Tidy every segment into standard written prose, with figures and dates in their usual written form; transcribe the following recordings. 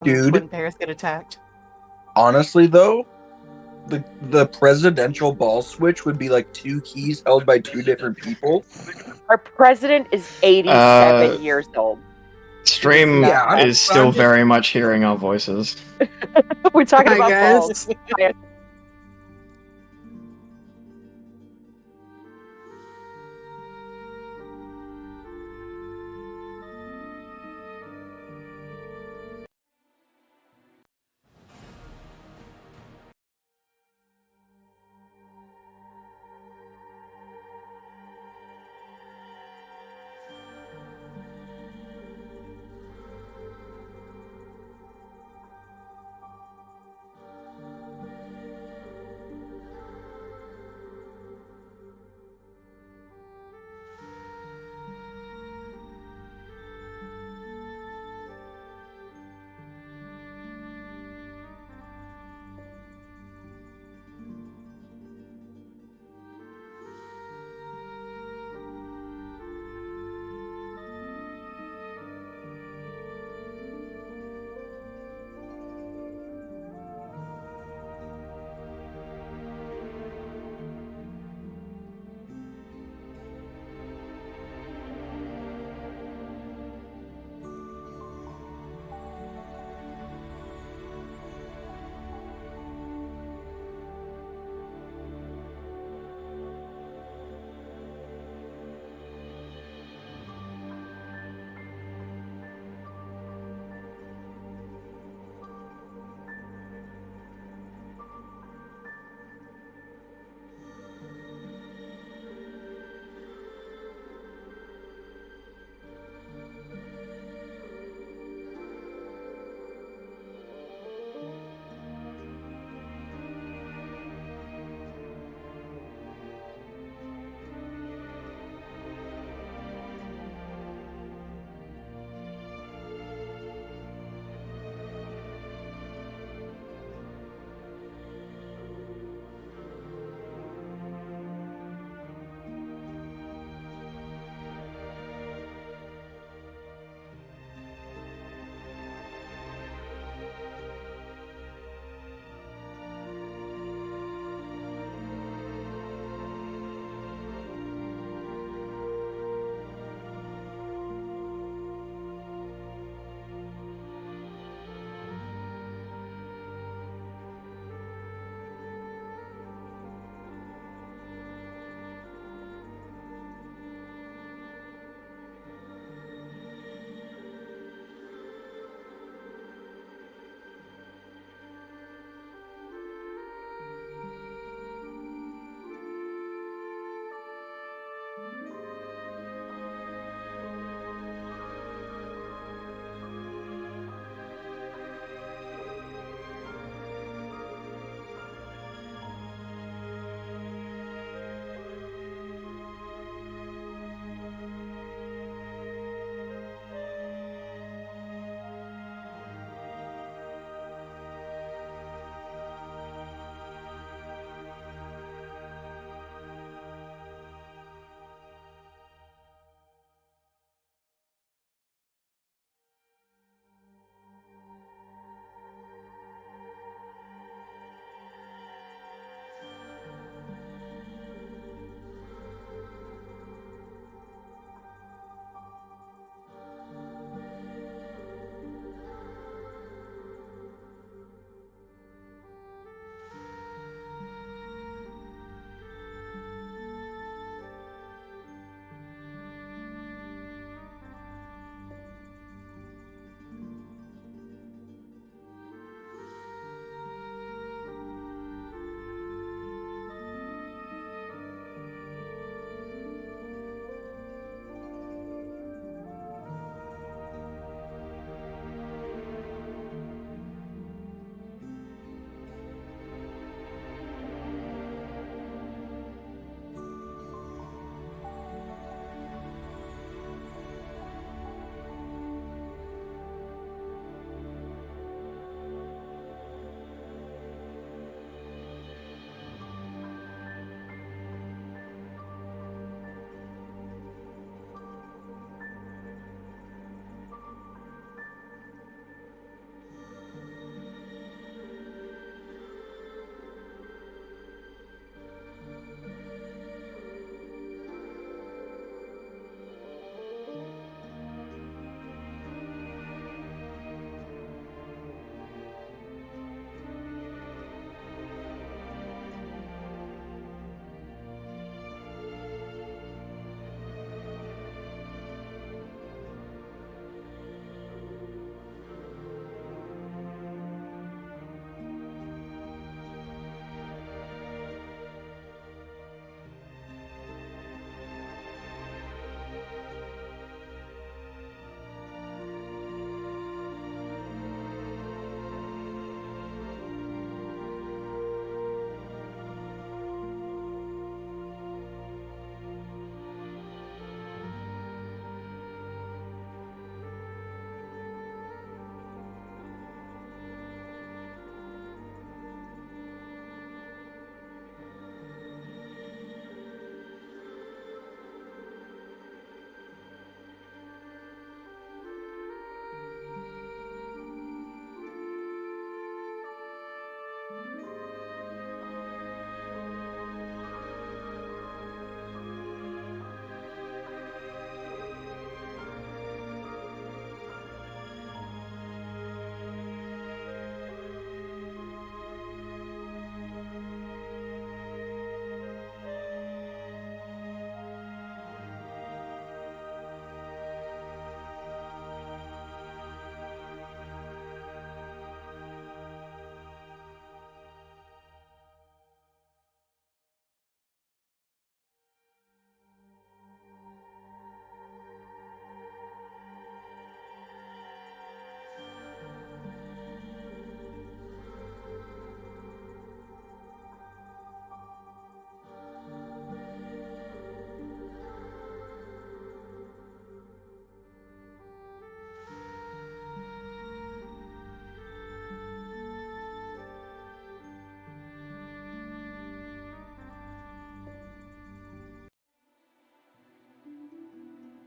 when Dude. twin pairs get attacked. Honestly, though, the presidential ball switch would be like two keys held by two different people. Our president is 87 years old. Stream Yeah, is still very much hearing our voices. We're talking Hi, about guys. balls.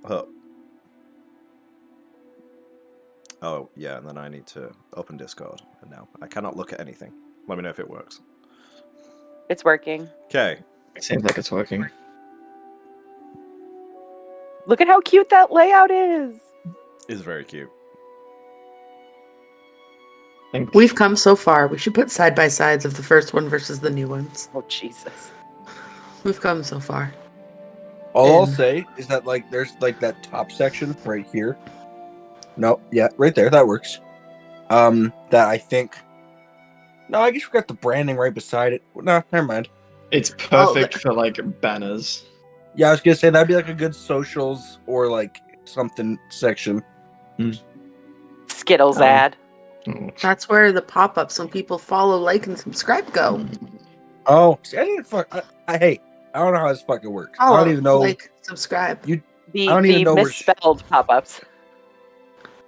Oh. Oh, yeah, and then I need to open Discord. And now I cannot look at anything. Let me know if it works. It's working. Okay. Seems like it's working. Look at how cute that layout is. It's very cute. Thanks. We've come so far. We should put side by sides of the first one versus the new ones. Oh, Jesus. We've come so far. All I'll And- say is that like there's like that top section right here. No, yeah, right there. That works. That I think. No, I guess we got the branding right beside it. No, never mind. It's perfect for like banners. Yeah, I was gonna say that'd be like a good socials or like something section. Skittles Oh. ad. That's where the pop-ups when people follow, like, and subscribe go. Oh, see, I didn't fuck. Hey, I don't know how this fucking works. I Follow, don't even know. like, subscribe. You The, I don't even the know where misspelled pop-ups.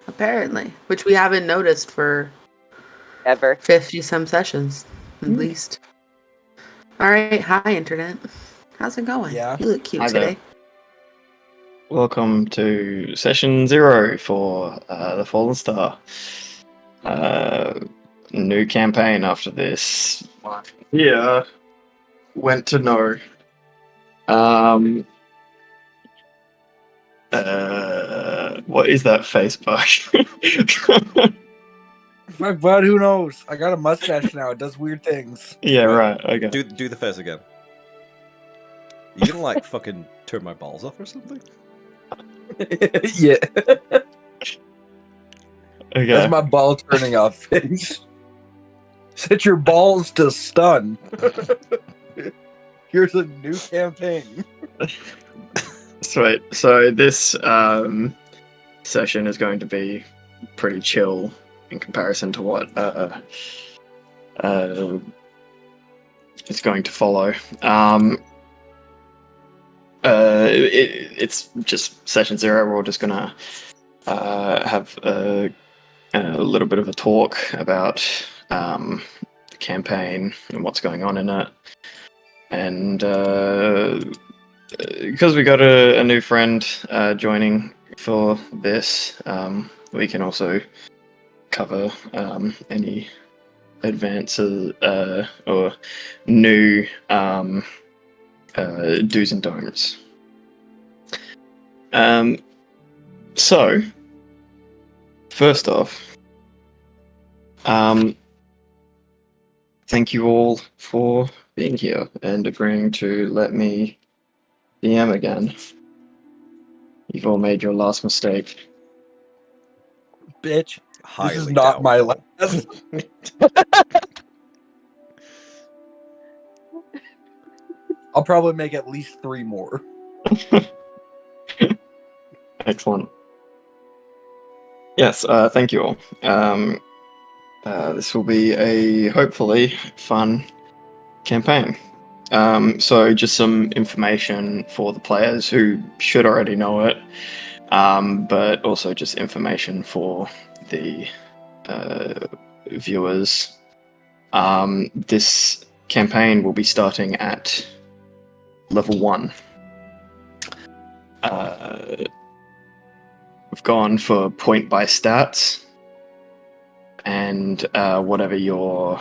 Apparently. Which we haven't noticed for Ever. 50-some sessions, at least. Alright, hi, Internet. How's it going? Yeah. You look cute Hi there. today. Welcome to session 0 for the Fallen Star. New campaign after this. Yeah. Went to know. What is that face bug? Fuck, bud, who knows? I got a mustache now. It does weird things. Yeah, right. Okay. Do the face again. You gonna like fucking turn my balls off or something? Yeah, Okay. that's my ball turning off face. Set your balls to stun. Here's a new campaign. Sweet. So this session is going to be pretty chill in comparison to what is going to follow. It's just session 0. We're just gonna have a little bit of a talk about the campaign and what's going on in it, and because we got a new friend joining for this, we can also cover any advances or new do's and don'ts. So, first off, thank you all for being here and agreeing to let me DM again. You've all made your last mistake. Bitch, Highly this is not my doubtful. last. I'll probably make at least 3 more. Excellent. Yes, thank you all. This will be a hopefully fun campaign. So just some information for the players who should already know it, but also just information for the viewers. This campaign will be starting at level 1. We've gone for point by stats, and whatever your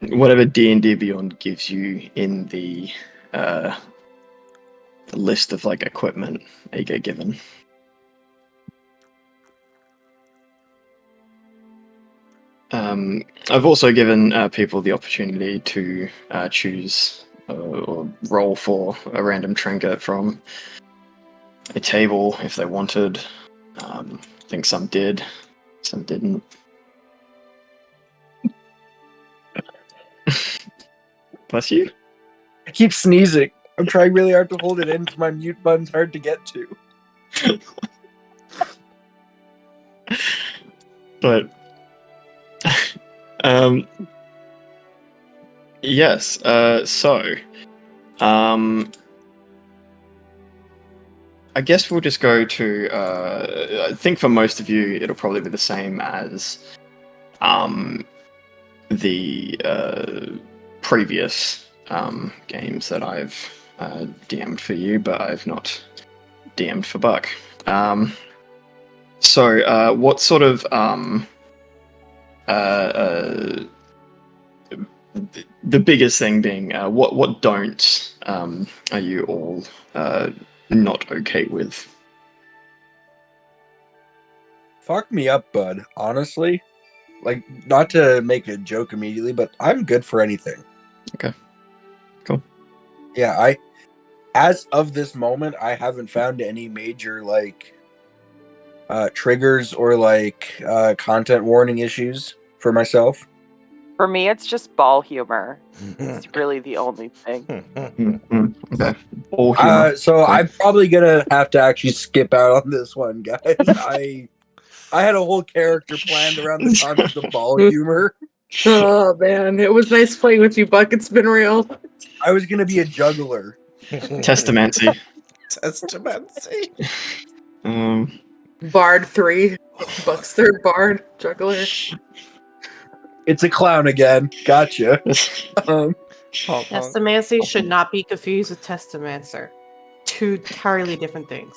whatever D&D Beyond gives you in the list of like equipment you get given. I've also given people the opportunity to choose or roll for a random trinket from a table if they wanted. I think some did, some didn't. Bless you. I keep sneezing. I'm trying really hard to hold it in because my mute button's hard to get to. But yes, so I guess we'll just go to I think for most of you it'll probably be the same as the previous games that I've DM'd for you, but I've not DM'd for Buck. So what sort of the biggest thing being what don't are you all not okay with? Fuck me up, bud. Honestly, like, not to make a joke immediately, but I'm good for anything. Okay. Cool. Yeah, as of this moment, I haven't found any major like triggers or like content warning issues for myself. For me, it's just ball humor. It's really the only thing. Okay. All humor. So Okay. I'm probably gonna have to actually skip out on this one, guys. I had a whole character planned around the concept of ball humor. Oh man, it was nice playing with you, Buck. It's been real. I was gonna be a juggler. Testamancy. Testamancy. Bard 3. Buck's third bard. Juggler. It's a clown again. Gotcha. Testamancy should not be confused with Testamancer. Two entirely different things.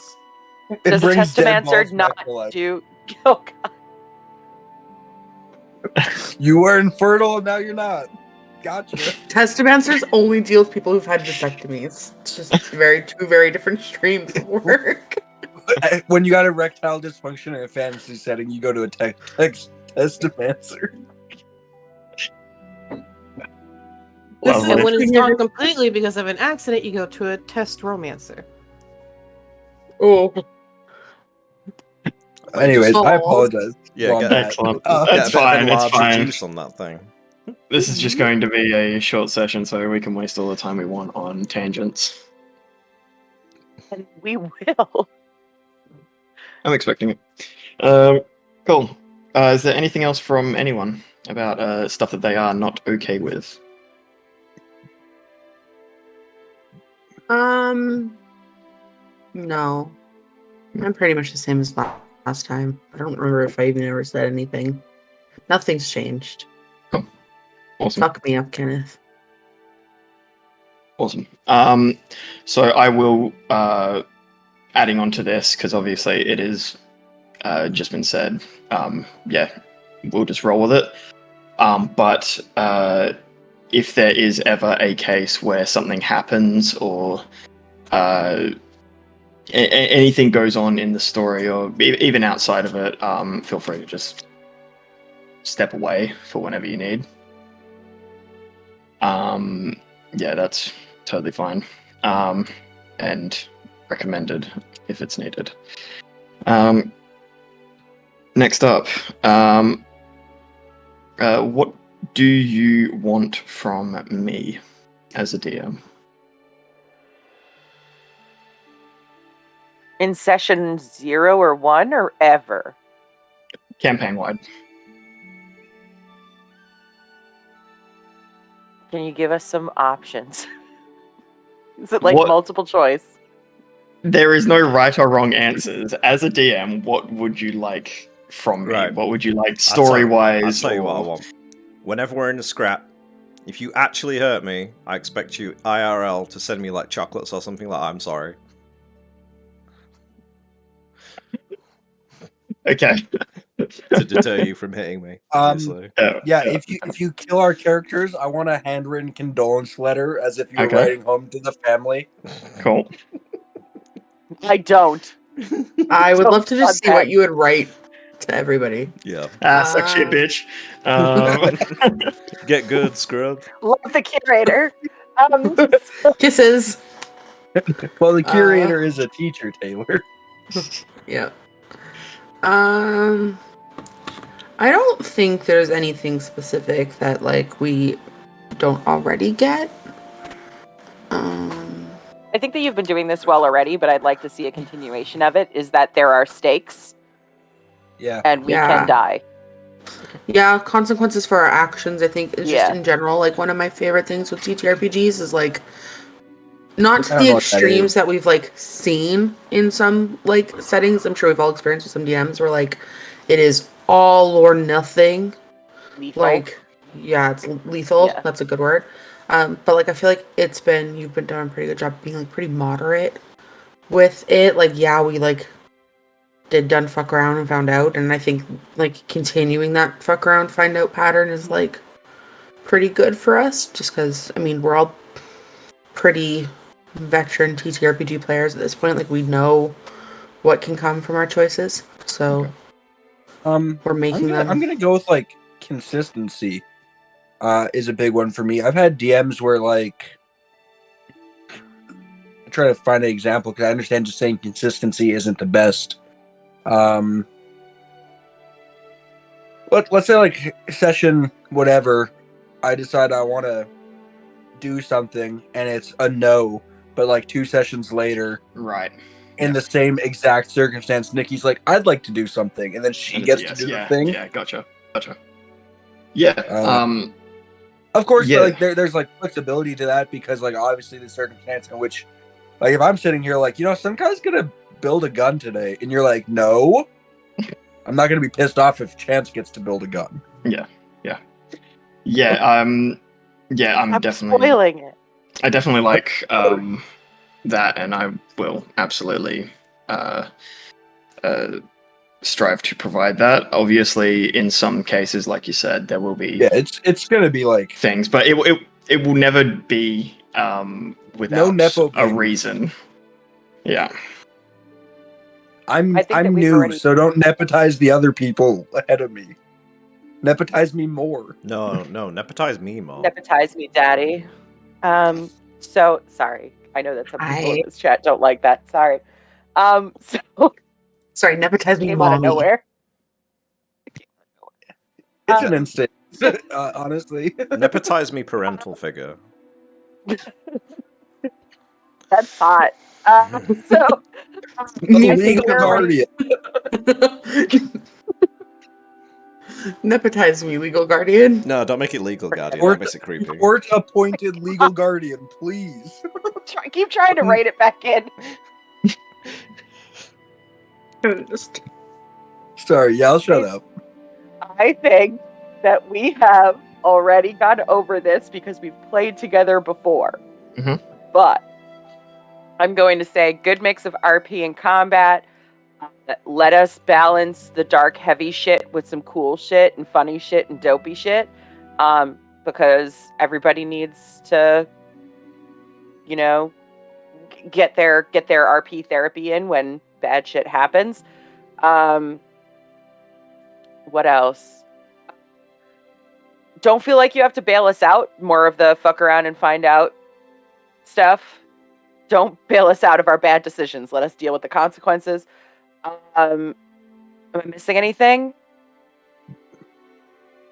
It Does a brings dead Testamancer balls not back to life. do... Oh, God. You were infertile and now you're not. Gotcha. Testamancers only deal with people who've had vasectomies. It's just two very different streams of work. When you got erectile dysfunction in a fantasy setting, you go to a testamancer. Listen, when it's Lovely. gone completely because of an accident, you go to a test romancer. Oh. Anyways, I Oh. apologize. Yeah, Wrong get, bad. Excellent. get a That's bit of fine. It's enlarged fine. juice on that thing. This is just going to be a short session, so we can waste all the time we want on tangents. And we will. I'm expecting it. Cool. Is there anything else from anyone about stuff that they are not okay with? No. I'm pretty much the same as last time. I don't remember if I even ever said anything. Nothing's changed. Awesome. Fuck me up, Kenneth. Awesome. So I will adding on to this because obviously it is just been said. Yeah, we'll just roll with it. But if there is ever a case where something happens or anything goes on in the story or even outside of it, feel free to just step away for whenever you need. Yeah, that's totally fine. And recommended if it's needed. Next up, what do you want from me as a DM? In session 0 or 1 or ever? Campaign wide. Can you give us some options? Is it like What- multiple choice? There is no right or wrong answers. As a DM, what would you like from me? Right. What would you like I'll story-wise? tell you what I want. Whenever we're in a scrap, if you actually hurt me, I expect you IRL to send me like chocolates or something like I'm sorry. Okay. To deter you from hitting me. Obviously. Yeah, if you kill our characters, I want a handwritten condolence letter as if you were Okay. writing home to the family. Cool. I don't. I would So love to just see fuck what that. you would write to everybody. Yeah. Suck shit, bitch. Get good, scrub. Love the curator. Kisses. Well, the curator is a teacher, Taylor. Yeah. I don't think there's anything specific that like we don't already get. I think that you've been doing this well already, but I'd like to see a continuation of it, is that there are stakes Yeah. and we Yeah. can die. Yeah, consequences for our actions, I think, is Yeah. just in general, like, one of my favorite things with TTRPGs is, like, not to I don't the know what that extremes is. that we've, like, seen in some, like, settings. I'm sure we've all experienced with some DMs where, like, it is all or nothing. Lethal. Like, yeah, it's lethal. Yeah. That's a good word. But like I feel like you've been doing a pretty good job being like pretty moderate with it. Like yeah, we like did done fuck around and found out, and I think like continuing that fuck around find out pattern is like pretty good for us. Just because I mean we're all pretty veteran TTRPG players at this point. Like we know what can come from our choices, so we're making them. I'm gonna go with like consistency. Is a big one for me. I've had DMs where like I'm trying to find an example because I understand just saying consistency isn't the best. Let's say like session whatever, I decide I want to do something and it's a no, but like 2 sessions later, Right. in the same exact circumstance, Nikki's like, I'd like to do something, and then she And gets it's a to do yes. the thing. Yeah, gotcha. Yeah. Of course, Yeah. like there's like flexibility to that because like obviously the circumstance in which, like if I'm sitting here like some guy's gonna build a gun today, and you're like, no, I'm not gonna be pissed off if Chance gets to build a gun. Yeah. I'm definitely spoiling it. I definitely like that, and I will absolutely strive to provide that. Obviously, in some cases, like you said, there will be it's gonna be like things, but it will never be without nepo a baby. reason. Yeah. I'm I think that we've new, already- so don't nepotize the other people ahead of me. Nepotize me more. No, nepotize me, Mom. Nepotize me, daddy. So sorry. I know that some people in Hi. this chat don't like that. Sorry. So Sorry, nepotize me, came out of mommy. nowhere. It's an instinct, honestly. Nepotize me, parental figure. That's hot. So Legal we're already- guardian. Nepotize me, legal guardian. No, don't make it legal, Guardian. That makes it creepy. Court-appointed legal guardian, please. keep trying to write it back in. Sorry, y'all shut up. I think that we have already gone over this because we've played together before. Mhm. But I'm going to say good mix of RP and combat. Let us balance the dark, heavy shit with some cool shit and funny shit and dopey shit. Because everybody needs to, get their RP therapy in when bad shit happens. What else? Don't feel like you have to bail us out. More of the fuck around and find out stuff. Don't bail us out of our bad decisions. Let us deal with the consequences. Am I missing anything?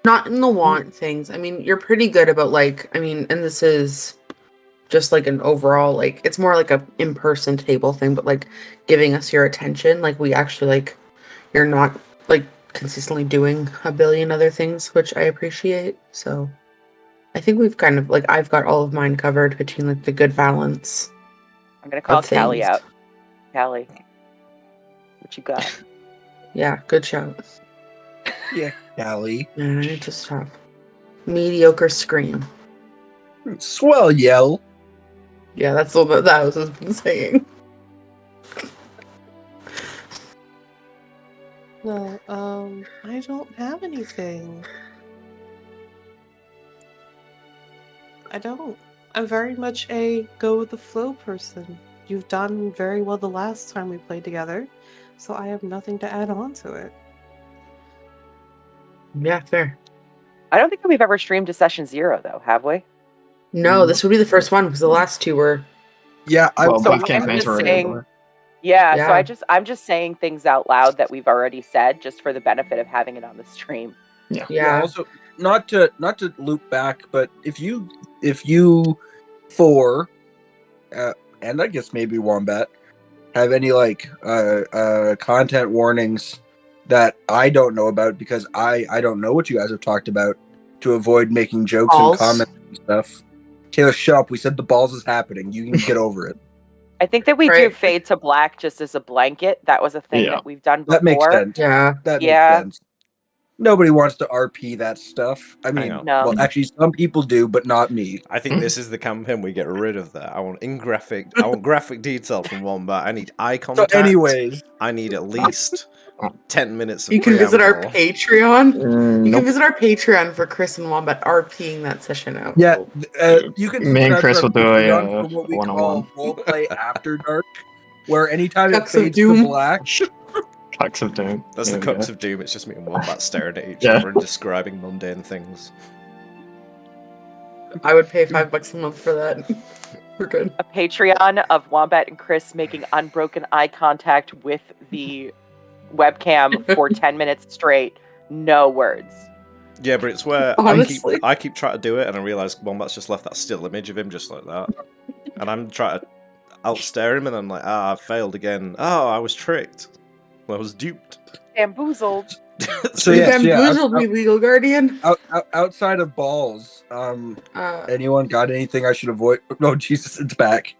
Not in the want things. I mean, you're pretty good about and this is just like an overall, like, it's more like a in-person table thing, but like giving us your attention. Like we actually you're not like consistently doing a billion other things, which I appreciate. So I think we've kind of I've got all of mine covered between like the good balance. I'm gonna call of Callie things. out. Callie, what you got? Yeah, good shout. Yeah, Callie. I need to stop. Mediocre scream. Swell yell. Yeah, that's all that I was saying. No, I don't have anything. I don't. I'm very much a go with the flow person. You've done very well the last time we played together, so I have nothing to add on to it. Yeah, fair. I don't think that we've ever streamed to session 0, though, have we? No, this would be the first one because the last two were. Yeah, Well, So both I'm campaigns just were saying- over. Yeah, Yeah. so I'm just saying things out loud that we've already said, just for the benefit of having it on the stream. Yeah. Also, not to loop back, but if you four, and I guess maybe Wombat, have any content warnings that I don't know about because I don't know what you guys have talked about, to avoid making jokes Balls. and comments and stuff. Taylor, shut up. We said the balls is happening. You can get over it. I think that we do Right. fade to black just as a blanket. That was a thing Yeah. that we've done before. That makes sense. Yeah. That Yeah. makes sense. Nobody wants to RP that stuff. I Hang mean, on. No. well, actually, some people do, but not me. I think this is the campaign we get rid of that. I want graphic detail from Wombat. I need eye So, contact. anyways, I need at least 10 minutes of You can visit our preamble. Patreon. You Nope. can visit our Patreon for Chris and Wombat RPing that session out. yeah, you can Me and subscribe Chris to our will do a, Patreon for what we one-on-one. call roleplay after dark, where anytime it Cucks of fades to Doom. black, Cucks of Doom. That's There the we Cucks go. of Doom. It's just me and Wombat staring at each Yeah. other and describing mundane things. I would pay $5 a month for that. We're good. A Patreon of Wombat and Chris making unbroken eye contact with the webcam for 10 minutes straight. No words. Yeah, but it's where Honestly. I keep trying to do it, and I realise Wombat's just left that still image of him just like that. And I'm trying to outstare him, and I'm like, I failed again. Oh, I was tricked. I was duped. Bamboozled. So You yeah, bamboozled me, legal guardian. outside of balls, Uh, anyone got anything I should avoid? No, Jesus, it's back.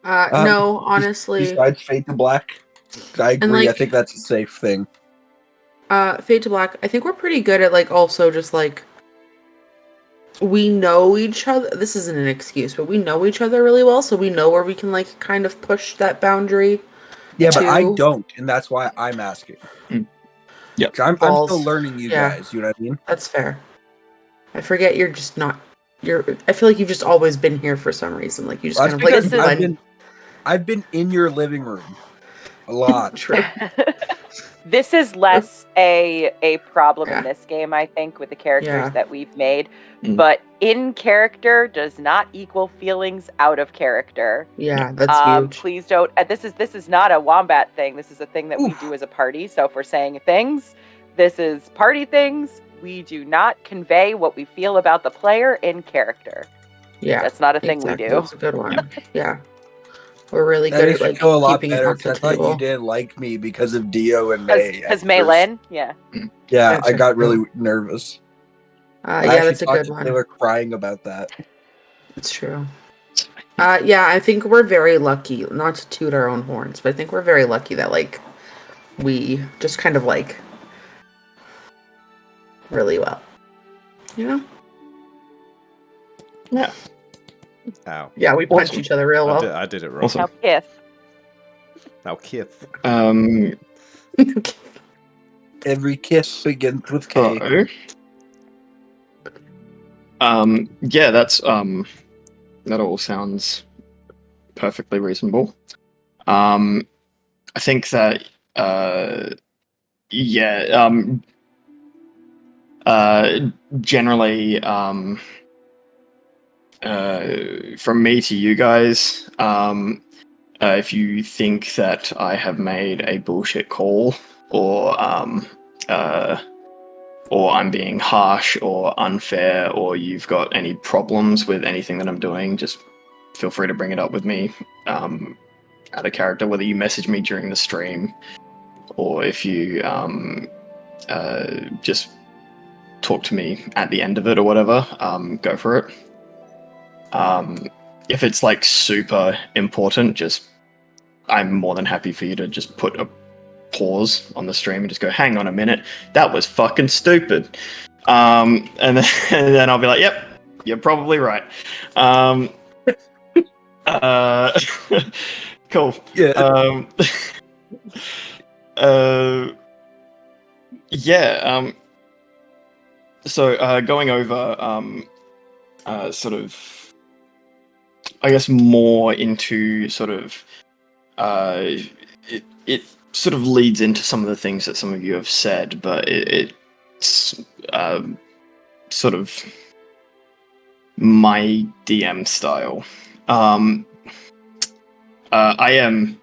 no, honestly. Besides Fade to Black, I agree. I like- think that's a safe thing. Fade to Black, I think we're pretty good at, like, also just, like, we know each other. This isn't an excuse, but we know each other really well, so we know where we can, like, kind of push that boundary. Yeah, but I Two. don't, and that's why I'm asking. Yep. 'Cause I'm Balls. still learning you Yeah. guys. You know what I mean? That's fair. I forget you're just not. I feel like you've just always been here for some reason. Like you just That's kind of like because this is- blend. I've been in your living room a lot. True. This is less a problem Yeah. in this game, I think, with the characters Yeah. that we've made. Mm. But in character does not equal feelings out of character. Yeah, that's huge. Please don't. This is not a Wombat thing. This is a thing that we Oof. do as a party. So if we're saying things, this is party things. We do not convey what we feel about the player in character. Yeah, That's not a thing exactly. we do. That's a good one. Yeah, we're really That good makes at me like feel a lot keeping it better. off 'Cause I the thought table. you didn't like me because of Dio and May. Because at May first. Lin, yeah. Yeah, I Gotcha. got really nervous. I Yeah, actually that's a talked good to one. Taylor crying about that. That's true. Yeah, I think we're very lucky. Not to toot our own horns, but I think we're very lucky that like we just kind of like really well. You know? Yeah. Ow. Yeah, we punch Awesome. each other real well. I did it wrong. Awesome. Now kiss. Now, Kith. Every kiss begins with K. Yeah, that's that all sounds perfectly reasonable. I think that generally from me to you guys, if you think that I have made a bullshit call or I'm being harsh or unfair, or you've got any problems with anything that I'm doing, just feel free to bring it up with me out of character, whether you message me during the stream or if you just talk to me at the end of it or whatever, go for it. If it's like super important, I'm more than happy for you to just put a pause on the stream and just go, hang on a minute, that was fucking stupid. And then I'll be like, yep, you're probably right. Cool. Yeah. Yeah. So going over sort of, I guess, more into sort of it sort of leads into some of the things that some of you have said, but it's sort of my DM style. I am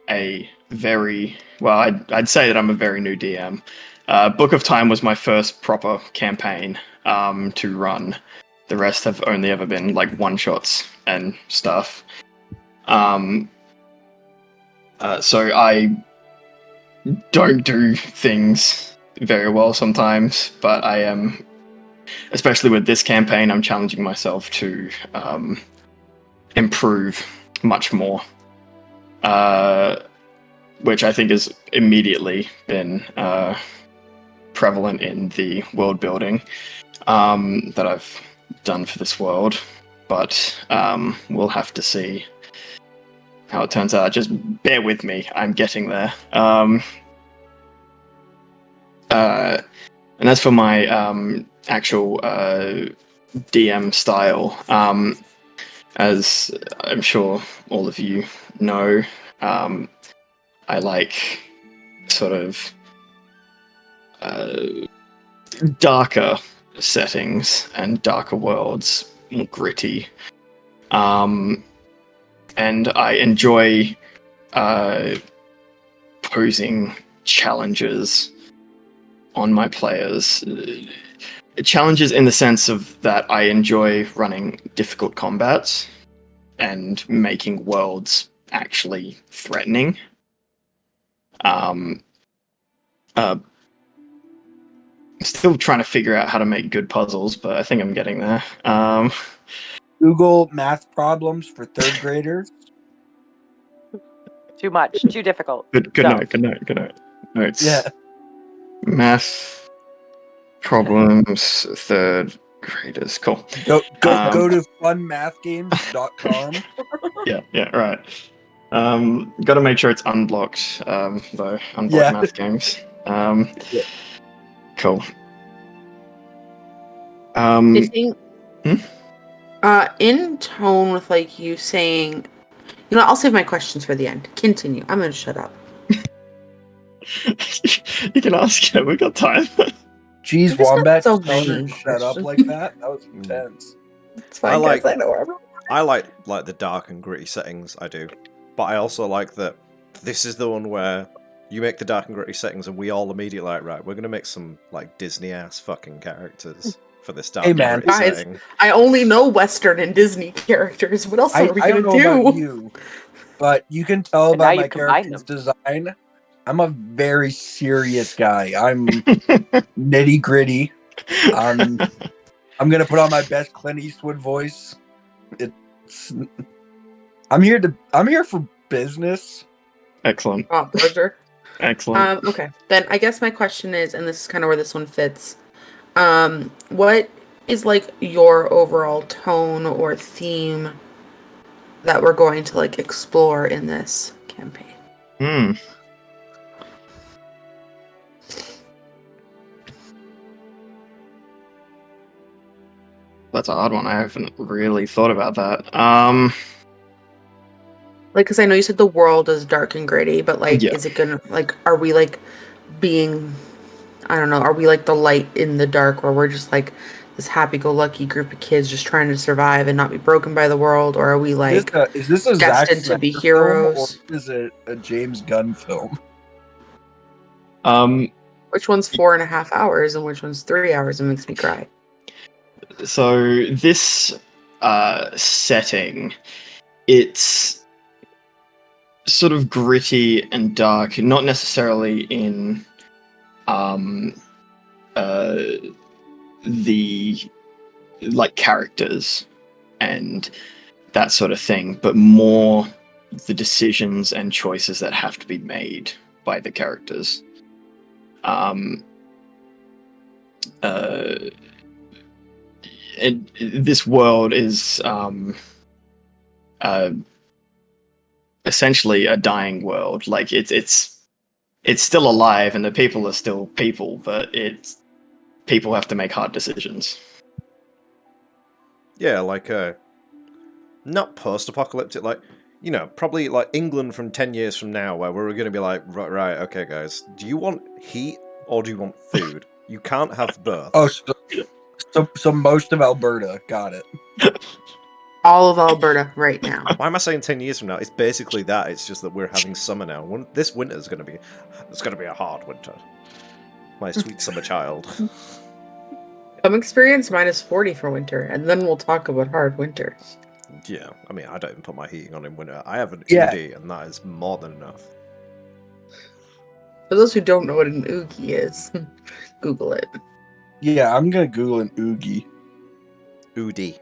a very, well, I'd say that I'm a very new DM. Book of Time was my first proper campaign to run. The rest have only ever been like one-shots and stuff. So I don't do things very well sometimes, but I am, especially with this campaign, I'm challenging myself to improve much more, which I think has immediately been prevalent in the world building that I've done for this world, but we'll have to see how it turns out. Just bear with me, I'm getting there. And as for my actual DM style, as I'm sure all of you know, I like sort of darker settings and darker worlds, more gritty. And I enjoy posing challenges on my players. Challenges in the sense of that I enjoy running difficult combats and making worlds actually threatening. Still trying to figure out how to make good puzzles, but I think I'm getting there. Google math problems for third graders. Too much. Too difficult. Good No. night. Notes. Yeah. Math problems, third graders. Cool. Go to funmathgames.com. Yeah, right. Got to make sure it's unblocked, though. Unblocked Yeah. math games. Yeah. Cool. I think, Hmm? in tone with like you saying, I'll save my questions for the end. Continue. I'm gonna shut up. You can ask it. We got time. Jeez, There's not Wombat, so just telling her many to shut up questions. like that. That was intense. It's fine, I like- guys. I know where I'm I like the dark and gritty settings, I do. But I also like that this is the one where you make the dark and gritty settings and we all immediately like, right, we're gonna make some like Disney-ass fucking characters for this dark Hey, and man. gritty Guys, setting. I only know Western and Disney characters. What else I are we don't gonna know about do? you, but you can tell And now by you my combine character's design, I'm a very serious guy. I'm nitty gritty. I'm gonna put on my best Clint Eastwood voice. I'm here for business. Excellent. Oh, pleasure. Excellent. Okay. Then I guess my question is, and this is kind of where this one fits. What is like your overall tone or theme that we're going to like explore in this campaign? That's a hard one. I haven't really thought about that. Like, because I know you said the world is dark and gritty, but like, Yeah. is it gonna like, are we like being, I don't know, are we like the light in the dark, where we're just like this happy-go-lucky group of kids just trying to survive and not be broken by the world, or are we like Is this a Zack destined to be Snyder heroes? film, or is it a James Gunn film? Which one's 4.5 hours and which one's 3 hours and makes me cry? So this setting, it's sort of gritty and dark, not necessarily in the like characters and that sort of thing, but more the decisions and choices that have to be made by the characters. This world is essentially a dying world. Like it's still alive, and the people are still people, but people have to make hard decisions. Yeah, like not post-apocalyptic, like, you know, probably like England from 10 years from now, where we're going to be like, right, okay, guys, do you want heat or do you want food? You can't have both. Oh, so most of Alberta, got it. All of Alberta right now. Why am I saying 10 years from now? It's basically that. It's just that we're having summer now. This winter is going to be, it's going to be a hard winter. My sweet summer child. Some experience -40 for winter, and then we'll talk about hard winters. Yeah, I mean, I don't even put my heating on in winter. I have an Yeah. ED, and that is more than enough. For those who don't know what an oogie is, Google it. Yeah, I'm gonna Google an oogie. Oodie.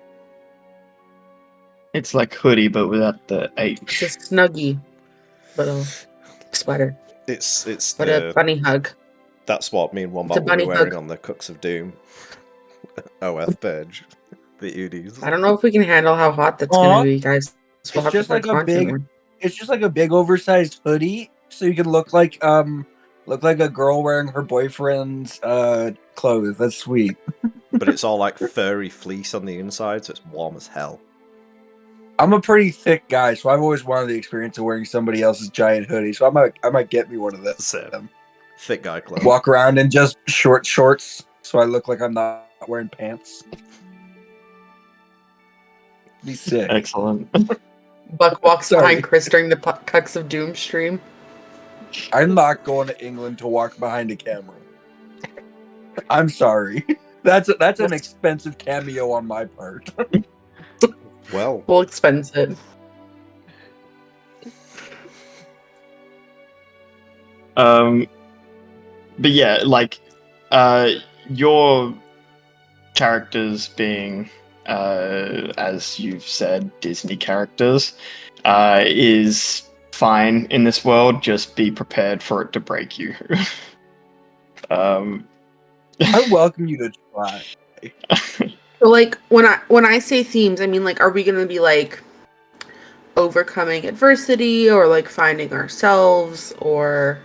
It's like hoodie, but without the H. It's a snuggie, but a sweater, It's but a bunny hug. That's what me and It's a Wombat will be bunny wearing hug. on the Cooks of Doom OF page. The Udies. I don't know if we can handle how hot that's Aw. gonna be, guys. We'll It's have to just put like a content big, more. it's just like a big oversized hoodie, so you can look like a girl wearing her boyfriend's clothes. That's sweet. But it's all like furry fleece on the inside, so it's warm as hell. I'm a pretty thick guy, so I've always wanted the experience of wearing somebody else's giant hoodie. So I might get me one of those. Same. Thick guy clothes. Walk around in just short shorts, so I look like I'm not wearing pants. Be sick. Excellent. Buck walks Sorry. behind Chris during the Cucks of Doom stream. I'm not going to England to walk behind a camera. I'm sorry. That's an expensive cameo on my part. Well, We'll expense it. But yeah, like your characters being as you've said, Disney characters, is fine in this world. Just be prepared for it to break you. I welcome you to try. So, like, when I say themes, I mean, like, are we gonna be like overcoming adversity, or like finding ourselves, or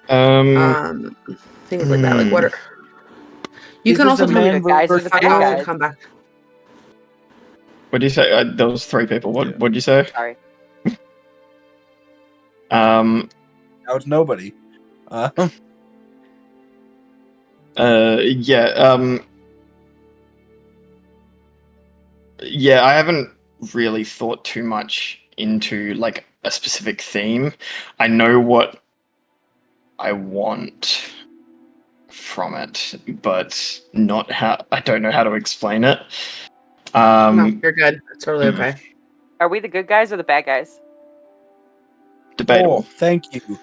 things like that? Like, what are you Is can this also a tell the me man good guys or versus the I bad will guys? come back. What do you say? There was 3 people. Yeah. What'd you say? Sorry. Now it's nobody. Yeah, I haven't really thought too much into like a specific theme. I know what I want from it, but not how. I don't know how to explain it. No, you're good. It's totally okay. Are we the good guys or the bad guys? Debatable. Oh, thank you.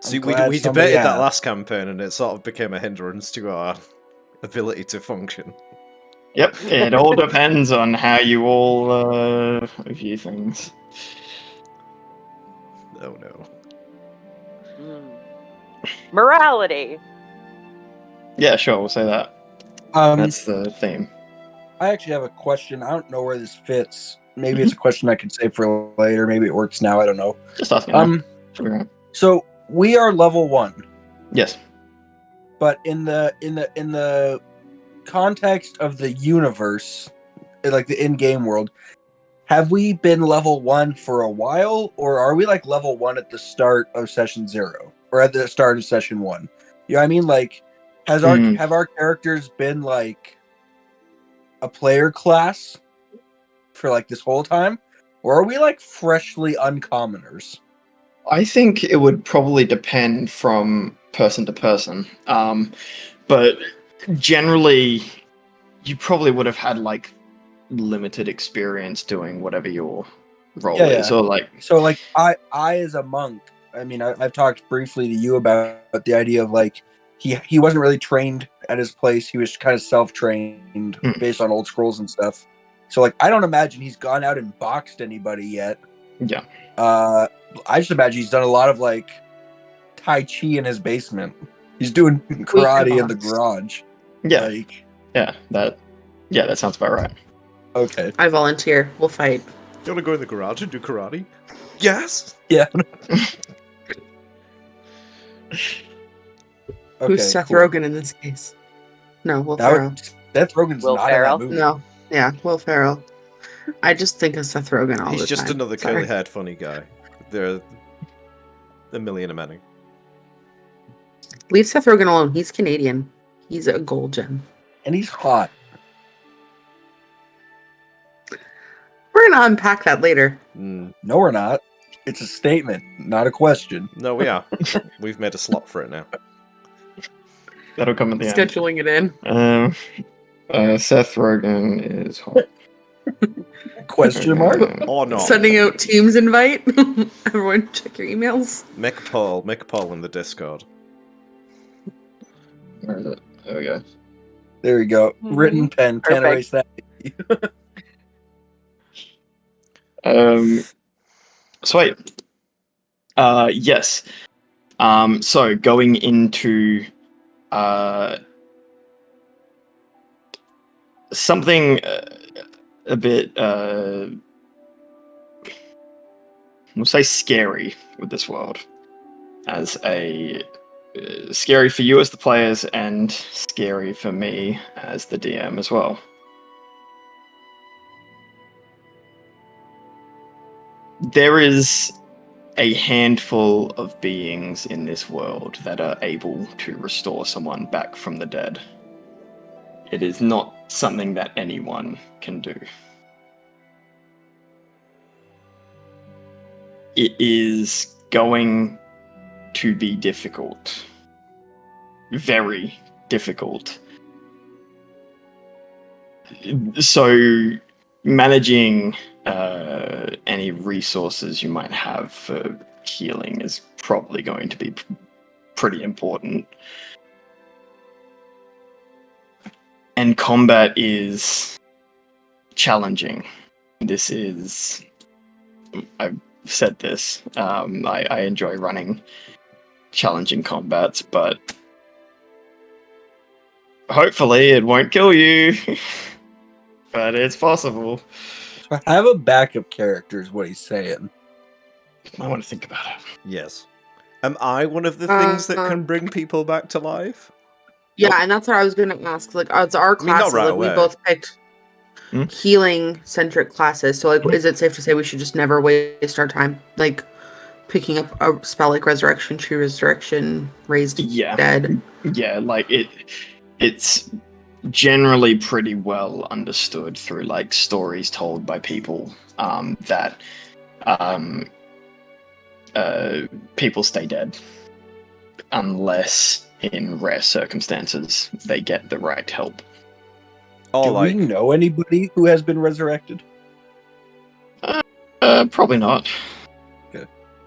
see, I'm we glad somebody debated that asked. last campaign, and it sort of became a hindrance to our ability to function. Yep, it all depends on how you all view things. Oh no. Morality. Yeah, sure, we'll say that. That's the theme. I actually have a question. I don't know where this fits. Maybe it's a question I could save for later. Maybe it works now. I don't know. Just ask me. Should be right. So we are level 1, Yes. but in the context of the universe, like the in-game world, have we been level 1 for a while, or are we like level 1 at the start of session 0 or at the start of session 1? You know what I mean? Like, have our characters been like a player class for like this whole time, or are we like freshly uncommoners? I think it would probably depend from person to person. But generally, you probably would have had like limited experience doing whatever your role is, or like. So like I as a monk, I mean, I've talked briefly to you about the idea of like he wasn't really trained at his place. He was kind of self-trained based on old scrolls and stuff. So like I don't imagine he's gone out and boxed anybody yet. Yeah. I just imagine he's done a lot of like Tai Chi in his basement. He's doing karate in the garage. Yeah. Like, That sounds about right. okay. I volunteer. We'll fight. You want to go in the garage and do karate? Yes. Yeah. Who's Seth cool. Rogen in this case? No, Will Ferrell. Seth Rogen's Will not Ferrell? in that movie. No, yeah, Will Ferrell. I just think of Seth Rogen all the time. He's just another Sorry. curly-haired funny guy. There are a million of many. Leave Seth Rogen alone. He's Canadian. He's a gold gem. And he's hot. We're gonna unpack that later. No, we're not. It's a statement, not a question. No, we are. We've made a slot for it now. That'll come at the end. Scheduling it in. Seth Rogen is hot. Question mark? Or not. Sending out Teams invite. Everyone, check your emails. Make a poll in the Discord. Where is it? There we go. There we go. Written pen. Can't erase that. Sweet. Yes. So going into something a bit, we'll say scary with this world, as a scary for you as the players and scary for me as the DM as well. There is a handful of beings in this world that are able to restore someone back from the dead. It is not something that anyone can do. It is going to be difficult. Very difficult. So, managing any resources you might have for healing is probably going to be pretty important. And combat is challenging. This is... I've said this. I enjoy running challenging combats, but hopefully it won't kill you. But it's possible. So have a backup character is what he's saying. I want to think about it. Yes. Am I one of the things that can bring people back to life? Yeah, and that's what I was gonna ask. Like, it's our I mean, not classes. right Like, we away. both picked healing-centric classes. So, like, is it safe to say we should just never waste our time, like, picking up a spell like Resurrection, True Resurrection, Raised Dead? Yeah, like it's generally pretty well understood through like stories told by people that people stay dead unless in rare circumstances they get the right help. Or Do we know anybody who has been resurrected? Probably not. Okay.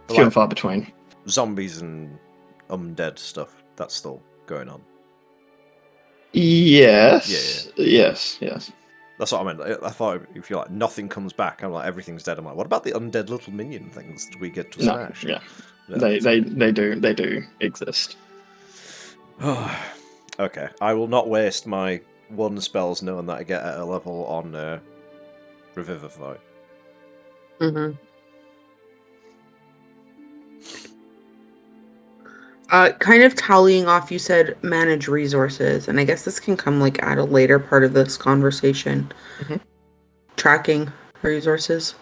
Few and far between. Zombies and undead stuff, that's still going on. Yes. Yeah. Yes. That's what I meant. I thought if you're like, nothing comes back, I'm like, everything's dead. I'm like, what about the undead little minion things? Do we get to smash? No, yeah. No. They do exist. Okay, I will not waste my one spells knowing that I get at a level on Revivify. Mm-hmm. Kind of tallying off, you said manage resources, and I guess this can come like at a later part of this conversation. Mm-hmm. Tracking resources.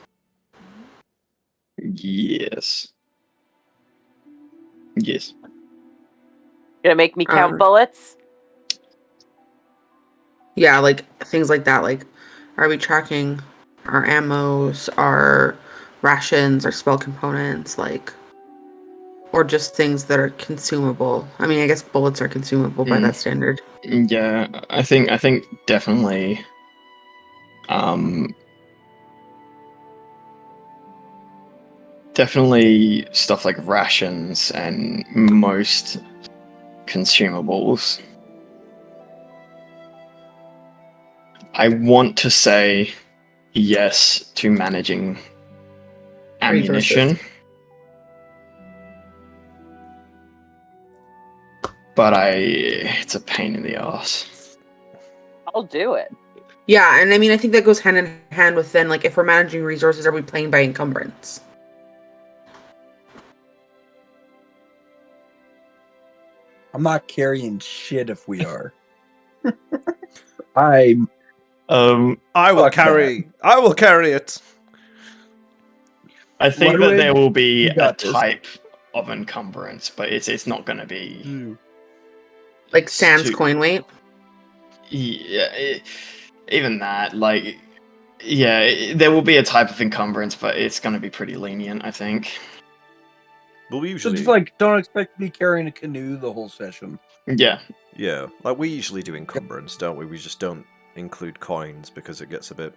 Yes. Gonna make me count bullets? Yeah, like things like that. Like, are we tracking our ammos, our rations, our spell components, like, or just things that are consumable? I mean, I guess bullets are consumable by that standard. Yeah, I think definitely. Definitely stuff like rations and most consumables. I want to say yes to managing ammunition. Resources. But it's a pain in the ass. I'll do it. Yeah, and I mean, I think that goes hand in hand with then, like, if we're managing resources, are we playing by encumbrance? I'm not carrying shit if we are. I will carry it. I think that Ludwig, there will be you a got this. type of encumbrance, but it's not going to be Like sans coin weight? Yeah, even that, like, yeah, there will be a type of encumbrance, but it's going to be pretty lenient, I think. But we So usually just like don't expect to be carrying a canoe the whole session. Yeah. Like we usually do encumbrance, don't we? We just don't include coins because it gets a bit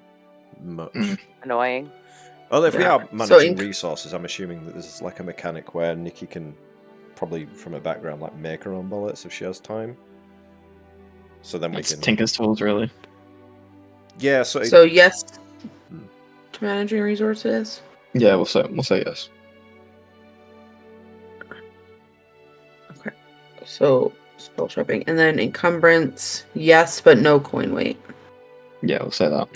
much. Annoying. Although if we Yeah. are managing resources, I'm assuming that there's like a mechanic where Nikki can probably, from a background, like make her own bullets if she has time. So then It's we can Tinker's Tools, really. Yeah. So yes to managing resources. Yeah, we'll say yes. Okay. So Spell shopping. And then encumbrance, yes, but no coin weight. Yeah, we'll say that.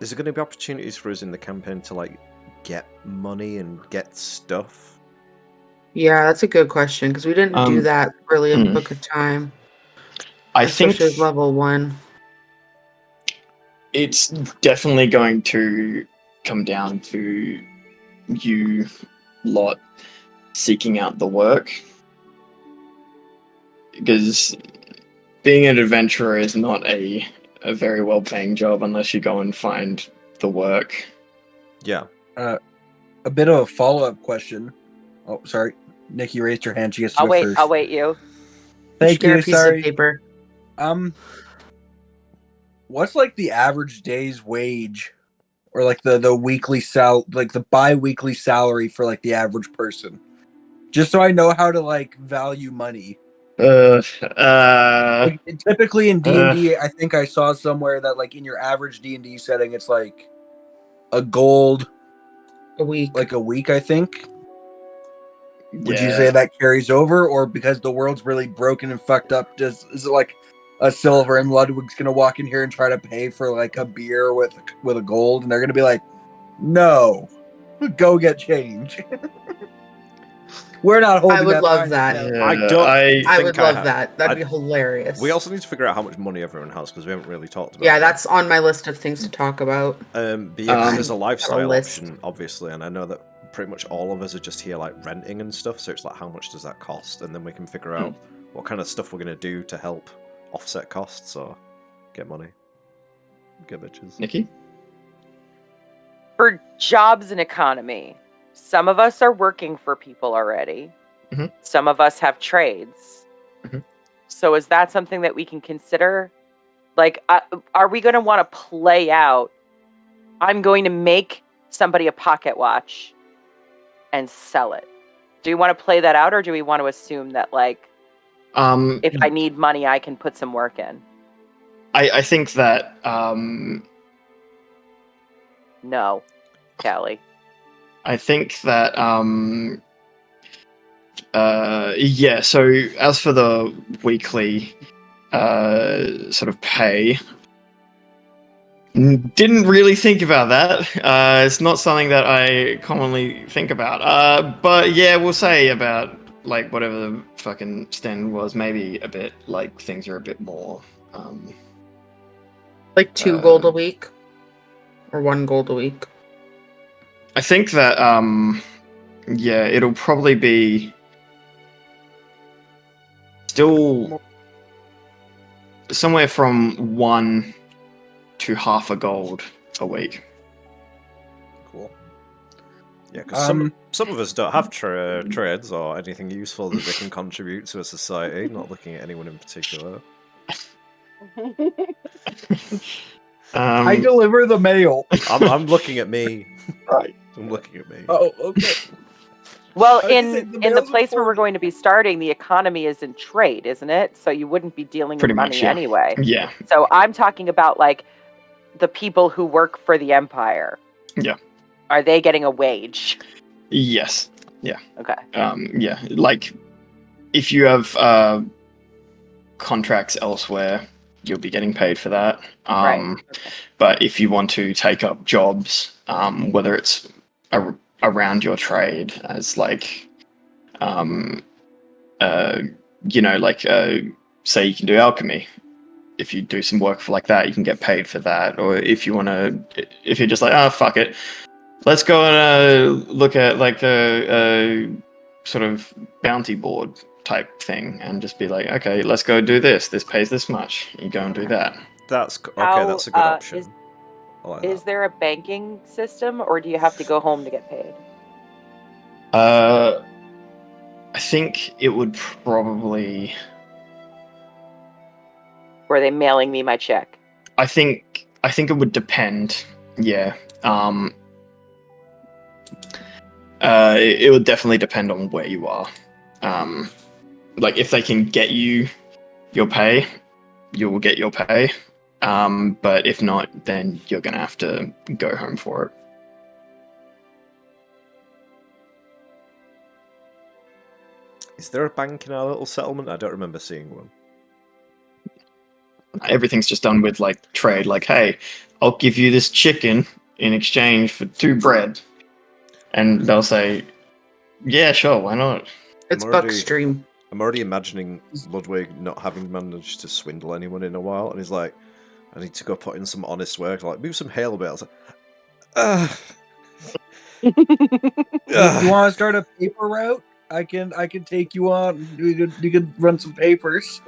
Is there going to be opportunities for us in the campaign to like get money and get stuff? Yeah, that's a good question because we didn't do that really in Book of Time. I think Especially as level 1. it's definitely going to come down to you lot seeking out the work. Because being an adventurer is not a very well-paying job unless you go and find the work. Yeah. A bit of a follow-up question. Oh, sorry. Nikki raised her hand. She gets to I'll go wait. first. I'll wait you. Thank Share you. a piece Sorry. of paper. What's like the average day's wage, or like the weekly like the bi-weekly salary for like the average person, just so I know how to like value money. Like, typically in D&D, I think I saw somewhere that like in your average D&D setting, it's like a gold A week. like a week. I think. Would you Yeah. say that carries over, or because the world's really broken and fucked up, is it like a silver and Ludwig's gonna walk in here and try to pay for like a beer with a gold, and they're gonna be like, "No, go get change." We're not holding. I would love line. that. I don't. I think would love have. that. That'd be hilarious. We also need to figure out how much money everyone has because we haven't really talked about. Yeah, that. that's on my list of things to talk about. But yeah, 'cause there's a lifestyle list. option, obviously, and I know that pretty much all of us are just here like renting and stuff. So it's like, how much does that cost? And then we can figure out what kind of stuff we're gonna do to help offset costs or get money. Get bitches. Nikki? For jobs and economy, some of us are working for people already. Mhm. Some of us have trades. Mhm. So is that something that we can consider? Like, are we going to want to play out? I'm going to make somebody a pocket watch and sell it. Do we want to play that out, or do we want to assume that, like, if I need money, I can put some work in? I think that No, Callie. I think that yeah, so as for the weekly sort of pay, didn't really think about that. It's not something that I commonly think about. But yeah, we'll say about like whatever the fucking standard was, maybe a bit like things are a bit more Like 2 gold a week? Or 1 gold a week? I think that yeah, it'll probably be still somewhere from 1 to half a gold a week. Cool. Yeah, because some of us don't have trades or anything useful that they can contribute to a society. Not looking at anyone in particular. I deliver the mail. I'm looking at me. Right. I'm looking at me. Oh, okay. Well, I was in gonna say, the mail's place where we're important. going to be starting, the economy is in trade, isn't it? So you wouldn't be dealing Pretty with much, money yeah. anyway. Yeah. So I'm talking about like the people who work for the Empire. Yeah. Are they getting a wage? Yes. Yeah. Okay. Yeah. Like if you have contracts elsewhere, you'll be getting paid for that. Right. Okay. But if you want to take up jobs, whether it's around your trade, as like, you know, like say you can do alchemy. If you do some work for like that, you can get paid for that. Or if you want to, if you're just like, oh fuck it, let's go and look at like a sort of bounty board type thing, and just be like, okay, let's go do this. This pays this much. You go and do that. That's okay. How, That's a good option. I like Is that. there a banking system, or do you have to go home to get paid? I think it would probably. Or are they mailing me my check? I think it would depend. Yeah. It would definitely depend on where you are. Like if they can get you your pay, you will get your pay. But if not, then you're gonna have to go home for it. Is there a bank in our little settlement? I don't remember seeing one. Everything's just done with like trade. Like, hey, I'll give you this chicken in exchange for 2 bread, and they'll say, "Yeah, sure, why not?" It's already- Buckstream. I'm already imagining Ludwig not having managed to swindle anyone in a while, and he's like, I need to go put in some honest work, like move some hail bales. Like, You want to start a paper route? I can take you on. You could run some papers.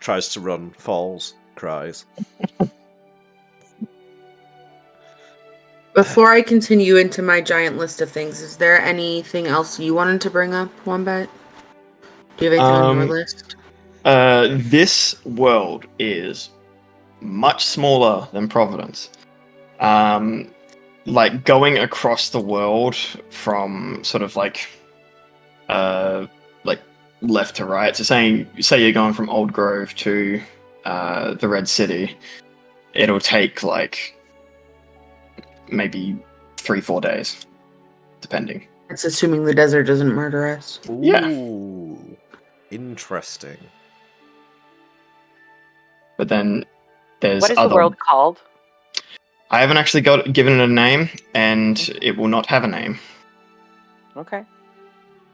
Tries to run, falls, cries. Before I continue into my giant list of things, is there anything else you wanted to bring up, Wombat? Do you have anything on your list? This world is much smaller than Providence. Like going across the world from sort of like left to right. So say you're going from Old Grove to the Red City, it'll take like maybe 3-4 days, depending. It's assuming the desert doesn't murder us. Yeah. Ooh, interesting. But then there's What is other. the world called? I haven't actually given it a name, and it will not have a name. Okay.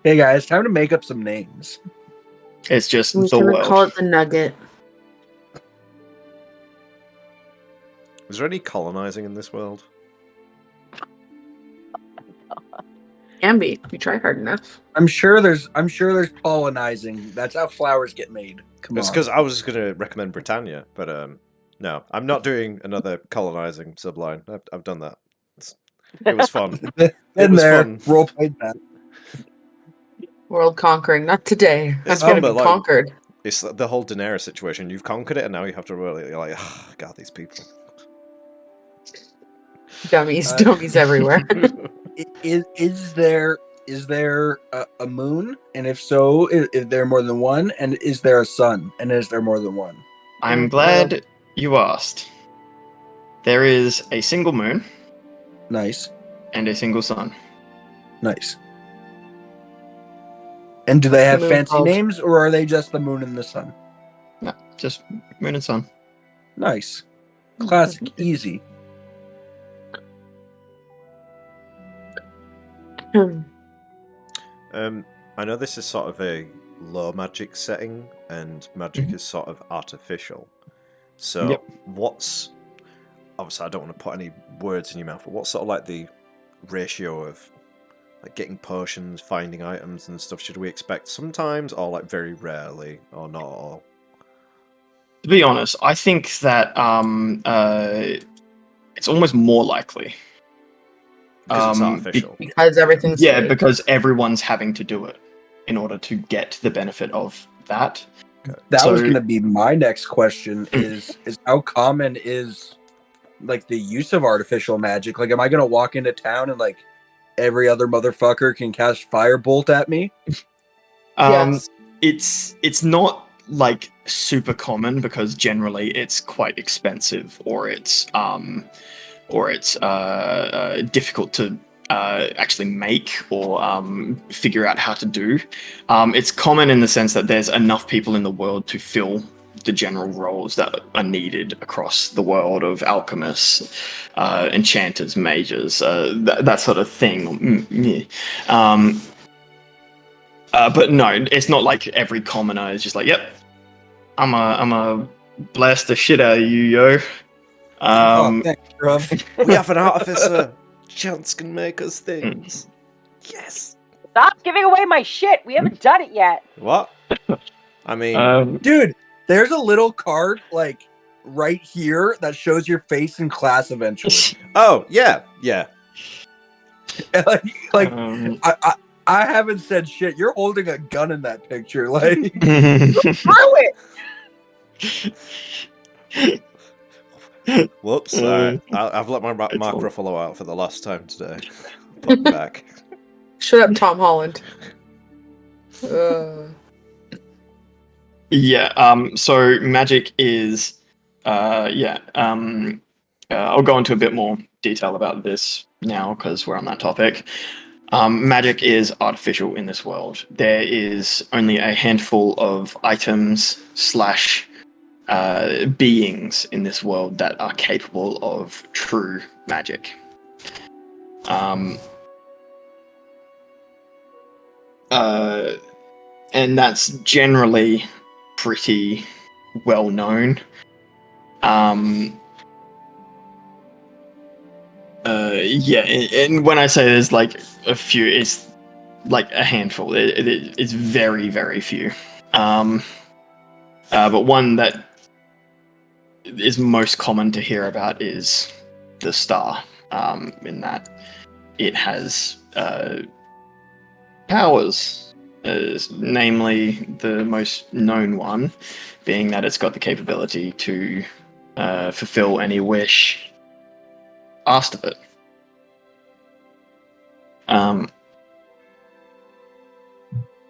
Hey guys, time to make up some names. It's just I'm the gonna world. call it the Nugget. Is there any colonizing in this world? Can be. If you try hard enough. I'm sure there's pollinizing. That's how flowers get made. Come It's on. because I was going to recommend Britannia, but no, I'm not doing another colonizing subline. I've done that. It was fun. Been was there. fun. Role played that. World conquering. Not today. It's That's gonna fun, be but, like- conquered. It's the whole Daenerys situation. You've conquered it, and now you have to really you're like, oh, God, these people. Dummies. Uh, Dummies everywhere. Is there a moon? And if so, is there more than one? And is there a sun? And is there more than one? I'm glad you asked. There is a single moon Nice, and a single sun. nice. And do they have What's the moon fancy called? names, or are they just the moon and the sun? No, just moon and sun. Nice, classic, easy. I know this is sort of a low magic setting, and magic is sort of artificial. So, Yep. what's obviously I don't want to put any words in your mouth, but what's sort of like the ratio of like getting potions, finding items, and stuff? Should we expect sometimes, or like very rarely, or not at all? To be honest, I think that it's almost more likely. Because it's be- artificial. Because everything's Yeah, fake. because everyone's having to do it in order to get the benefit of that. That was So- going to be my next question: is how common is like the use of artificial magic? Like, am I going to walk into town and like every other motherfucker can cast firebolt at me? Yes. It's not like super common because generally it's quite expensive or it's difficult to actually make or figure out how to do. It's common in the sense that there's enough people in the world to fill the general roles that are needed across the world of alchemists, enchanters, mages, that sort of thing. But no, it's not like every commoner is just like, yep, I'm a blast the shit out of you, yo. Oh, thanks, Rob. We have an artificer. Chance can make us things. Yes. Stop giving away my shit. We haven't done it yet. What? I mean, Dude, there's a little card like right here that shows your face in class eventually. oh yeah, yeah. like um, I haven't said shit. You're holding a gun in that picture. Like Throw it. Whoops. Mm. I've let my Mark It's all- Ruffalo out for the last time today. Put him back. Shut up, Tom Holland. Yeah, so magic is I'll go into a bit more detail about this now because we're on that topic. Magic is artificial in this world. There is only a handful of items slash beings in this world that are capable of true magic. And that's generally pretty well known. Yeah, and when I say there's like a few, it's like a handful. It's very, very few. But one that is most common to hear about is the star, in that it has powers, namely the most known one being that it's got the capability to fulfill any wish asked of it. Can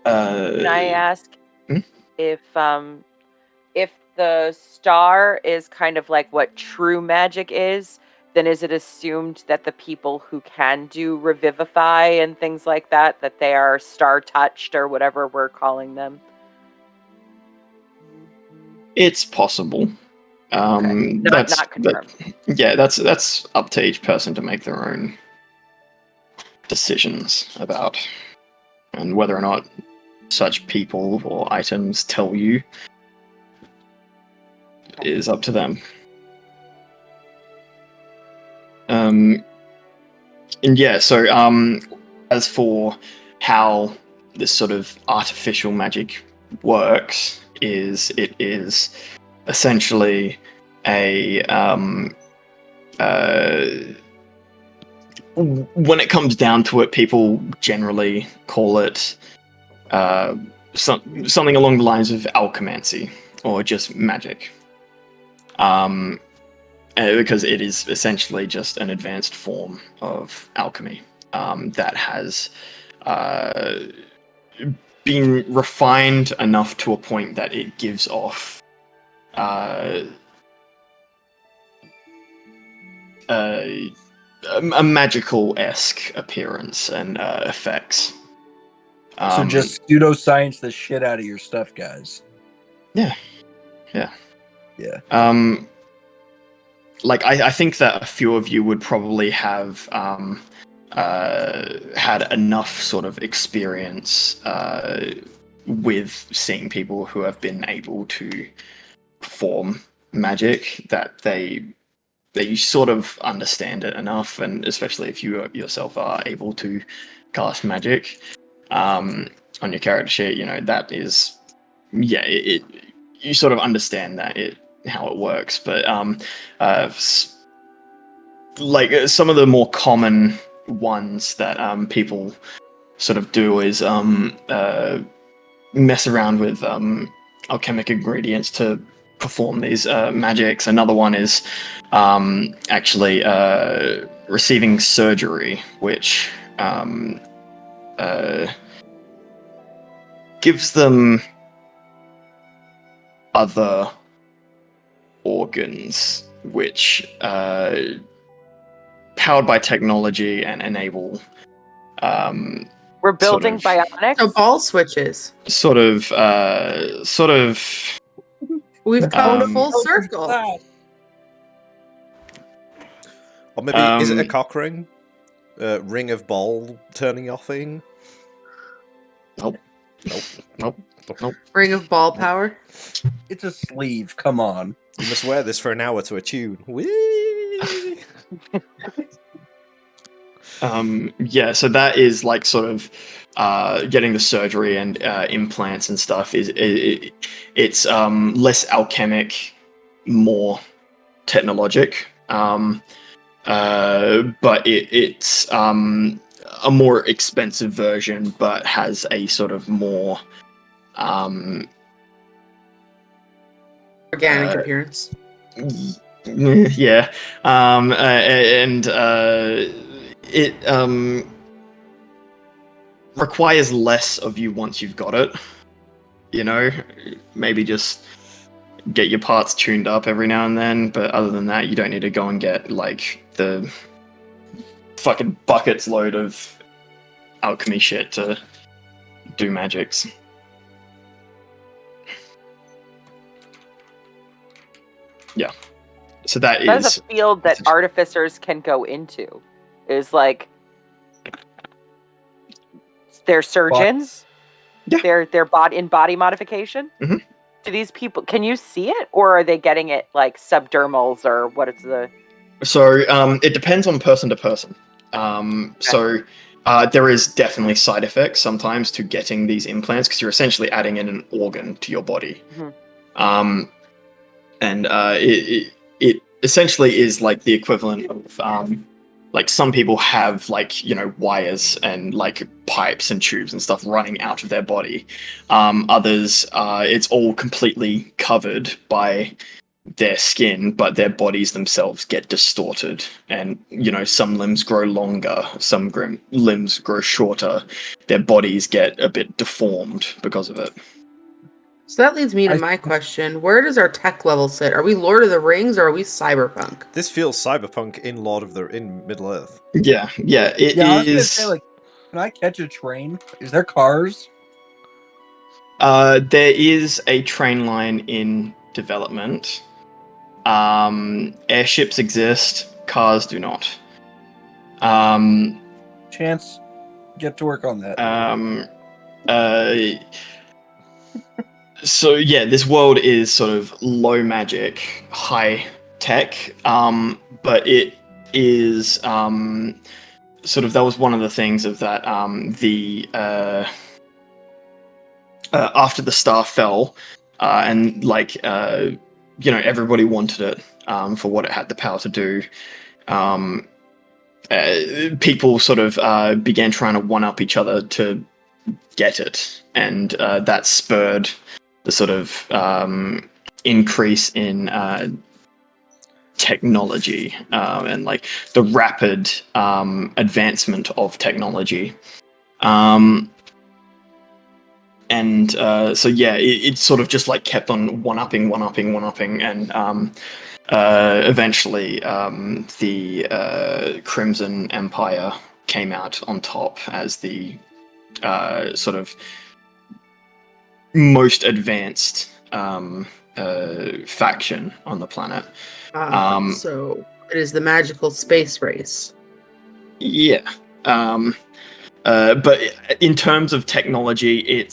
I ask if the star is kind of like what true magic is, then is it assumed that the people who can do revivify and things like that, that they are star touched or whatever we're calling them? It's possible. Not confirmed. That's up to each person to make their own decisions about, and whether or not such people or items tell you is up to them. And yeah, so as for how this sort of artificial magic works, it is essentially a when it comes down to it, people generally call it something along the lines of alchemancy or just magic, because it is essentially just an advanced form of alchemy that has been refined enough to a point that it gives off a magical-esque appearance and effects. So just pseudoscience the shit out of your stuff, guys. Yeah. Like I think that a few of you would probably have had enough sort of experience with seeing people who have been able to perform magic that they sort of understand it enough, and especially if you yourself are able to cast magic on your character sheet, you know, that is, yeah, you sort of understand that how it works. But like some of the more common ones that people sort of do is mess around with alchemic ingredients to perform these magics. Another one is actually receiving surgery, which gives them other organs which powered by technology and enable We're building sort bionics. Oh, ball switches. of We've come Um, full circle. Or maybe, is it a cock ring? Ring of ball turning off thing? Nope. Ring of ball power. It's a sleeve. Come on. You must wear this for an hour to a tune. Whee! Yeah, so that is like sort of getting the surgery and implants and stuff. It's less alchemic, more technologic, but it's a more expensive version, but has a sort of more Organic appearance. Yeah, and it requires less of you once you've got it. You know, maybe just get your parts tuned up every now and then, but other than that, you don't need to go and get like the fucking buckets load of alchemy shit to do magics. Yeah. So that That's is a field that artificers can go into. Is like they're surgeons. Yeah. They're body modification. Mhm. Do these people? Can you see it, or are they getting it like subdermals, or what is the? So it depends on person to person. So there is definitely side effects sometimes to getting these implants because you're essentially adding in an organ to your body. Mhm. And it essentially is like the equivalent of like some people have like wires and like pipes and tubes and stuff running out of their body. Others it's all completely covered by their skin, but their bodies themselves get distorted, and some limbs grow longer, some limbs grow shorter. Their bodies get a bit deformed because of it. So that leads me to my question. Where does our tech level sit? Are we Lord of the Rings or are we cyberpunk? This feels cyberpunk in Middle Earth. Yeah, it Yeah, I was gonna is. say, like, can I catch a train? Is there cars? There is a train line in development. Airships exist, cars do not. Chance, get to work on that. So yeah, this world is sort of low magic, high tech, but it is sort of, that was one of the things of that after the star fell, and like everybody wanted it for what it had the power to do. People sort of began trying to one up each other to get it, and that spurred the sort of increase in technology and like the rapid advancement of technology. And so yeah, it sort of just like kept on one-upping, and eventually the Crimson Empire came out on top as the sort of most advanced faction on the planet. So it is the magical space race. Yeah. But in terms of technology,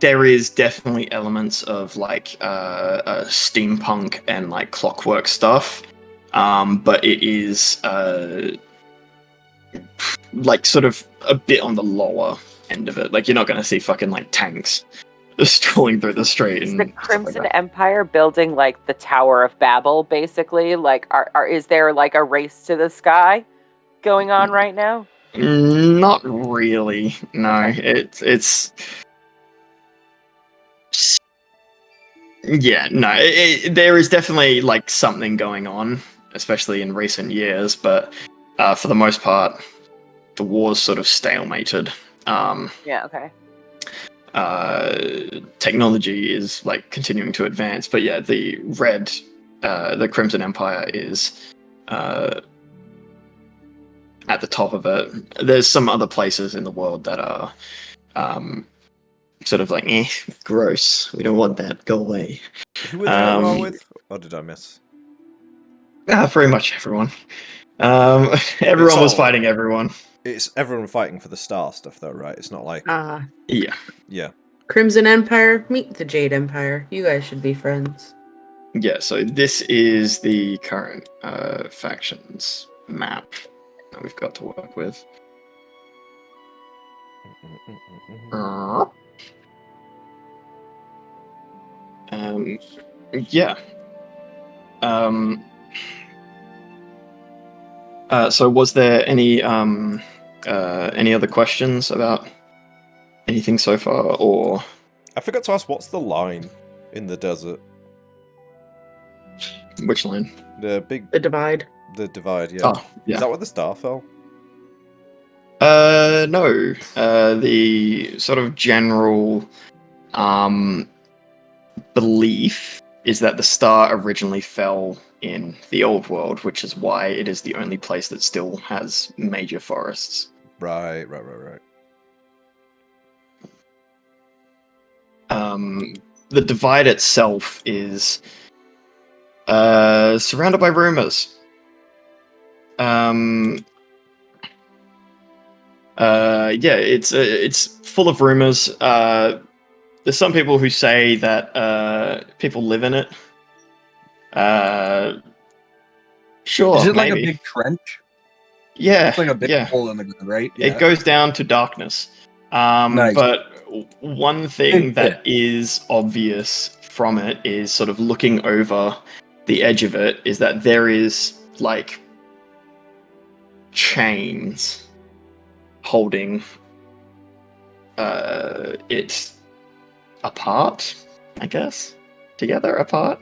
there is definitely elements of like steampunk and like clockwork stuff, but it is like sort of a bit on the lower end of it. Like you're not going to see fucking like tanks strolling through the street. Is And the stuff like Crimson that. Empire building like the Tower of Babel, basically? Like, is there like a race to the sky going on right now? Not really. No, Okay. it's yeah, no. There is definitely like something going on, especially in recent years. But for the most part, the war's sort of stalemated. Yeah. Okay. Technology is like continuing to advance, but yeah, the Crimson Empire is at the top of it. There's some other places in the world that are sort of like, gross. We don't want that. Go away. Who were they at war with? Or did I miss? Pretty much everyone. Everyone was fighting everyone. It's everyone fighting for the star stuff, though, right? It's not like Yeah. yeah. Crimson Empire, meet the Jade Empire. You guys should be friends. Yeah, so this is the current factions map that we've got to work with. Yeah. So was there any other questions about anything so far, or? I forgot to ask, what's the line in the desert? Which line? The divide. The divide, yeah. Oh, yeah. Is that where the star fell? No. The sort of general belief is that the star originally fell in the old world, which is why it is the only place that still has major forests. Right. The divide itself is surrounded by rumors. It's full of rumors. There's some people who say that people live in it. Sure, Is it like maybe. a big trench? Yeah, It's like a big yeah. hole in the ground, right? It goes down to darkness. Nice. But one thing Big that is obvious from it is sort of looking over the edge of it is that there is like chains holding it apart, I guess. Together, apart.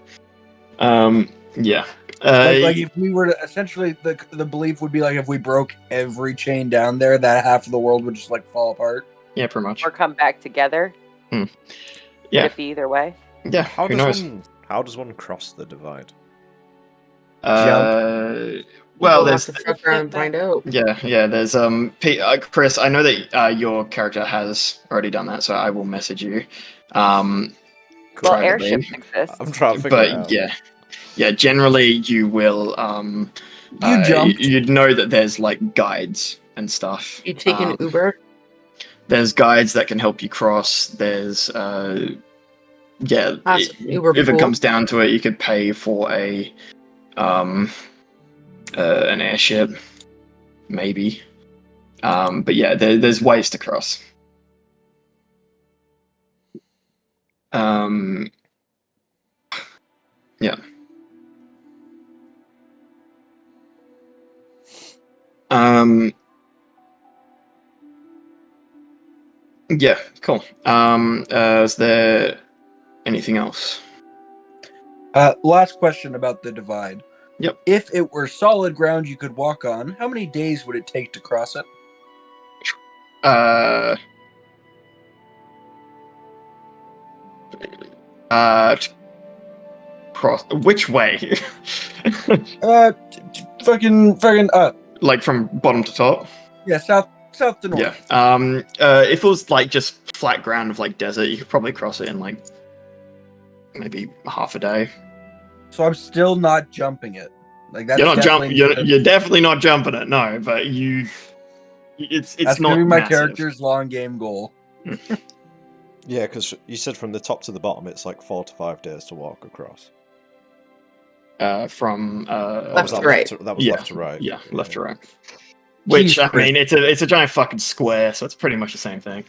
Yeah. Like if we were to essentially the belief would be like if we broke every chain down there, that half of the world would just like fall apart. Yeah, pretty much. Or come back together. Yeah. Could it be either way? Yeah, How who does knows? how does one cross the divide? Well, We'll there's have to fuck around and find out. yeah. There's Chris. I know that your character has already done that, so I will message you. Well, privately. airships exist. I'm trying to figure it But out. yeah. Generally, you will You jumped. You'd know that there's like guides and stuff. You take an Uber. There's guides that can help you cross. There's That's Uber if it pool. comes down to it, you could pay for an airship, maybe. But yeah, there's ways to cross. Yeah. Yeah, cool. Is there anything else? Last question about the divide. Yep. If it were solid ground you could walk on, how many days would it take to cross it? Cross which way? Fucking up. Like from bottom to top? Yeah, south to north. Yeah. If it was like just flat ground of like desert, you could probably cross it in like maybe half a day. So I'm still not jumping it. Like that's You're not definitely jumping. You're definitely not jumping it. No, but it's that's not gonna be my massive. character's long game goal. Yeah, because you said from the top to the bottom, it's like 4 to 5 days to walk across. From Left to right. That was left to right. Yeah, left to right. Which Jeez, I mean, it's a giant fucking square, so it's pretty much the same thing.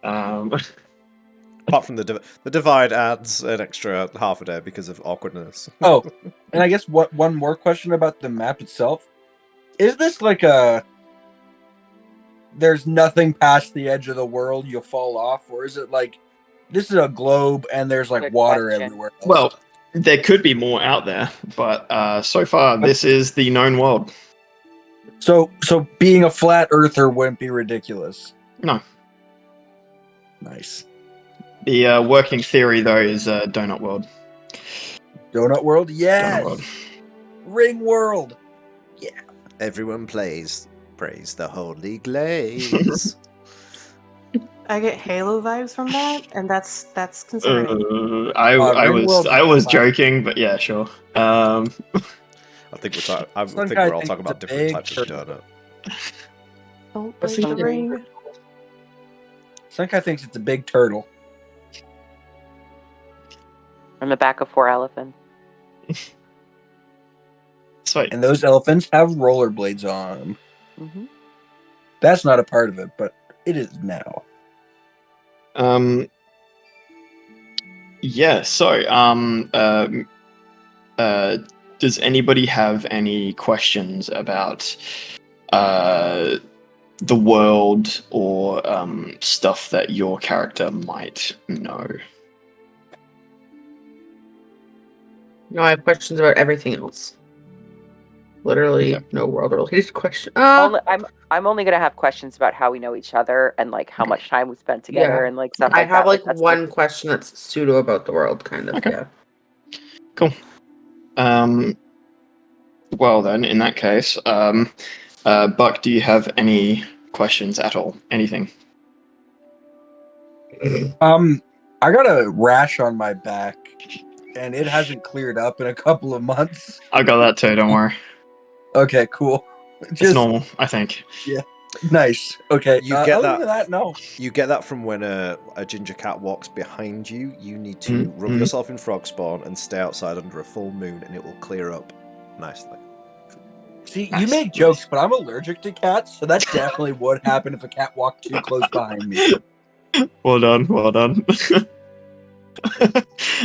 Apart from the divide adds an extra half a day because of awkwardness. Oh, and I guess one more question about the map itself. Is this like there's nothing past the edge of the world, you'll fall off, or is it like this is a globe and there's like Good water question. everywhere else? Well, there could be more out there, but so far this is the known world. So being a flat earther wouldn't be ridiculous. No. Nice. The working theory though is donut world. Donut world? Yes. Donut world. Ring world. Everyone praise the holy glaze. I get Halo vibes from that, and that's concerning. I Ring world was is joking, but yeah, sure. I think I Some think guy we're all thinks talking about it's a different big types of donut. Don't What's break the the ring. Some guy thinks it's a big turtle. On the back of 4 elephants. Sweet. And those elephants have rollerblades on them. Mm-hmm. That's not a part of it, but it is now. Yeah, so does anybody have any questions about the world or stuff that your character might know? No, I have questions about everything else. Literally, Okay. no world-related question. I'm only gonna have questions about how we know each other and like how much time we spent together Yeah. and like stuff I like have that. like that's one question that's pseudo about the world, kind of. Okay. Yeah. Cool. Well then, in that case, Buck, do you have any questions at all? Anything? I got a rash on my back, and it hasn't cleared up in a couple of months. I got that too. Don't worry. Okay, cool. It's normal, I think. Nice. Okay. You get other that- than that, no. You get that from when a ginger cat walks behind you. You need to rub Mhm. yourself in frog spawn and stay outside under a full moon, and it will clear up nicely. See, you Nice, make jokes, but I'm allergic to cats, so that definitely would happen if a cat walked too close behind me. Well done. Well done.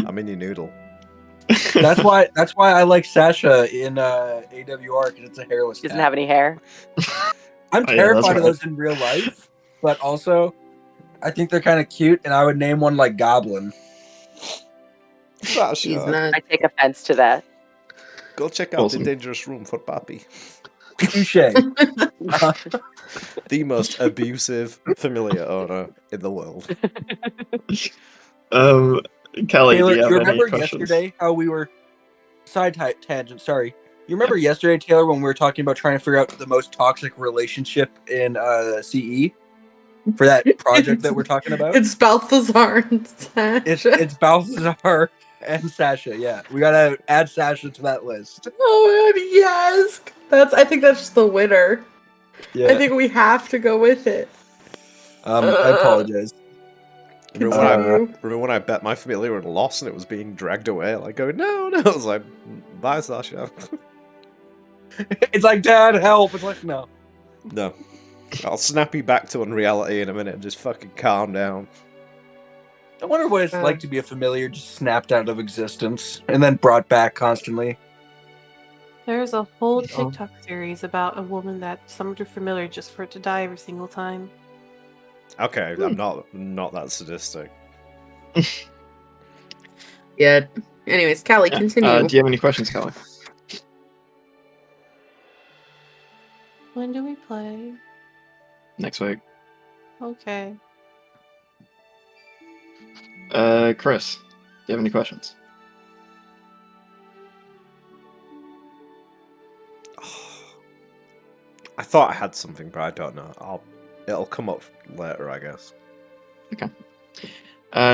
I'm in your noodle. That's why I like Sasha in AWR, because it's a hairless Doesn't cat. have any hair. I'm Oh, yeah, terrified that's of right. those in real life, but also I think they're kind of cute, and I would name one like Goblin. He's Sasha, not. I take offense to that. go check out Awesome. the dangerous room for Pappy. Touche. The most abusive familiar owner in the world. Kelly, Taylor, do you have any remember questions? yesterday how we were tangent? Sorry, you remember yesterday, Taylor, when we were talking about trying to figure out the most toxic relationship in CE for that project that we're talking about? It's Balthazar and Sasha. It's Balthazar and Sasha. Yeah, we gotta add Sasha to that list. Oh my god, yes! I think that's just the winner. Yeah. I think we have to go with it. I apologize. Remember when I bet my familiar and lost and it was being dragged away? Like, going, no. I was like, bye, Sasha. It's like, Dad, help! It's like, no. No. I'll snap you back to unreality in a minute and just fucking calm down. I wonder what it's like to be a familiar just snapped out of existence and then brought back constantly. There's a whole TikTok series about a woman that summoned her familiar just for it to die every single time. Okay, I'm not that sadistic. Yeah. Anyways, Callie, Yeah. continue. Do you have any questions, Kelly? When do we play? Next week. Okay. Chris, do you have any questions? I thought I had something, but I don't know. It'll come up later, I guess. Okay.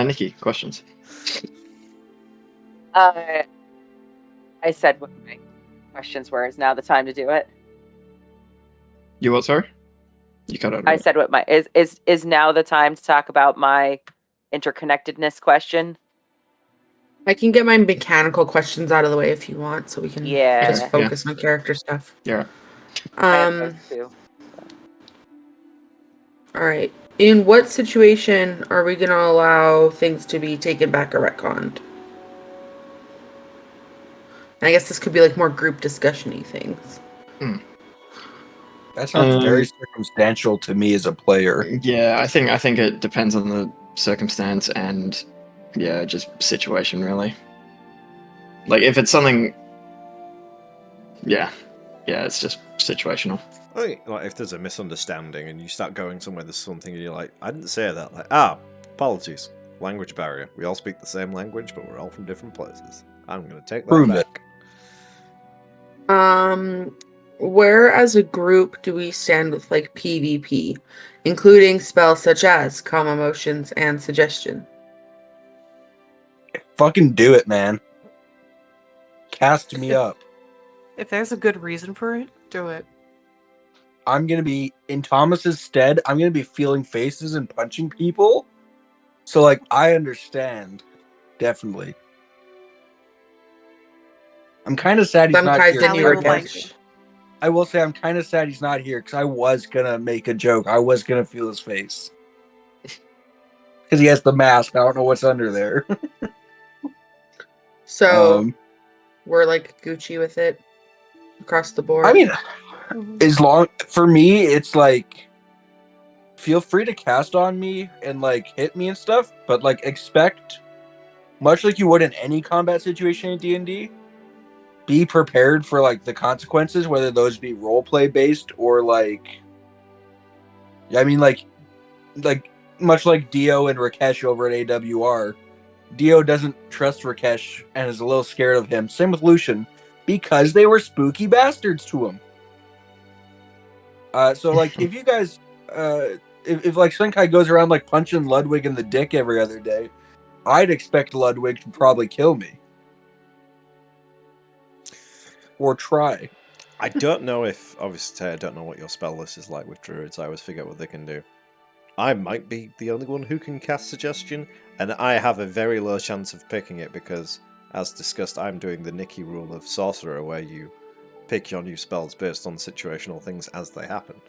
Nikki, questions? I said what my questions were. Is now the time to do it? You what, sorry? You cut out. I said what my is now the time to talk about my interconnectedness question. I can get my mechanical questions out of the way if you want, so we can Yeah. just focus on character stuff. Yeah. I have those too. All right. In what situation are we going to allow things to be taken back or retconned? And I guess this could be like more group discussion-y things. That sounds very circumstantial to me as a player. Yeah, I think it depends on the circumstance and just situation really. Like if it's something, it's just situational. I think, like, if there's a misunderstanding and you start going somewhere, there's something and you're like, I didn't say that. Like, apologies. Language barrier. We all speak the same language, but we're all from different places. I'm going to take that Prove back. Where as a group do we stand with like PvP, including spells such as calm emotions and suggestion? Fucking do it, man. Cast me up. If there's a good reason for it, do it. I'm gonna be in Thomas's stead. I'm gonna be feeling faces and punching people. So, like, I understand. Definitely. I'm kind of sad he's Some not guys here. didn't Callie will even like catch. it. I will say I'm kind of sad he's not here because I was gonna make a joke. I was gonna feel his face because he has the mask. I don't know what's under there. So we're like Gucci with it across the board. I mean, Mhm. as long for me, it's like feel free to cast on me and like hit me and stuff, but like expect much like you would in any combat situation in D&D. Be prepared for like the consequences, whether those be roleplay based or like, I mean, like much like Dio and Rakesh over at AWR. Dio doesn't trust Rakesh and is a little scared of him. Same with Lucian. because they were spooky bastards to him. So like, if you guys, if like Sunkai goes around like punching Ludwig in the dick every other day, I'd expect Ludwig to probably kill me. Or try. I don't know if, obviously, I don't know what your spell list is like with druids. I always forget what they can do. I might be the only one who can cast Suggestion, and I have a very low chance of picking it because, as discussed, I'm doing the Nicky rule of Sorcerer, where you pick your new spells based on situational things as they happen.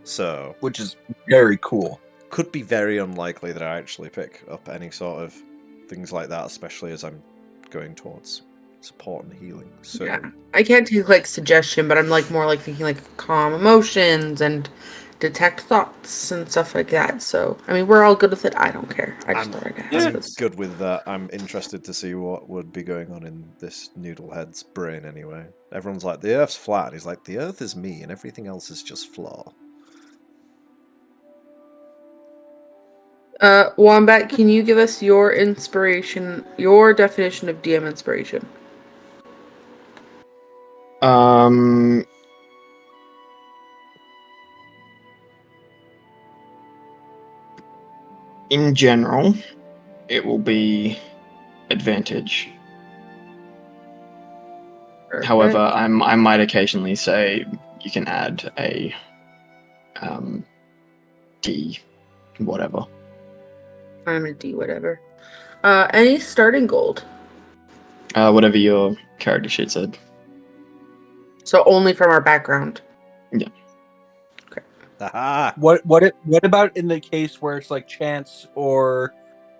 So, Which is very cool. could be very unlikely that I actually pick up any sort of things like that, especially as I'm going towards support and healing. So Yeah. I can't take like suggestion, but I'm like more like thinking like calm emotions and detect thoughts and stuff like that. So I mean, we're all good with it. I don't care. I just thought I'd ask. I'm this. good with that. I'm interested to see what would be going on in this noodlehead's brain anyway. Everyone's like, the Earth's flat. And he's like, the Earth is me and everything else is just flaw. Wombat, can you give us your inspiration, your definition of DM inspiration? In general, it will be advantage. However, I might occasionally say you can add a D, whatever. I'm a D, whatever. Any starting gold? Whatever your character sheet said. So only from our background. Yeah. Okay. Aha! What about in the case where it's like Chance or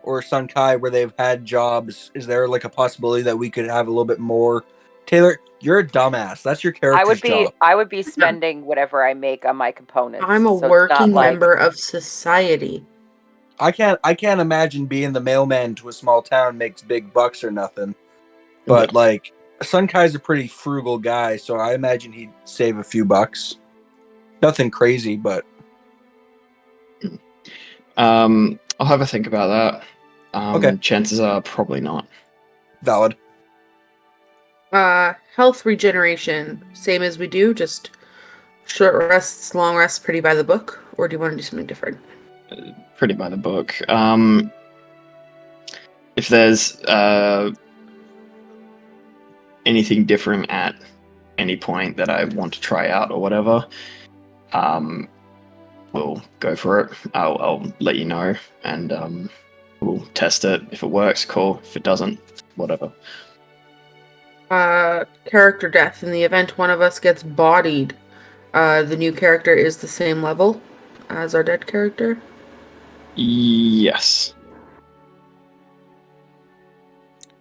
Sunkai where they've had jobs? Is there like a possibility that we could have a little bit more? Taylor, you're a dumbass. That's your character's job. I would be spending whatever I make on my components. I'm a so it's not working like- member of society. I can't imagine being the mailman to a small town makes big bucks or nothing. But like Sunkai's a pretty frugal guy, so I imagine he'd save a few bucks. Nothing crazy, but I'll have a think about that. Okay. Chances are probably not. valid. Health regeneration, same as we do, just short rests, long rests, pretty by the book, or do you want to do something different? Pretty by the book. If there's anything different at any point that I want to try out or whatever, we'll go for it. I'll let you know, and we'll test it. If it works, cool. If it doesn't, whatever. Character death. In the event one of us gets bodied, the new character is the same level as our dead character. Yes.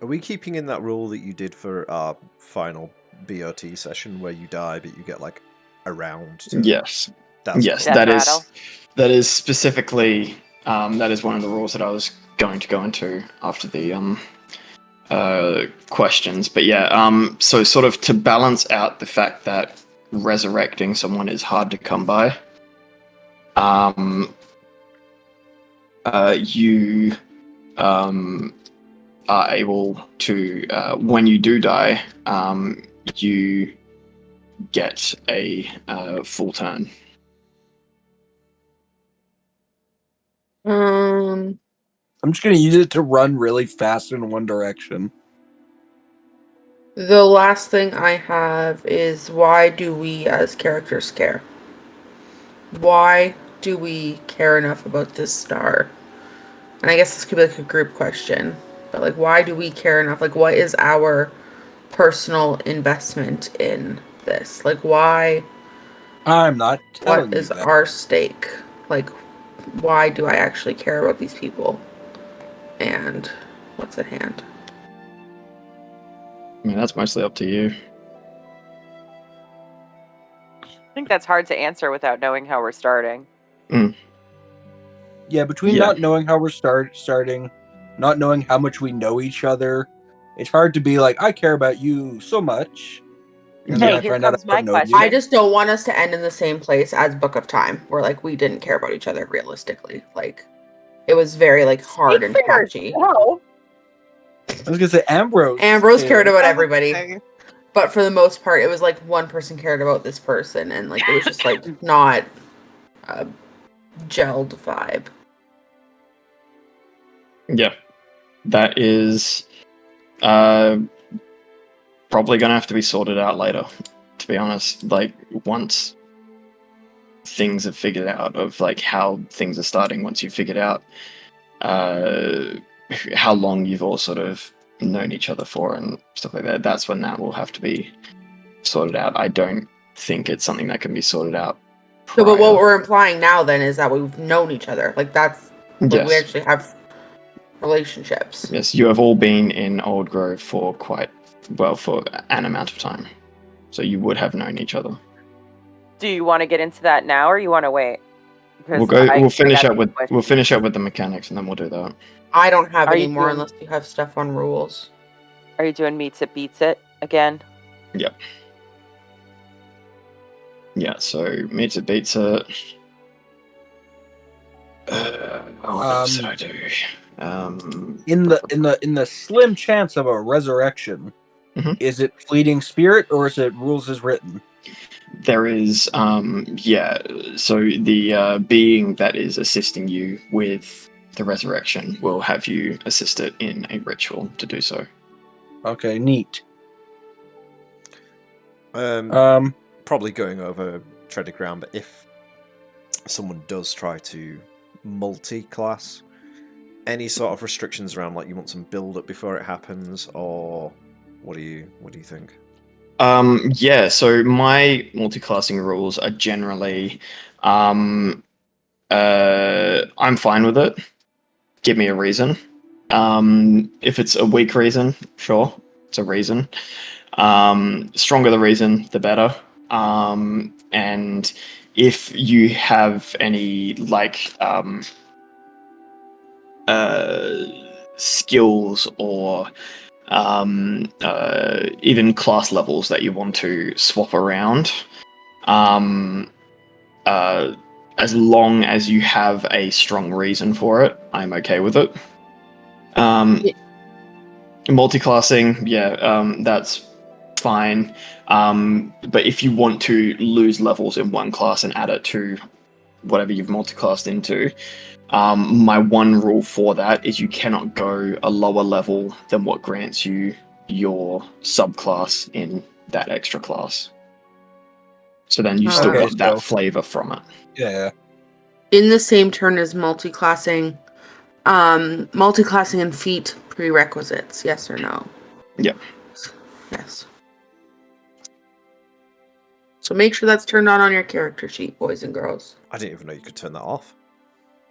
Are we keeping in that rule that you did for our final BOT session where you die but you get like a round? Yes. That's Yes, cool. that is specifically that is one of the rules that I was going to go into after the questions. But yeah, so sort of to balance out the fact that resurrecting someone is hard to come by, you are able to, when you do die, you get a full turn. I'm just gonna use it to run really fast in one direction. The last thing I have is, why do we as characters care? Why do we care enough about this star? And I guess this could be like a group question, but like, why do we care enough? Like, what is our personal investment in this? Like, why? I'm not telling What you is that. our stake? Like, why do I actually care about these people? And what's at hand? I mean, that's mostly up to you. I think that's hard to answer without knowing how we're starting. Yeah, between not knowing how we're starting, not knowing how much we know each other, it's hard to be like, I care about you so much. And Hey, then I here find out comes I don't my know question. you. I just don't want us to end in the same place as Book of Time, where like we didn't care about each other realistically. Like, it was very like hard and patchy. No. I was gonna say Ambrose. Ambrose Taylor. cared about I would everybody. say But for the most part, it was like one person cared about this person, and like it was just like not a gelled vibe. Yeah, that is probably gonna have to be sorted out later. To be honest, like once things are figured out of like how things are starting, once you've figured out how long you've all sort of known each other for and stuff like that, that's when that will have to be sorted out. I don't think it's something that can be sorted out No, but what prior. we're implying now then is that we've known each other. Like that's like we Yes. actually have relationships. Yes, you have all been in Old Grove for quite well for an amount of time, so you would have known each other. Do you want to get into that now, or you want to wait? Because We'll finish got up with questions. we'll finish up with the mechanics, and then we'll do that. I don't have Are any you more doing- unless you have stuff on rules. Are you doing meets it beats it again? Yeah, so meets it beats it. What else did I do? In the slim chance of a resurrection, Mhm. is it fleeting spirit or is it rules as written? There is so the being that is assisting you with the resurrection will have you assist it in a ritual to do so. Okay, neat. Probably going over treaded ground, but if someone does try to multi-class, any sort of restrictions around, like you want some build-up before it happens, or what do you think? Yeah, so my multi-classing rules are generally I'm fine with it. Give me a reason. If it's a weak reason, sure, it's a reason. Stronger the reason, the better. And if you have any like skills or even class levels that you want to swap around, as long as you have a strong reason for it, I'm okay with it. Multi-classing, that's fine. But if you want to lose levels in one class and add it to whatever you've multi-classed into, my one rule for that is you cannot go a lower level than what grants you your subclass in that extra class. So then you still Okay, got that so- flavor from it. Yeah. In the same turn as multi-classing and feat prerequisites, yes or no? Yep. Yes. So make sure that's turned on your character sheet, boys and girls. I didn't even know you could turn that off.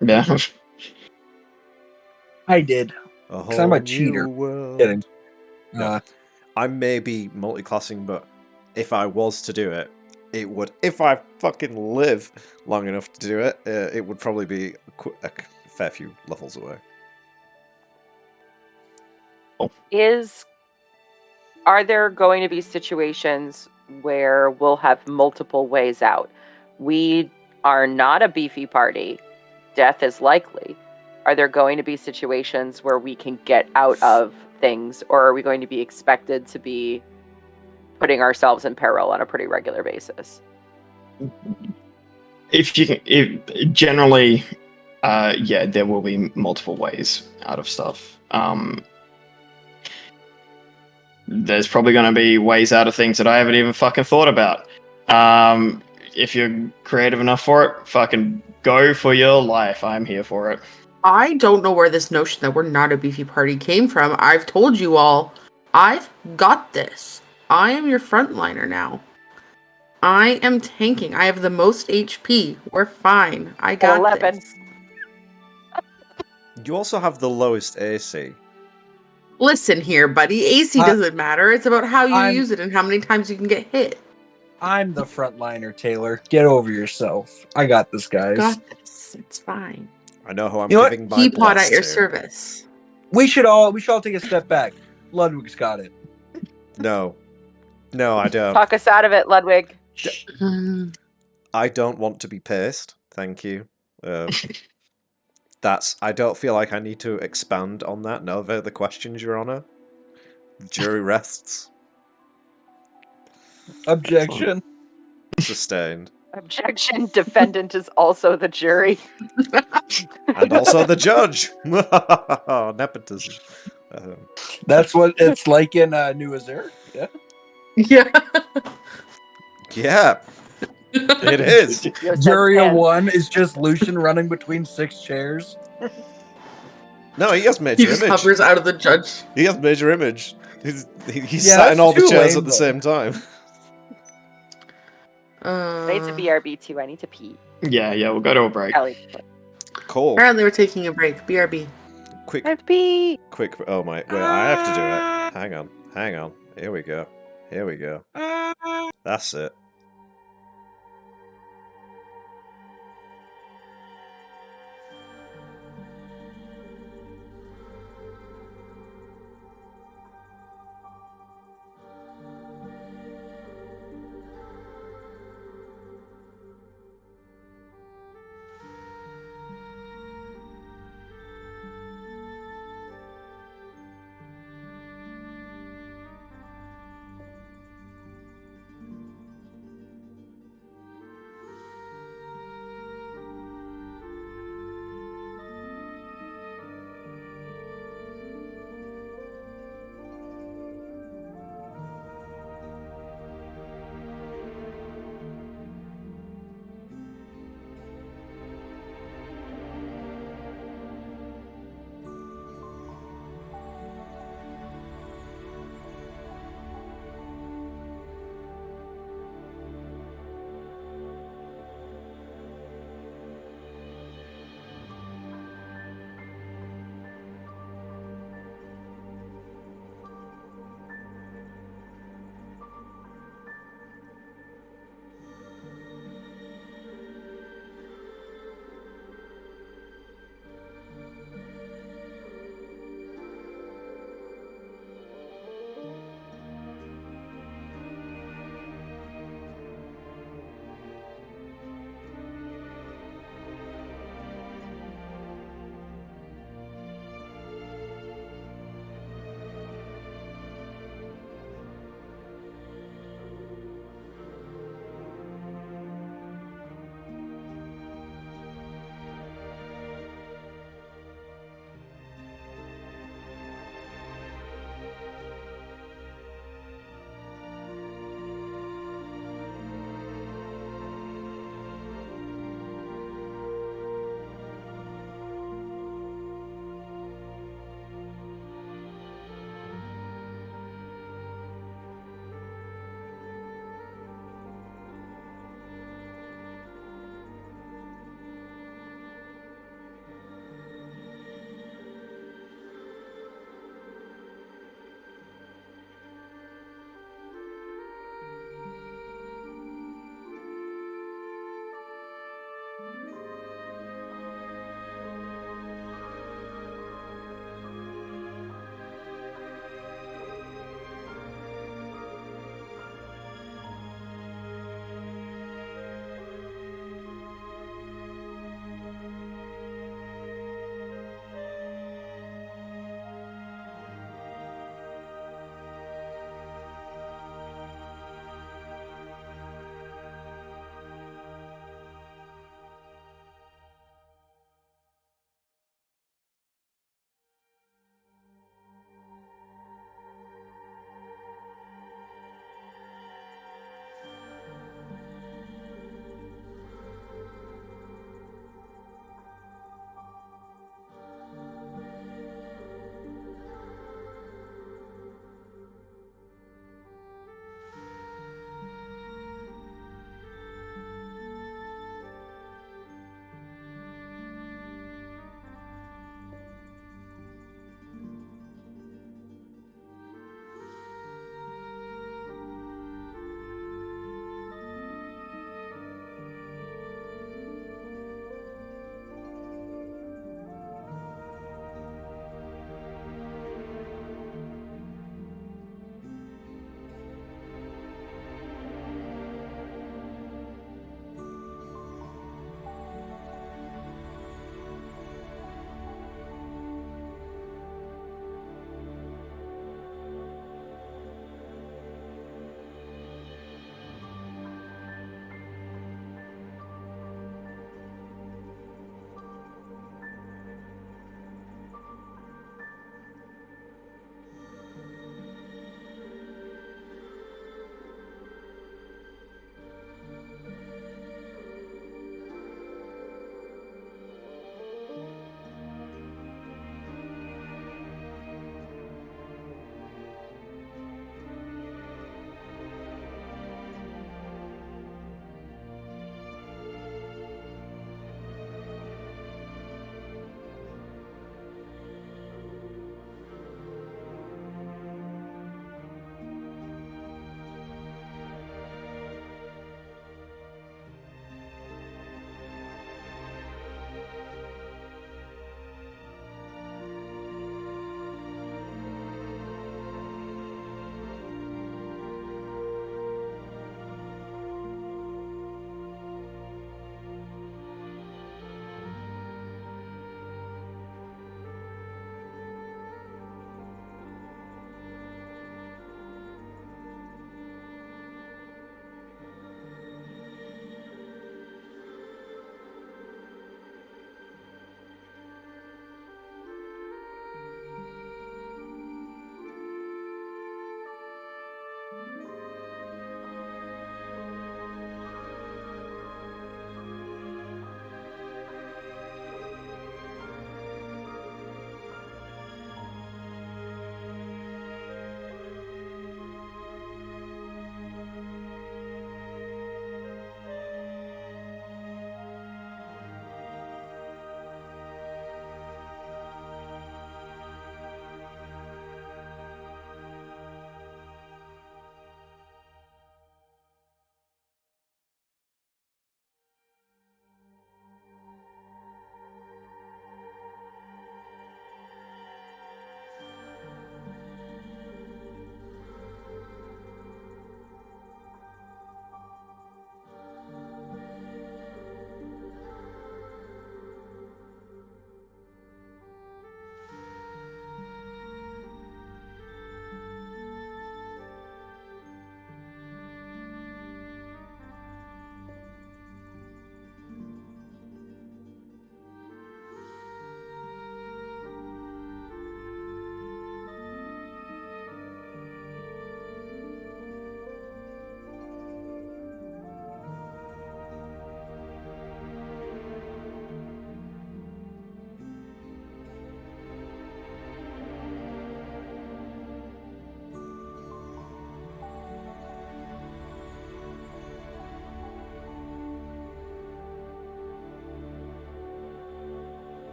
Yeah. I did. A 'Cause I'm a whole new cheater. world. Kidding. No. I may be multi-classing, but if I was to do it, it would. If I fucking live long enough to do it, it would probably be a fair few levels away. Are there going to be situations where we'll have multiple ways out? We are not a beefy party. Death is likely. Are there going to be situations where we can get out of things, or are we going to be expected to be putting ourselves in peril on a pretty regular basis? Generally, there will be multiple ways out of stuff. There's probably going to be ways out of things that I haven't even fucking thought about. If you're creative enough for it, fucking go for your life. I'm here for it. I don't know where this notion that we're not a beefy party came from. I've told you all, I've got this. I am your frontliner now. I am tanking. I have the most HP. We're fine. I got 11. this. You also have the lowest AC. Listen here, buddy. AC doesn't matter. It's about how you I'm- use it and how many times you can get hit. I'm the frontliner, Taylor. Get over yourself. I got this, guys. Got this. It's fine. I know who I'm You know what? giving my Teapot blast at your to. service. We should all take a step back. Ludwig's got it. No, I don't. Talk us out of it, Ludwig. I don't want to be paced. Thank you. I don't feel like I need to expand on that. No further questions, Your Honor. The jury rests. Objection. Sustained. Objection. Defendant is also the jury. And also the judge. Nepotism. That's what it's like in New Azure. Yeah. Yeah. Yeah, it is. Yo said Jury of 10. one is just Lucian running between 6 chairs. No, he has He major just image. hovers out of the judge. He has major image. He's Yeah, sat in that's all the too chairs lame, at the though. same time. I need to BRB too. I need to pee. Yeah, we'll go to a break. Ellie. Cool. Apparently, we're taking a break. BRB. Quick, I have to pee. quick. Oh my, wait, I have to do it. Hang on. Here we go. That's it.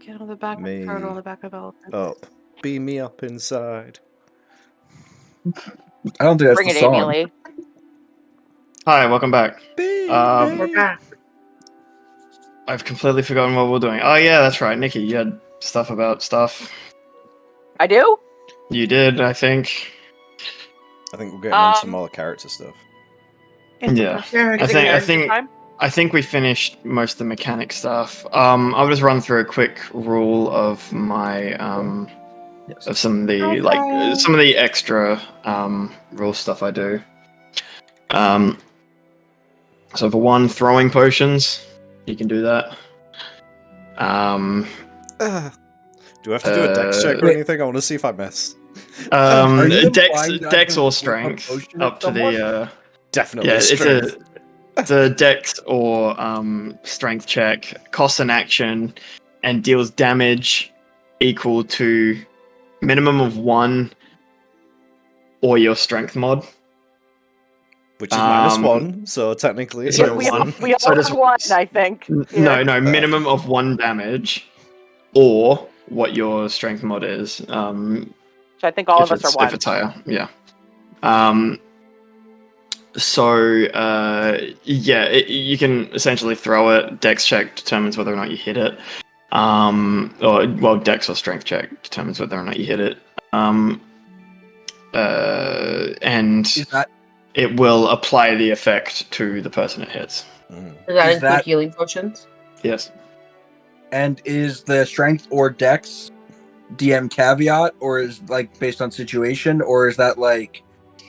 Get on the back of the turtle on the back of elephant. Up. Beam me up inside. I don't think that's Bring the it, song. Amy Lee. Hi, welcome back. We're back. I've completely forgotten what we're doing. Oh yeah, that's right, Nikki. You had stuff about stuff. I do? You did, I think. I think we're getting on some Um, more character stuff. Yeah. Yeah, Is it I character think time? I think we finished most of the mechanic stuff. I'll just run through a quick rule of my Yes. of some of the Okay. some of the extra rule stuff I do. So for one, throwing potions, you can do that. Do I have to do a dex check or Wait. anything? I want to see if I miss. Are you Dex implying that I Dex can or throw a strength potion at up to the Definitely yeah, strength. it's a dex or strength check, costs an action, and deals damage equal to minimum of 1 or your strength mod. Which is minus Um, 1, so technically it so heals one. them. We So all does- have one, I think. No, Yeah. minimum of 1 damage, or what your strength mod is. Which I think all of us are If one. it's higher, yeah. You can essentially throw it. Dex check determines whether or not you hit it. Dex or strength check determines whether or not you hit it. And Is that it will apply the effect to the person it hits. Mm. Does that Is include that- healing potions? Yes. and is the strength or dex DM caveat, or is like based on situation, or is that like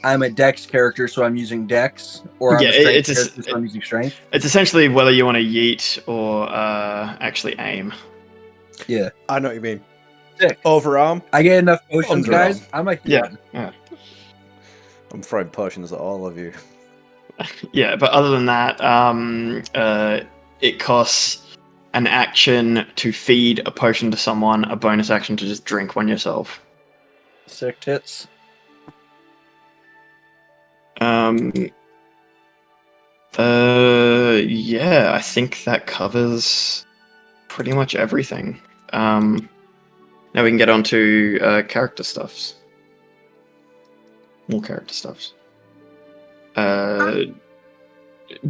I'm a dex character so I'm using dex, or I'm Yeah, a strength it's a- character so I'm using strength? It's essentially whether you want to yeet or actually aim. Yeah, I know what you mean. sick. Overarm. I get enough potions, Underarm. guys. I'm a human. Yeah. I'm throwing potions at all of you. Yeah, but other than that, it costs an action to feed a potion to someone, a bonus action to just drink one yourself. Sick tits. Yeah, I think that covers pretty much everything. Now we can get on to character stuffs. More character stuffs.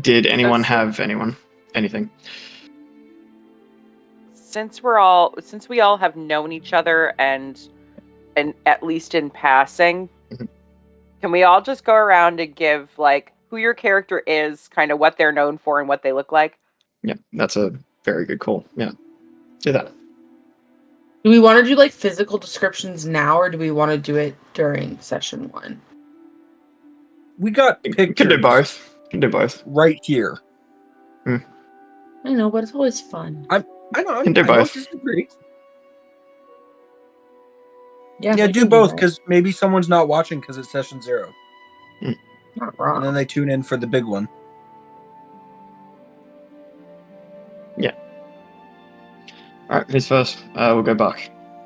Did anyone have anything? Since we all have known each other and at least in passing, Mhm. can we all just go around and give like who your character is, kind of what they're known for and what they look like? Yeah, that's a very good call. Yeah, do that. Do we want to do like physical descriptions now, or do we want to do it during session 1? We got You pictures. can do both. Right here. I know, but it's always fun. I know. Can do I don't both. disagree. Yeah, Yeah, we do can both that. because maybe someone's not watching because it's session 0, Not wrong. and then they tune in for the big one. All right, who's first? We'll go Buck.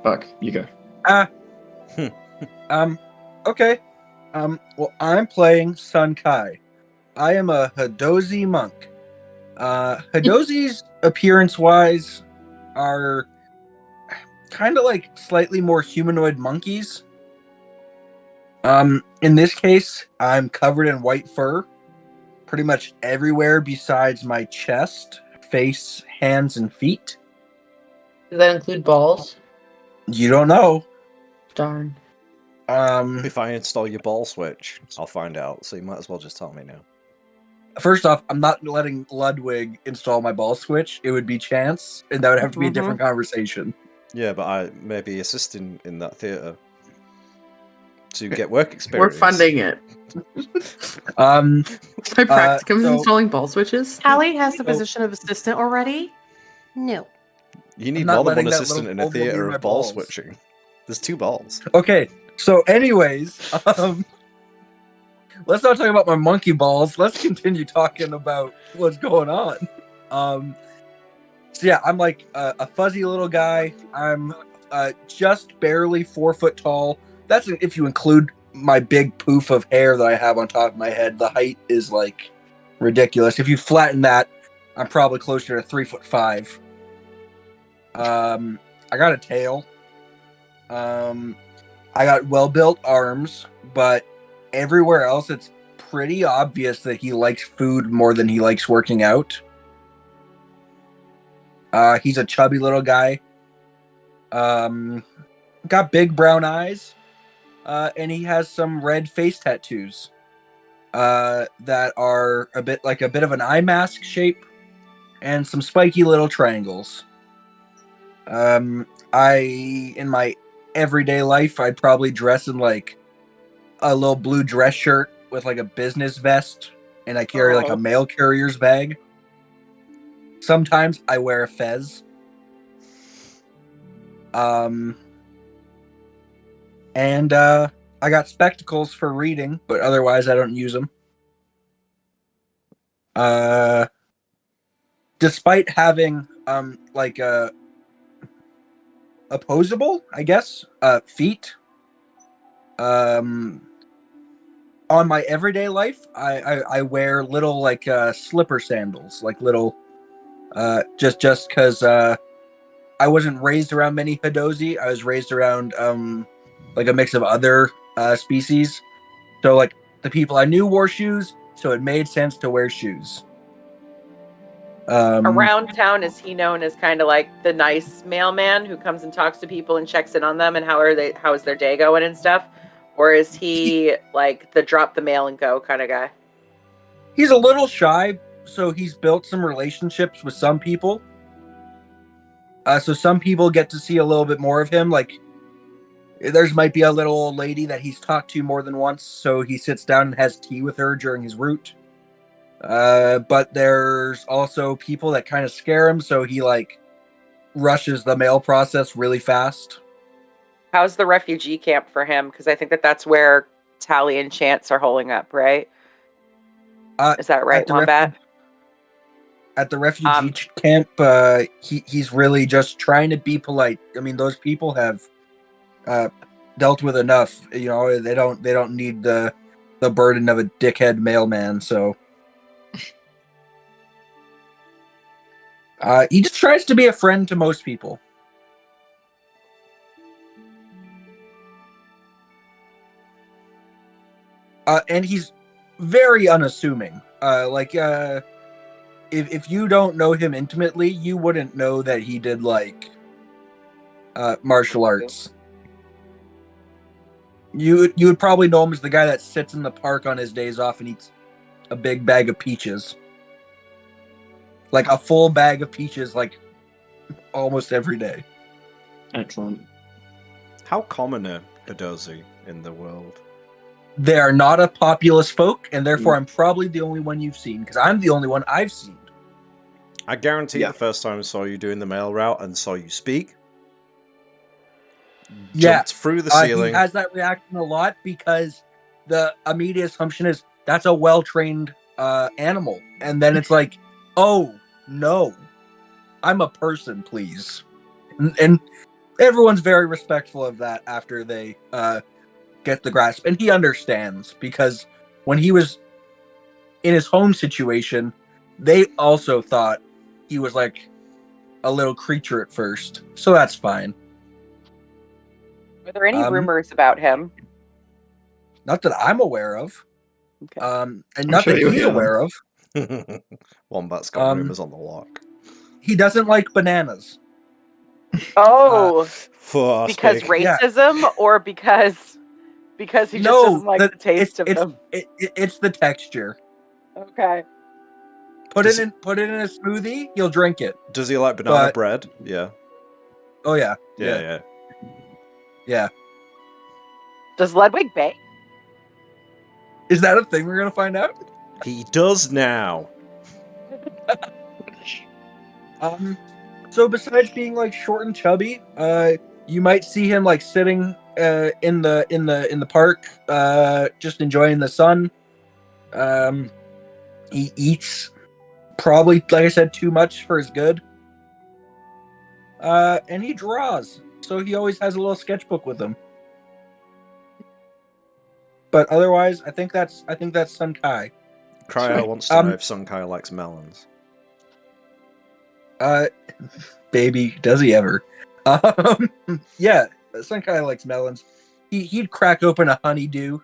Buck, you go. Okay. Well, I'm playing Sun Kai. I am a Hadozi monk. Hadozis, appearance-wise, are kind of like slightly more humanoid monkeys. In this case, I'm covered in white fur, pretty much everywhere besides my chest, face, hands, and feet. Does that include balls? You don't know. Darn. If I install your ball switch, I'll find out. So you might as well just tell me now. First off, I'm not letting Ludwig install my ball switch. It would be Chance, and that would have to be a different conversation. Yeah, but I may be assisting in that theater to get work experience. We're funding it. My practicum is installing ball switches. Hallie has the position of assistant already. No. You need I'm not more than one letting that assistant little in a oval near theater my of ball balls. switching. There's 2 balls. Okay, so anyways, let's not talk about my monkey balls. Let's continue talking about what's going on. So yeah, I'm like a fuzzy little guy. I'm just barely 4 foot tall. That's if you include my big poof of hair that I have on top of my head. The height is like ridiculous. If you flatten that, I'm probably closer to 3'5". I got a tail. I got well-built arms, but everywhere else it's pretty obvious that he likes food more than he likes working out. He's a chubby little guy. Got big brown eyes, and he has some red face tattoos that are a bit of an eye mask shape and some spiky little triangles. In my everyday life, I'd probably dress in like a little blue dress shirt with like a business vest, and I carry like a mail carrier's bag. Sometimes I wear a fez. And I got spectacles for reading, but otherwise I don't use them. Despite having like opposable, I guess, feet. On my everyday life, I wear little like slipper sandals, like little just because I wasn't raised around many Hadozi. I was raised around like a mix of other species. So like the people I knew wore shoes, so it made sense to wear shoes. Around town, is he known as kind of like the nice mailman who comes and talks to people and checks in on them and how is their day going and stuff? Or is he like the drop the mail and go kind of guy? He's a little shy, so he's built some relationships with some people. So some people get to see a little bit more of him. Like there's might be a little old lady that he's talked to more than once, so he sits down and has tea with her during his route. But there's also people that kind of scare him, so he like rushes the mail process really fast. How's the refugee camp for him? Because I think that's where Tally and Chance are holding up, right? Is that right, Wombat? At the refugee camp, he's really just trying to be polite. I mean, those people have dealt with enough. You know, they don't need the burden of a dickhead mailman. So he just tries to be a friend to most people. And he's very unassuming. If you don't know him intimately, you wouldn't know that he did like martial arts. You would probably know him as the guy that sits in the park on his days off and eats a big bag of peaches. Like a full bag of peaches, like almost every day. Excellent. How common are Hadozi in the world? They are not a populous folk, and therefore I'm probably the only one you've seen, because I'm the only one I've seen. I guarantee the first time I saw you doing the mail route and saw you speak, jumped through the ceiling. He has that reaction a lot because the immediate assumption is that's a well-trained animal. And then it's like, oh, no, I'm a person, please. And everyone's very respectful of that after they get the grasp. And he understands because when he was in his home situation, they also thought he was like a little creature at first. So that's fine. Are there any rumors about him? Not that I'm aware of. Okay. And not that he's aware of. Wombat's got rumors on the lock. He doesn't like bananas. Oh, For because speak. Yeah. racism or because he just doesn't like the taste of them. It's the texture. Okay. Put Does it in a smoothie, you'll drink it. Does he like banana But- bread? Yeah. Oh yeah. Yeah. Does Ludwig bake? Is that a thing we're gonna find out? He does now. So besides being like short and chubby, you might see him like sitting in the park, just enjoying the sun. He eats probably, like I said, too much for his good. And he draws, so he always has a little sketchbook with him. But otherwise, I think that's Sun Kai. Cryo wants to know if Sun Kai likes melons. Baby, does he ever? Yeah, Sun Kai likes melons. He'd crack open a honeydew.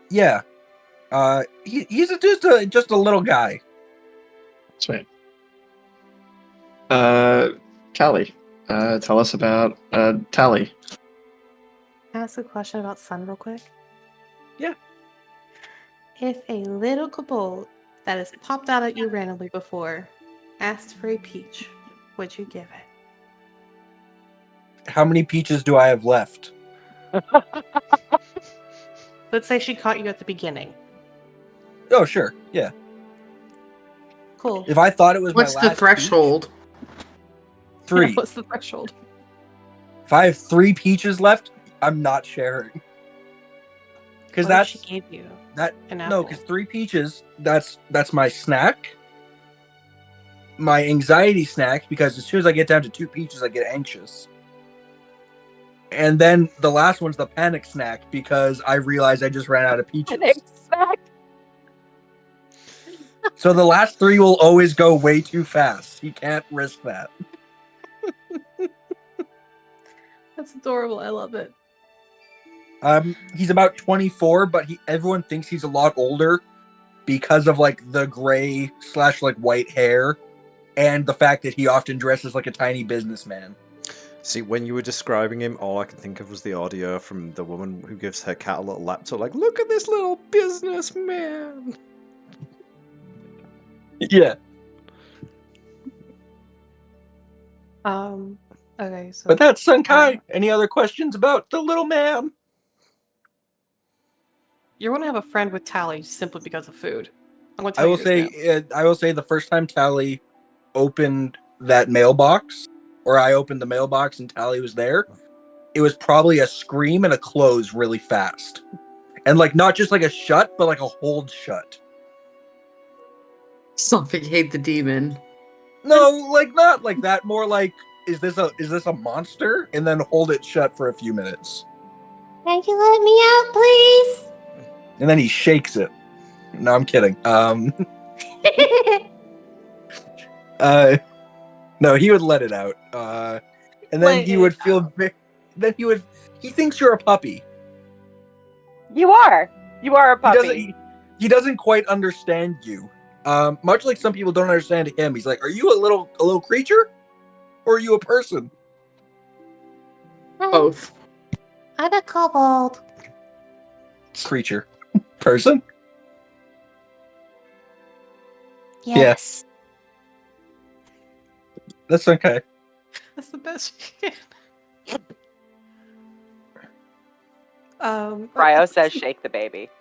Yeah. He's just a little guy. Sweet. Callie, tell us about Tally. Ask a question about Sun real quick. Yeah. If a little kobold that has popped out at you randomly before asked for a peach, would you give it? How many peaches do I have left? Let's say she caught you at the beginning. Oh, sure. Yeah. Cool. If I thought it was What's my the last threshold? peach, 3. What's the threshold? If I have 3 peaches left, I'm not sharing. Because What if that's she gave you that. an No, apple? because 3 peaches. That's my snack. My anxiety snack, because as soon as I get down to 2 peaches, I get anxious. And then the last one's the panic snack, because I realize I just ran out of peaches. An egg snack? So the last 3 will always go way too fast. He can't risk that. That's adorable. I love it. He's about 24, but everyone thinks he's a lot older because of like the gray / like white hair and the fact that he often dresses like a tiny businessman. See, when you were describing him, all I could think of was the audio from the woman who gives her cat a little laptop, like, look at this little businessman. Yeah. Okay, so But that's Sun Kai. Any other questions about the little man? you're gonna have a friend with Tally simply because of food. I'm gonna tell I will you this now. say, the first time Tally opened that mailbox, or I opened the mailbox and Tally was there, it was probably a scream and a close really fast. And like not just like a shut, but like a hold shut. Suffocate the demon. No, like not like that. More like, is this a monster? And then hold it shut for a few minutes. Can you let me out, please? And then he shakes it. No, I'm kidding. No, he would let it out. And then Let he would it feel. Then he thinks you're a puppy. You are a puppy. He doesn't quite understand you. Much like some people don't understand him. He's like, "Are you a little creature, or are you a person?" Both. I'm a kobold. Creature, person. Yes. That's okay. That's the best you can. Cryo says shake the baby.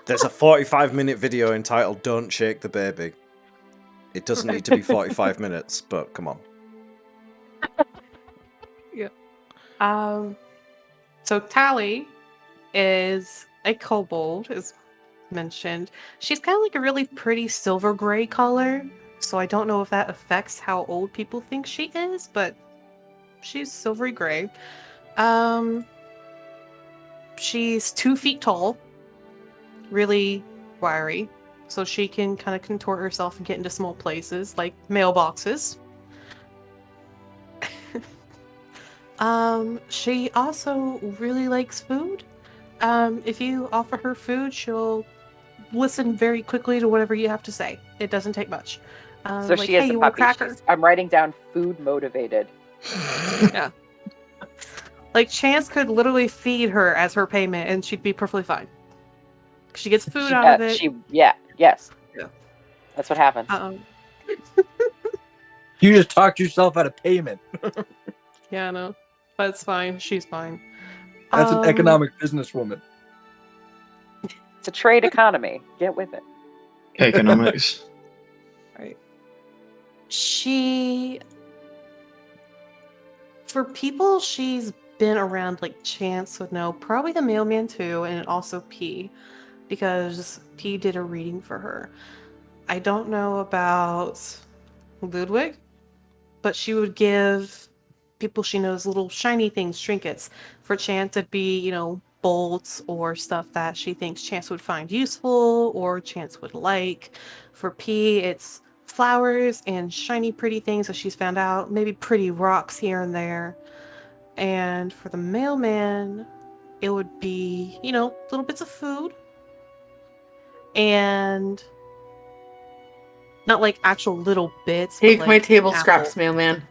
There's a 45-minute video entitled Don't Shake the Baby. It doesn't need to be 45 minutes, but come on. So Tally is a kobold, as mentioned. She's kind of like a really pretty silver gray color, so I don't know if that affects how old people think she is, but she's silvery gray. She's 2 feet tall, really wiry, so she can kind of contort herself and get into small places like mailboxes. She also really likes food. If you offer her food, she'll listen very quickly to whatever you have to say. It doesn't take much. So like, she is hey, a you want a puppy. cracker? I'm writing down food motivated. Yeah. Like, Chance could literally feed her as her payment, and she'd be perfectly fine. She gets food out of it. Yes. Yeah. That's what happens. You just talked yourself out of payment. Yeah, no. But it's fine. She's fine. That's an economic businesswoman. It's a trade economy. Get with it. Economics. Right. She, for people she's been around, like Chance would know, probably the mailman too, and also P, because P did a reading for her. I don't know about Ludwig, but she would give people she knows little shiny things, trinkets. For Chance, it'd be, bolts or stuff that she thinks Chance would find useful or Chance would like. For P, it's flowers and shiny, pretty things that she's found out, maybe pretty rocks here and there. And for the mailman, it would be, little bits of food and not like actual little bits. Take but my like table an scraps, apple. mailman.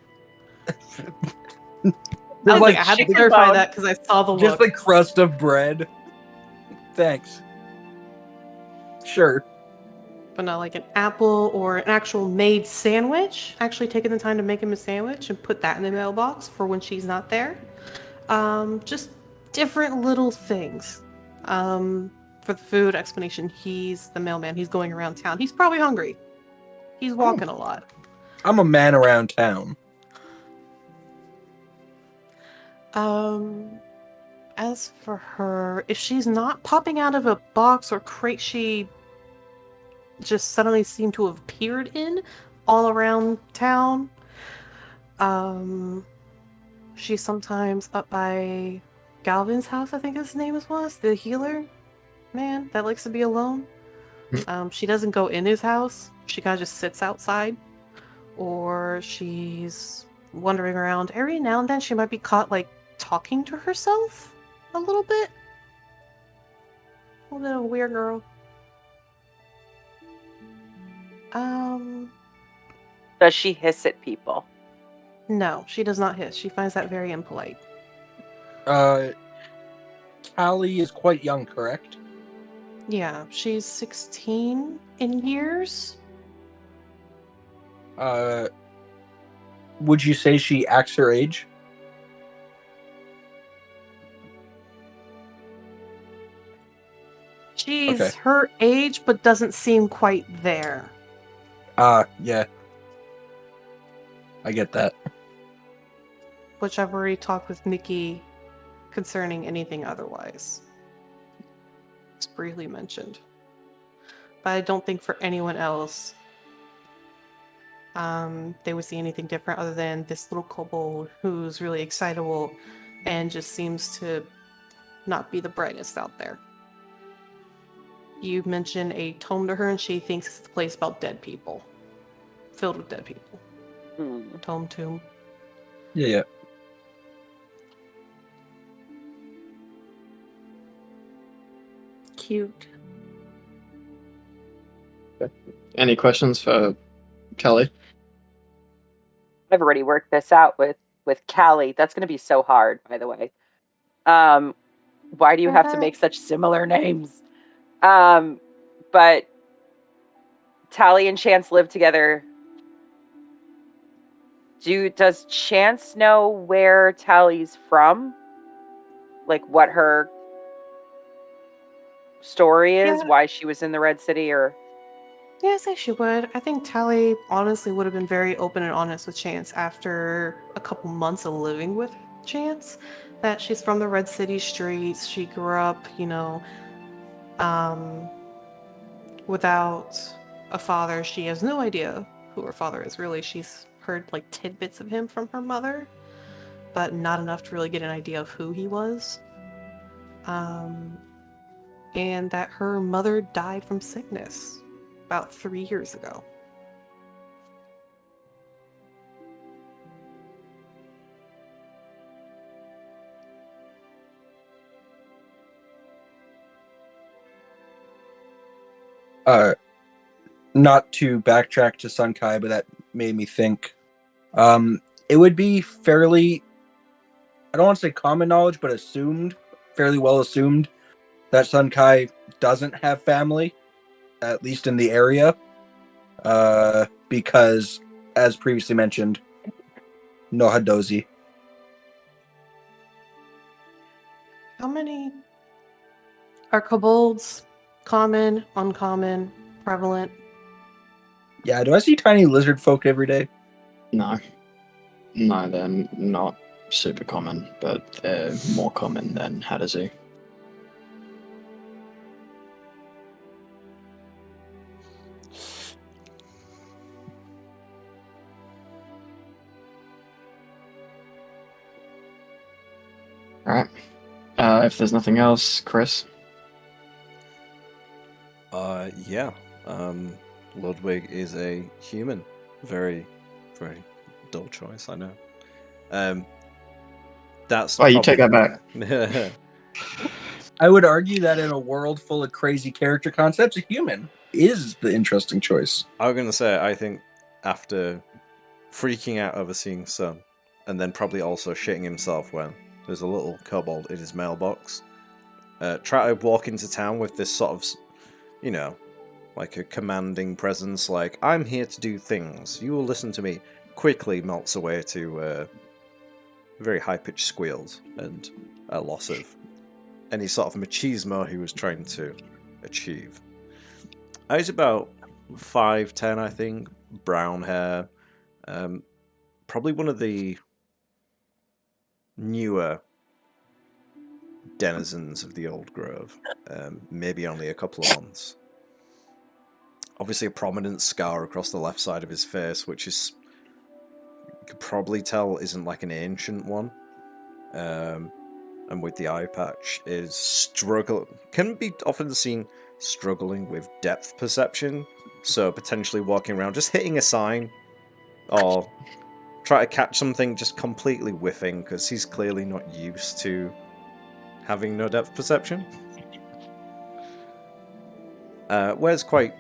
I was like I had to chicken clarify bone. that because I saw the just look. the crust of bread. Thanks. Sure. But not like an apple or an actual made sandwich. Actually taking the time to make him a sandwich and put that in the mailbox for when she's not there. Just different little things. For the food explanation, he's the mailman. He's going around town. He's probably hungry. He's walking a lot. I'm a man around town. As for her, if she's not popping out of a box or crate she just suddenly seemed to have appeared in all around town, she's sometimes up by Galvin's house, I think his name was, the healer man that likes to be alone. She doesn't go in his house. She kind of just sits outside. Or she's wandering around. Every now and then she might be caught, like, talking to herself a little bit. A little bit of a weird girl. Does she hiss at people? No, she does not hiss. She finds that very impolite. Callie is quite young, correct? Yeah, she's 16 in years. Would you say she acts her age? She's Okay. her age, but doesn't seem quite there. Yeah. I get that. Which I've already talked with Nikki concerning anything otherwise. It's briefly mentioned. But I don't think for anyone else they would see anything different other than this little kobold who's really excitable and just seems to not be the brightest out there. You mention a tome to her and she thinks it's the place about dead people. Filled with dead people. Tome, tomb. Yeah. Cute. Any questions for Kelly? I've already worked this out with Callie. That's going to be so hard, by the way. Why do you have to make such similar names? But Tally and Chance live together. Does Chance know where Tally's from? Like what her story is? Yeah. Why she was in the Red City? Or Yeah, I say she would. I think Tally honestly would have been very open and honest with Chance after a couple months of living with Chance. That she's from the Red City streets. She grew up, without a father. She has no idea who her father is, really. She's heard like tidbits of him from her mother, but not enough to really get an idea of who he was. And that her mother died from sickness about 3 years ago. Not to backtrack to Sunkai, but that made me think. It would be fairly, I don't want to say common knowledge, but fairly well assumed, that Sunkai doesn't have family, at least in the area. Because, as previously mentioned, no Hadozi. How many are kobolds? Common, uncommon, prevalent? Yeah, do I see tiny lizard folk every day? No. No, they're not super common, but they're more common than Hadazu. Alright. If there's nothing else, Chris? Yeah. Ludwig is a human. Very, very dull choice, I know. That's Oh, you take that back. I would argue that in a world full of crazy character concepts, a human is the interesting choice. I was going to say, I think after freaking out over seeing Sun, and then probably also shitting himself when there's a little kobold in his mailbox, try to walk into town with this sort of, you know, like a commanding presence, like, I'm here to do things, you will listen to me, quickly melts away to very high-pitched squeals and a loss of any sort of machismo he was trying to achieve. He's about 5'10", I think, brown hair, probably one of the newer denizens of the Old Grove, maybe only a couple of months. Obviously a prominent scar across the left side of his face, which is, you could probably tell isn't like an ancient one. And with the eye patch is can be often seen struggling with depth perception, so potentially walking around just hitting a sign or try to catch something just completely whiffing, because he's clearly not used to having no depth perception. Wears quite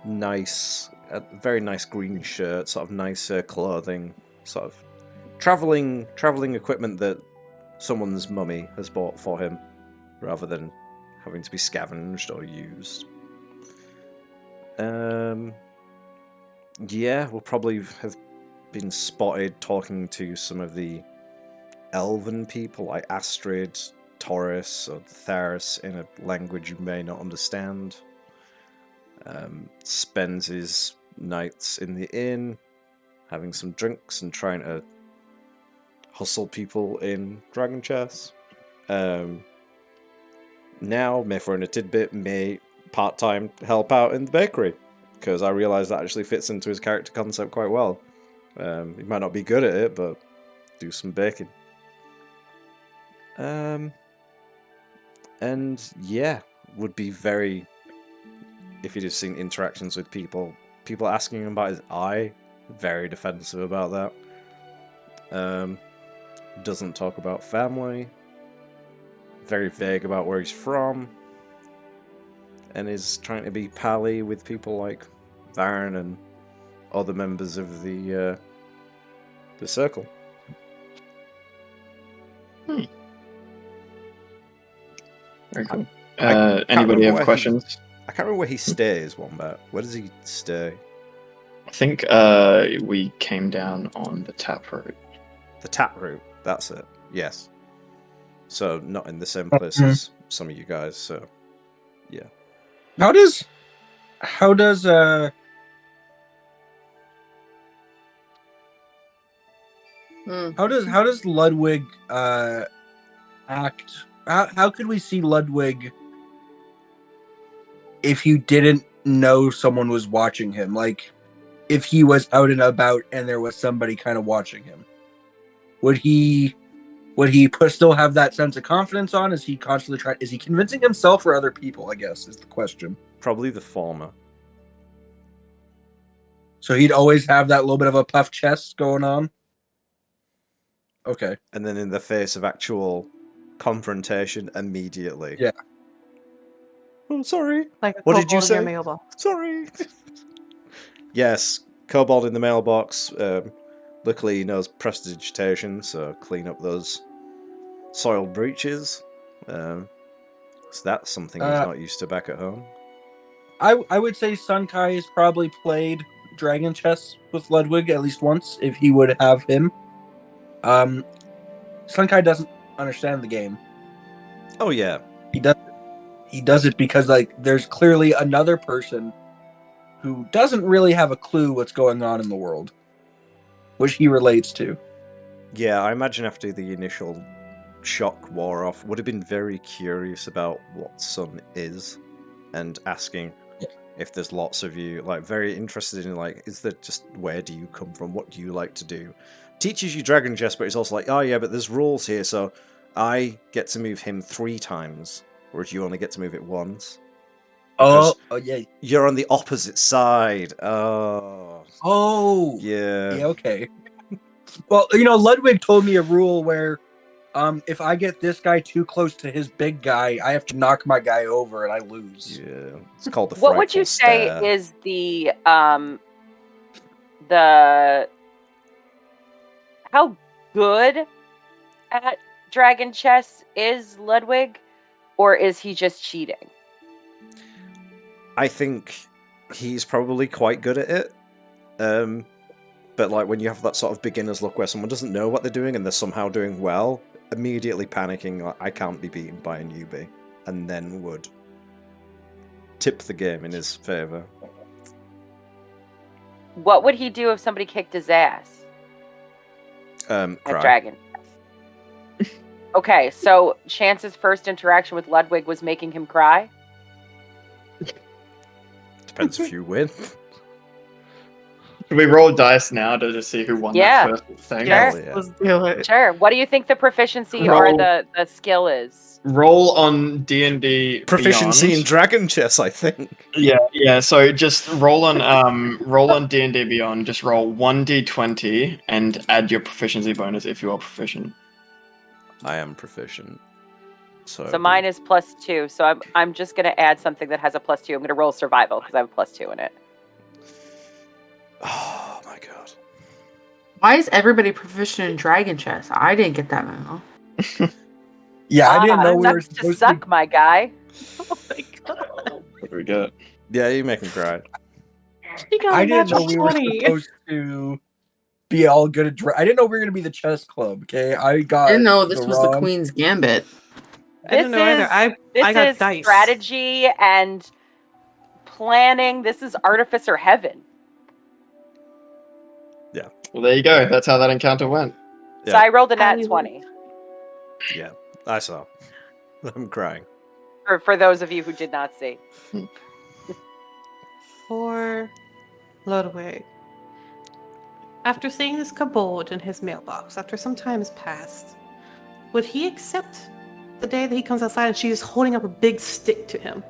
nice, a very nice green shirt, sort of nicer clothing, sort of traveling equipment that someone's mummy has bought for him, rather than having to be scavenged or used. Yeah, we'll probably have been spotted talking to some of the elven people, like Astrid, Taurus, or Theris, in a language you may not understand. Spends his nights in the inn, having some drinks and trying to hustle people in dragon chess. Now, may throw in a tidbit, may part-time help out in the bakery, because I realise that actually fits into his character concept quite well. He might not be good at it, but do some baking. And yeah, would be very, if you'd have seen interactions with people asking him about his eye, very defensive about that. Doesn't talk about family, very vague about where he's from, and is trying to be pally with people like Varn and other members of the circle. Very cool. I Anybody have questions? I can't remember where he stays, Wombat. Where does he stay? I think we came down on the tap route. The tap route, that's it. Yes. So not in the same place as some of you guys, so yeah. How does Ludwig act? How could we see Ludwig if you didn't know someone was watching him? Like, if he was out and about and there was somebody kind of watching him, would he still have that sense of confidence on? Is he constantly trying? Is he convincing himself or other people? I guess is the question. Probably the former. So he'd always have that little bit of a puffed chest going on. Okay. And then in the face of actual confrontation, immediately. Yeah. Oh, sorry. Like a What did you kobold in your say? mailbox. Sorry. Yes, kobold in the mailbox. Luckily, he knows prestidigitation, so clean up those soiled breaches. So that's something he's not used to back at home. I would say Sunkai has probably played Dragon Chess with Ludwig at least once, if he would have him. Sunkai doesn't understand the game. Oh yeah. He does it because like there's clearly another person who doesn't really have a clue what's going on in the world, which he relates to. Yeah, I imagine after the initial shock wore off, would have been very curious about what Sun is, and asking if there's lots of you, like very interested in like, is there just where do you come from? What do you like to do? Teaches you Dragon Chess, but it's also like, oh yeah, but there's rules here, so I get to move him 3 times, whereas you only get to move it once. Oh yeah. You're on the opposite side. Oh. Yeah, Yeah. okay. Well, Ludwig told me a rule where if I get this guy too close to his big guy, I have to knock my guy over and I lose. Yeah. It's called the What would you frightful say stare. is the how good at Dragon Chess is Ludwig, or is he just cheating? I think he's probably quite good at it. But like when you have that sort of beginner's look where someone doesn't know what they're doing and they're somehow doing well, immediately panicking, like, I can't be beaten by a newbie, and then would tip the game in his favour. What would he do if somebody kicked his ass at Cry. Dragon Chess? Okay, so Chance's first interaction with Ludwig was making him cry? Depends if you win. Should we roll dice now to just see who won Yeah. that first thing? Sure. Hell yeah. Let's do it. Sure. What do you think the proficiency or the skill is? Roll on D&D Proficiency Beyond. in Dragon Chess, I think. Yeah. So just roll on D&D Beyond. Just roll 1d20 and add your proficiency bonus if you are proficient. I am proficient. So mine is +2. So I'm just gonna add something that has a +2. I'm gonna roll survival because I have a +2 in it. Oh my god. Why is everybody proficient in Dragon Chess? I didn't get that memo. Yeah, I didn't know we were Sucks to supposed suck, my guy. Oh my god. What do we get? Yeah, you make him cry. He got I a didn't know natural we were 20. supposed to be all good at I didn't know we were gonna be the chess club. Okay, I got. I didn't know this was the wrong- Queen's Gambit. I didn't know either. I got is dice. strategy and planning. This is Artificer Heaven. Well, there you go. That's how that encounter went. So Yeah. I rolled a nat Hollywood. 20. Yeah, I saw. I'm crying. For those of you who did not see. For Ludwig. After seeing this kobold in his mailbox, after some time has passed, would he accept the day that he comes outside and she's holding up a big stick to him?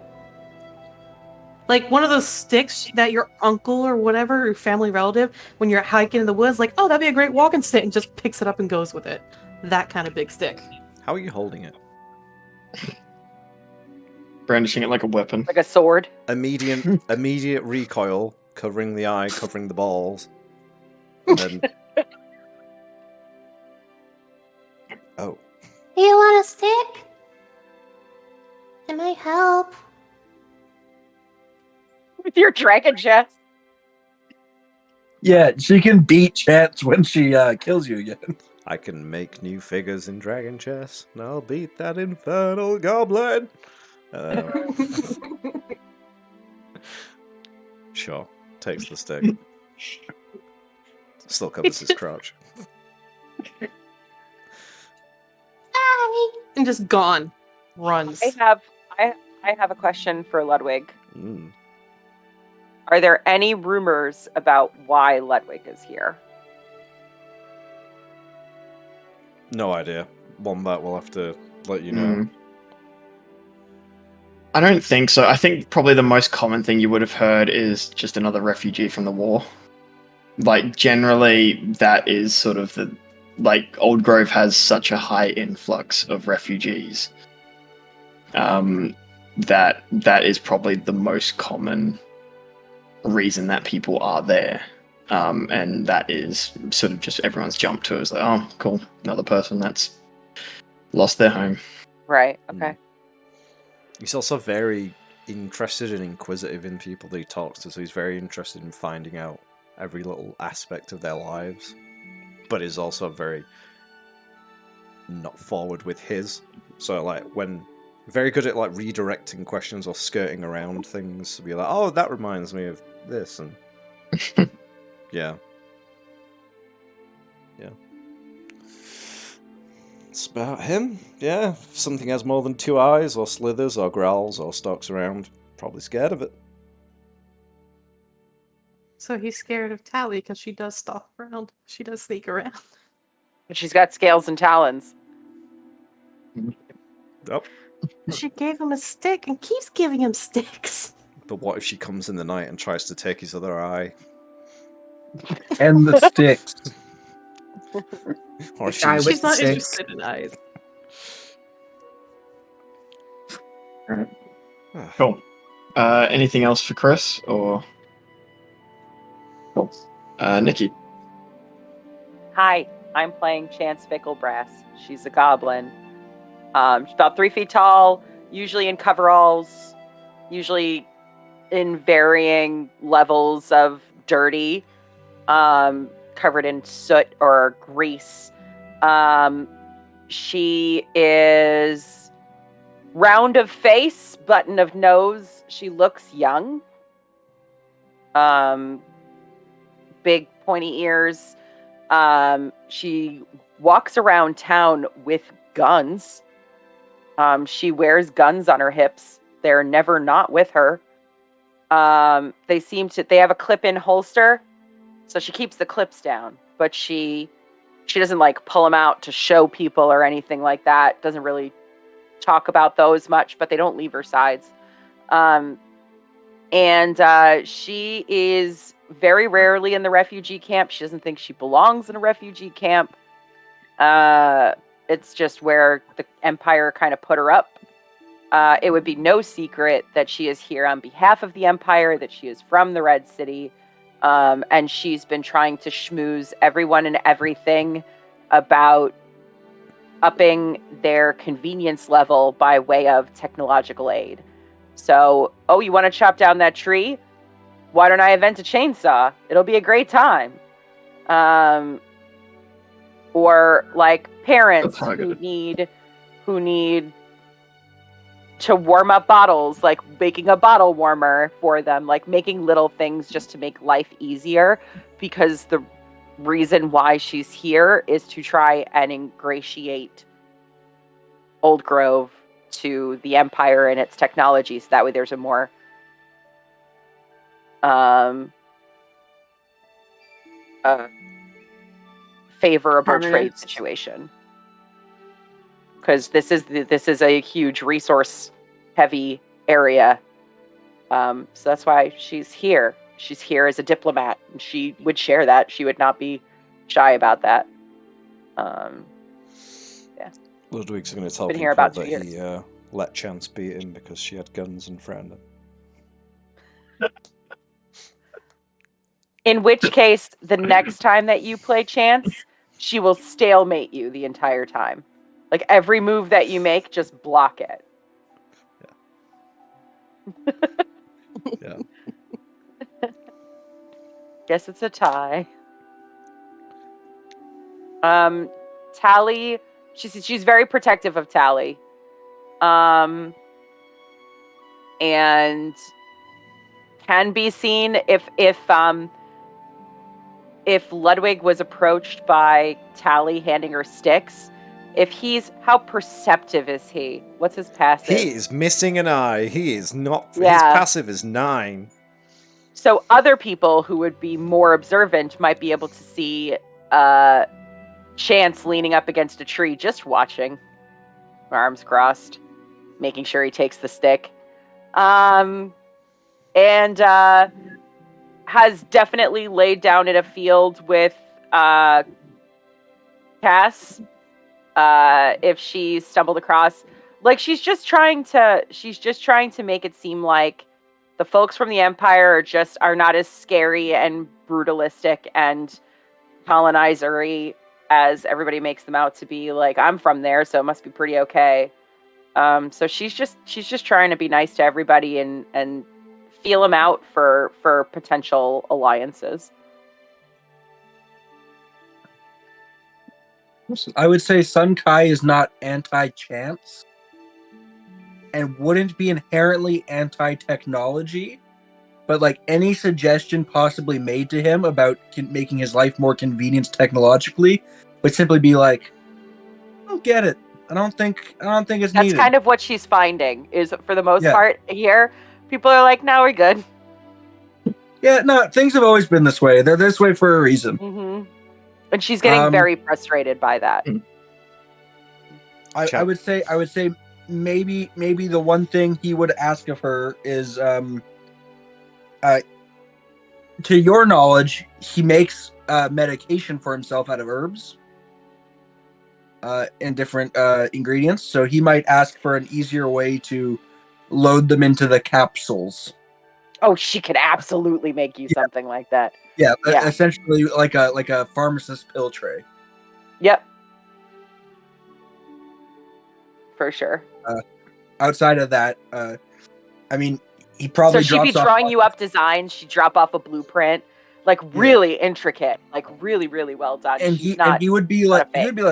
Like one of those sticks that your uncle or whatever, your family relative, when you're hiking in the woods, like, oh, that'd be a great walking stick, and just picks it up and goes with it. That kind of big stick. How are you holding it? Brandishing it like a weapon. Like a sword. Immediate recoil, covering the eye, covering the balls. And then... Oh. Do you want a stick? It might help. With your Dragon Chess. Yeah, she can beat Chance when she kills you again. I can make new figures in Dragon Chess, and I'll beat that infernal goblin. Sure, takes the stick. Still covers his crotch. Bye. And just gone. Runs. I have a question for Ludwig. Mm. Are there any rumors about why Ludwig is here? No idea. Wombat will have to let you know. I don't think so. I think probably the most common thing you would have heard is just another refugee from the war. Like, generally, that is sort of the... Like, Old Grove has such a high influx of refugees that is probably the most common reason that people are there. And that is sort of just everyone's jumped to it. It's like, oh, cool, another person that's lost their home. Right. Okay. He's also very interested and inquisitive in people that he talks to, so he's very interested in finding out every little aspect of their lives, but is also very not forward with his. So like when very good at like redirecting questions or skirting around things to be like, oh, that reminds me of this, and yeah. It's about him. Yeah, if something has more than 2 eyes or slithers or growls or stalks around, probably scared of it. So he's scared of Tally because she does stalk around. She does sneak around. But she's got scales and talons. Oh, She gave him a stick and keeps giving him sticks. but what if she comes in the night and tries to take his other eye? And the sticks. Or Guy with She's not sticks. interested in eyes. Cool. Anything else for Chris or cool. Nikki? Hi, I'm playing Chance Ficklebrass. She's a goblin. She's about 3 feet tall, usually in coveralls, usually in varying levels of dirty, covered in soot or grease. She is round of face, button of nose. She looks young. Big pointy ears. She walks around town with guns. She wears guns on her hips. They're never not with her. They have a clip-in holster, so she keeps the clips down, but she doesn't like pull them out to show people or anything like that. Doesn't really talk about those much, but they don't leave her sides. She is very rarely in the refugee camp. She doesn't think she belongs in a refugee camp. It's just where the Empire kind of put her up. It would be no secret that she is here on behalf of the Empire, that she is from the Red City, and she's been trying to schmooze everyone and everything about upping their convenience level by way of technological aid. So, oh, you want to chop down that tree? Why don't I invent a chainsaw? It'll be a great time. Or like parents who need to warm up bottles, like making a bottle warmer for them, like making little things just to make life easier, because the reason why she's here is to try and ingratiate Old Grove to the Empire and its technologies. That way there's a more favorable trade situation, because this is a huge resource heavy area, so that's why she's here. She's here as a diplomat, and she would share that. She would not be shy about that. Ludwig's going to tell Been people here about that 2 years. he let Chance beat him because she had guns and threatened him. In which case, the next time that you play Chance, she will stalemate you the entire time. Like every move that you make, just block it. Yeah. Guess it's a tie. Tally, she's very protective of Tally. And can be seen if Ludwig was approached by Tally handing her sticks. How perceptive is he? What's his passive? He is missing an eye. He is not. Yeah. His passive is 9. So other people who would be more observant might be able to see Chance leaning up against a tree, just watching, arms crossed, making sure he takes the stick. And has definitely laid down in a field with Cass. If she stumbled across, Like she's just trying to make it seem like the folks from the Empire are not as scary and brutalistic and colonizery as everybody makes them out to be. Like, I'm from there, so it must be pretty okay. So she's just trying to be nice to everybody and feel them out for potential alliances. I would say Sun Kai is not anti-chance and wouldn't be inherently anti-technology, but like any suggestion possibly made to him about making his life more convenient technologically would simply be like, I don't get it. I don't think it's That's needed. kind of what she's finding is, for the most Yeah. part here, people are like, no, we're good. Yeah, no, things have always been this way. They're this way for a reason. Mm-hmm. And she's getting very frustrated by that. I would say maybe the one thing he would ask of her is to your knowledge, he makes medication for himself out of herbs and different ingredients, so he might ask for an easier way to load them into the capsules. Oh, she could absolutely make you something like that. Yeah, Yeah. essentially like a pharmacist pill tray. Yep. For sure. Outside of that, I mean, he probably So she'd be drops off drawing you up designs. She'd drop off a blueprint, like really intricate, like really, really well done. and She's he would be like, fake. he'd be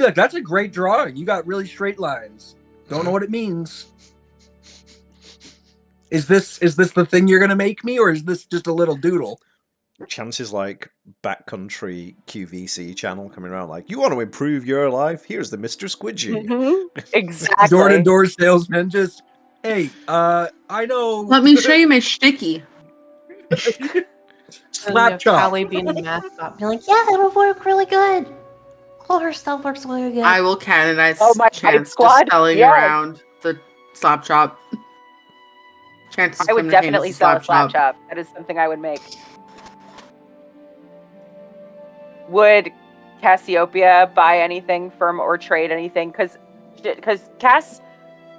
like, that's a great drawing. You got really straight lines. Don't know what it means. Is this the thing you're gonna make me, or is this just a little doodle? Chances like backcountry QVC channel coming around like, you want to improve your life? Here's the Mr. Squidgy. Mhm. Exactly. Door-to-door salesman, just, hey, I know. Let me show you my shticky. Slap chop. Callie being a math up. Be like, yeah, it'll work really good. All her stuff works really good. I will canonize my Chance squad? just selling Yes. around the slap chop. Chance I would definitely sell a slap chop. That is something I would make. Would Cassiopeia buy anything from or trade anything? Because Cass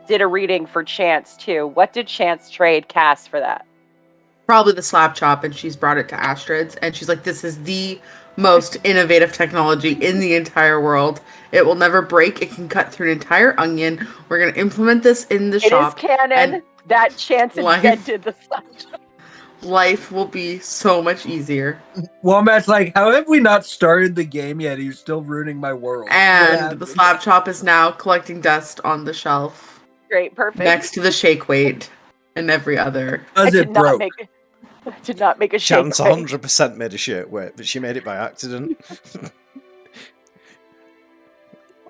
did a reading for Chance too. What did Chance trade Cass for that? Probably the slap chop, and she's brought it to Astrid's, and she's like, this is the most innovative technology in the entire world. It will never break. It can cut through an entire onion. We're going to implement this in the shop. It is canon and that Chance invented the slap chop. life will be so much easier. Wombat's like, how have we not started the game yet? You're still ruining my world. What And happened? the slap chop is now collecting dust on the shelf Great, perfect. next to the shake weight and every other. Because it broke. I did not make a shake Chance weight. 100% made a shirt weight, but she made it by accident.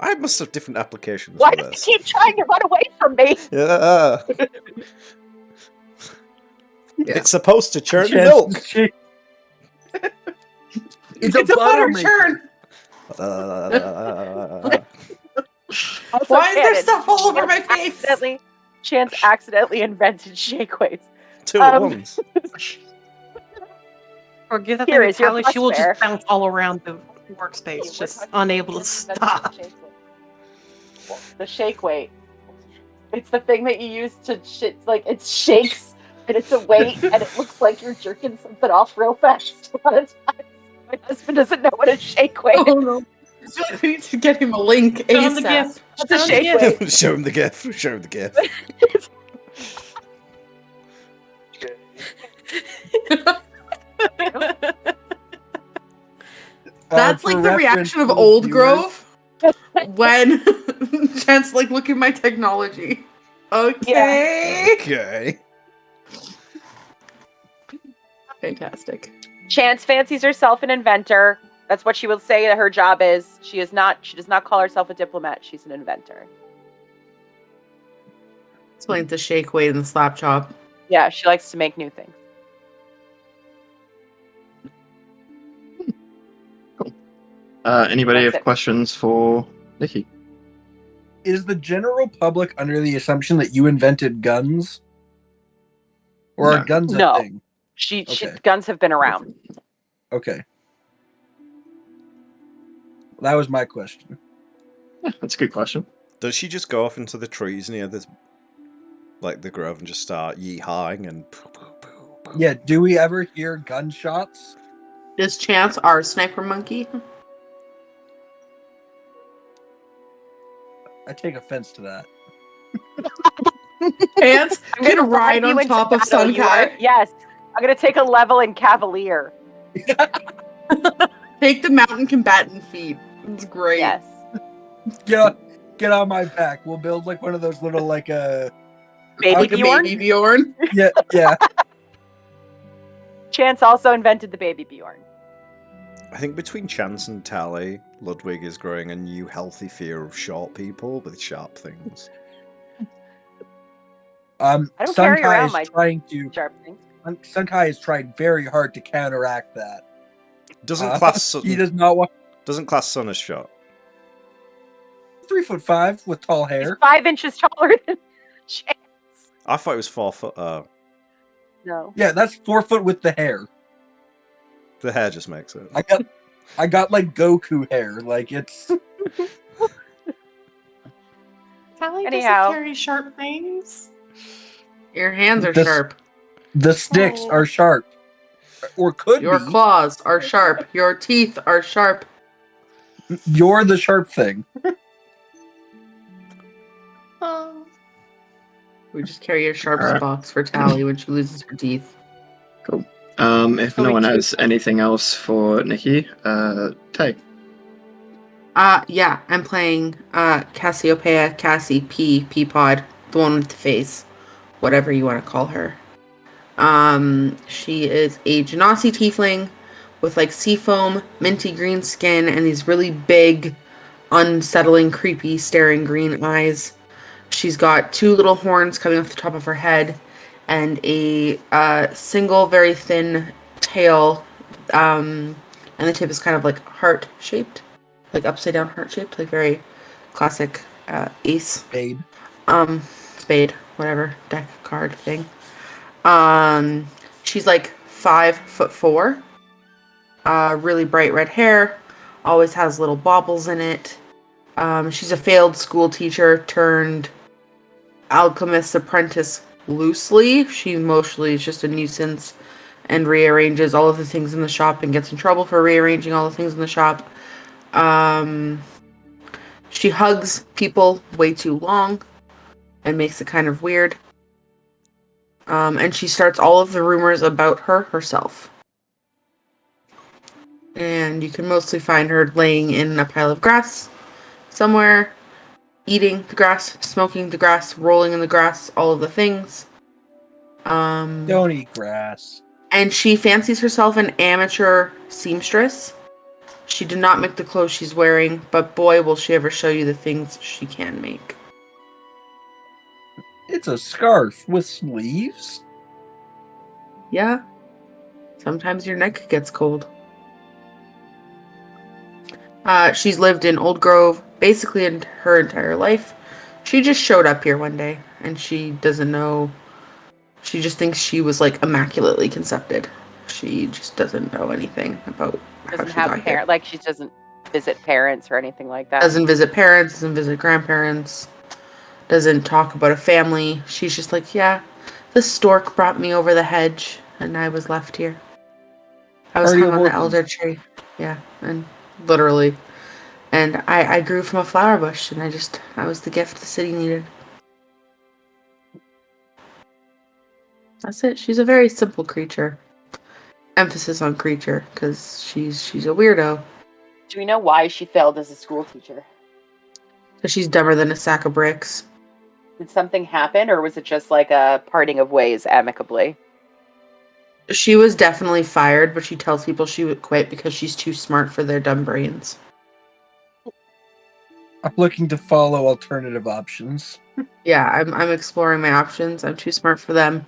I must have different applications Why for does this. he keep trying to run away from me? Yeah. Yeah. It's supposed to churn Chance- milk. It's a butter churn. Also Why is there canon. stuff all over my face? Chance accidentally invented shake weights. Two at once. Or give that Here thing is to your Callie, she will bus fare. just bounce all around the workspace, just unable to stop. The shake weight. It's the thing that you use to shit. Like it shakes and it's a weight and it looks like you're jerking something off real fast. A lot of times. My husband doesn't know what a shake weight is. Oh no. I feel like we need to get him a link Show him the ASAP. gift. What's a Show him the shake gift. weight? Show him the gift. Show him the gift. That's For like the reference reaction of to the Old viewers, Grove when Chance like look at my technology. Okay. Okay. Fantastic. Chance fancies herself an inventor. That's what she will say that her job is. She does not call herself a diplomat. She's an inventor. Explain the shake weight and the slap chop. Yeah, she likes to make new things. Anybody That's have it. questions for Nikki? Is the general public under the assumption that you invented guns? Or No. are guns No. a thing? Okay. Guns have been around. Okay. That was my question. Yeah, that's a good question. Does she just go off into the trees near this, like the grove, and just start yee-hawing and poo poo poo poo? Yeah, do we ever hear gunshots? Does Chance our sniper monkey? I take offense to that. Chance I'm can gonna ride you on into top of battle. You are- Sunkai. Yes. I'm gonna take a level in Cavalier. Take the mountain combatant feat. It's great. Yes. Get on my back. We'll build like one of those little like Baby Like a Bjorn? baby Bjorn. yeah. Chance also invented the baby Bjorn. I think between Chance and Tally, Ludwig is growing a new healthy fear of short people with sharp things. I don't carry Sunkai around is my trying to. sharp things. Sunkai has tried very hard to counteract that. Doesn't class He does not want Sun as short. 3'5" with tall He's hair. 5 inches taller than Chance. I thought it was 4 foot. No. Yeah, that's 4 foot with the hair. The hair just makes it. I got like Goku hair. Like it's Callie Anyhow. doesn't carry sharp things. Your hands are This- sharp. the sticks Oh. are sharp, or could Your be. claws are sharp. Your teeth are sharp. You're the sharp thing. Oh. We just carry a sharps Alright. box for Tally when she loses her teeth. If So no we one keep- has anything else for Nikki, Tay. Yeah, I'm playing Cassiopeia, Cassie P, Peapod, the one with the face, whatever you want to call her. She is a Genasi tiefling with like seafoam, minty green skin, and these really big, unsettling, creepy, staring green eyes. She's got 2 little horns coming off the top of her head, and a single, very thin tail, and the tip is kind of like heart shaped, like upside down heart shaped, like very classic ace Babe. spade, whatever, deck card thing. She's like 5'4", really bright red hair, always has little baubles in it. She's a failed school teacher turned alchemist apprentice loosely. She mostly is just a nuisance and rearranges all of the things in the shop and gets in trouble for rearranging all the things in the shop. She hugs people way too long and makes it kind of weird. And she starts all of the rumors about her herself. And you can mostly find her laying in a pile of grass somewhere, eating the grass, smoking the grass, rolling in the grass, all of the things. Don't eat grass. And she fancies herself an amateur seamstress. She did not make the clothes she's wearing, but boy, will she ever show you the things she can make. It's a scarf with sleeves. Yeah. Sometimes your neck gets cold. She's lived in Old Grove basically in her entire life. She just showed up here one day, and she doesn't know. She just thinks she was like immaculately conceived. She just doesn't know anything about how Doesn't she have got here. parents. Like she doesn't visit parents or anything like that. Doesn't visit parents, doesn't visit grandparents, doesn't talk about a family. She's just like, yeah, the stork brought me over the hedge, and I was left here. I was Are you hung on the working? elder tree. Yeah, and literally. And I grew from a flower bush, and I was the gift the city needed. That's it. She's a very simple creature. Emphasis on creature, because she's a weirdo. Do we know why she failed as a school teacher? Because she's dumber than a sack of bricks. Did something happen, or was it just like a parting of ways amicably? She was definitely fired, but she tells people she would quit because she's too smart for their dumb brains. I'm looking to follow alternative options. Yeah, I'm exploring my options. I'm too smart for them.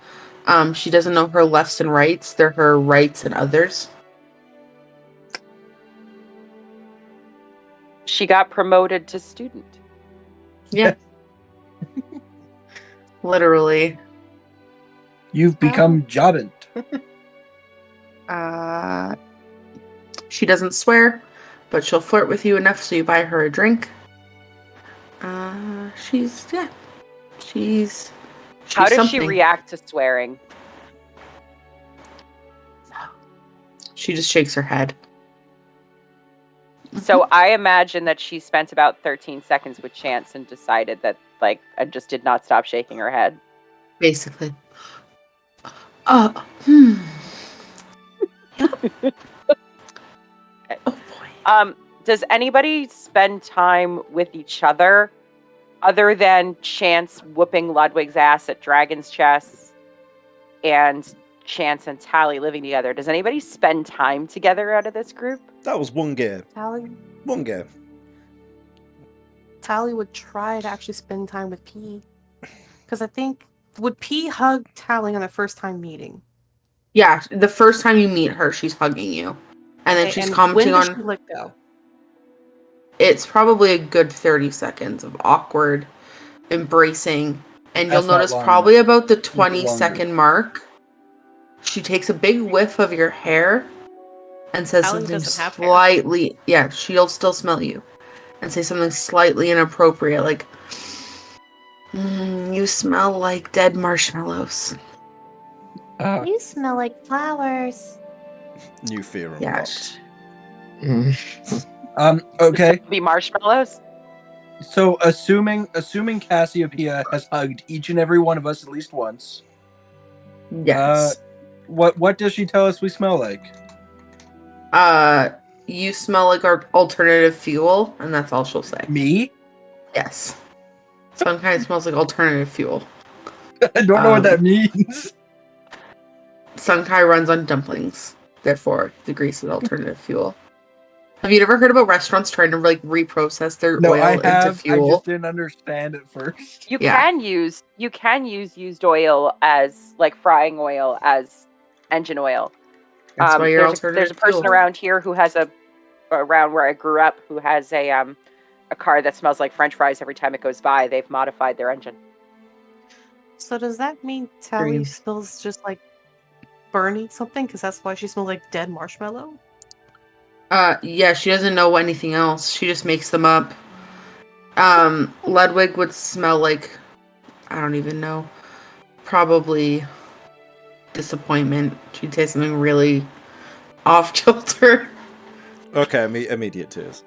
She doesn't know her lefts and rights. They're her rights and others. She got promoted to student. Yeah. Literally. You've become jobbant. She doesn't swear, but she'll flirt with you enough so you buy her a drink. She's she's How does something. she react to swearing? She just shakes her head. So I imagine that she spent about 13 seconds with Chance and decided that, like, and just did not stop shaking her head. Basically. Hmm. Yeah. Oh boy. Does anybody spend time with each other other than Chance whooping Ludwig's ass at Dragon's Chest and Chance and Tally living together? Does anybody spend time together out of this group? That was one game. Tally One game. would try to actually spend time with P. Because I think, would P hug Tally on the first time meeting? Yeah, the first time you meet her, she's hugging you. And then she's And commenting when does on she let go? it's probably a good 30 seconds of awkward embracing. And That's you'll not notice long probably about the Make it 20-second longer. mark, she takes a big whiff of your hair and says Tally something doesn't have hair. slightly, yeah, she'll still smell you. And say something slightly inappropriate, like, you smell like dead marshmallows. You smell like flowers. New fear Yeah. unlocked. Okay. Be marshmallows? So assuming Cassiopeia has hugged each and every one of us at least once, Yes. what does she tell us we smell like? You smell like our alternative fuel, and that's all she'll say. Me? Yes. Some kind of smells like alternative fuel. I don't know what that means. Sunkai runs on dumplings. Therefore, the grease is alternative fuel. Have you never heard about restaurants trying to like reprocess their No, oil I into have. I fuel? just didn't understand at first. You Yeah. can use used oil as, like, frying oil as engine oil. That's why you're There's a alternative person fuel. around here who has around where I grew up, who has a car that smells like French fries every time it goes by. They've modified their engine. So does that mean Tally Dream. smells just like burning something? Because that's why she smells like dead marshmallow? Yeah, she doesn't know anything else. She just makes them up. Ludwig would smell like, I don't even know, probably disappointment. She'd say something really off kilter. Okay, immediate tears.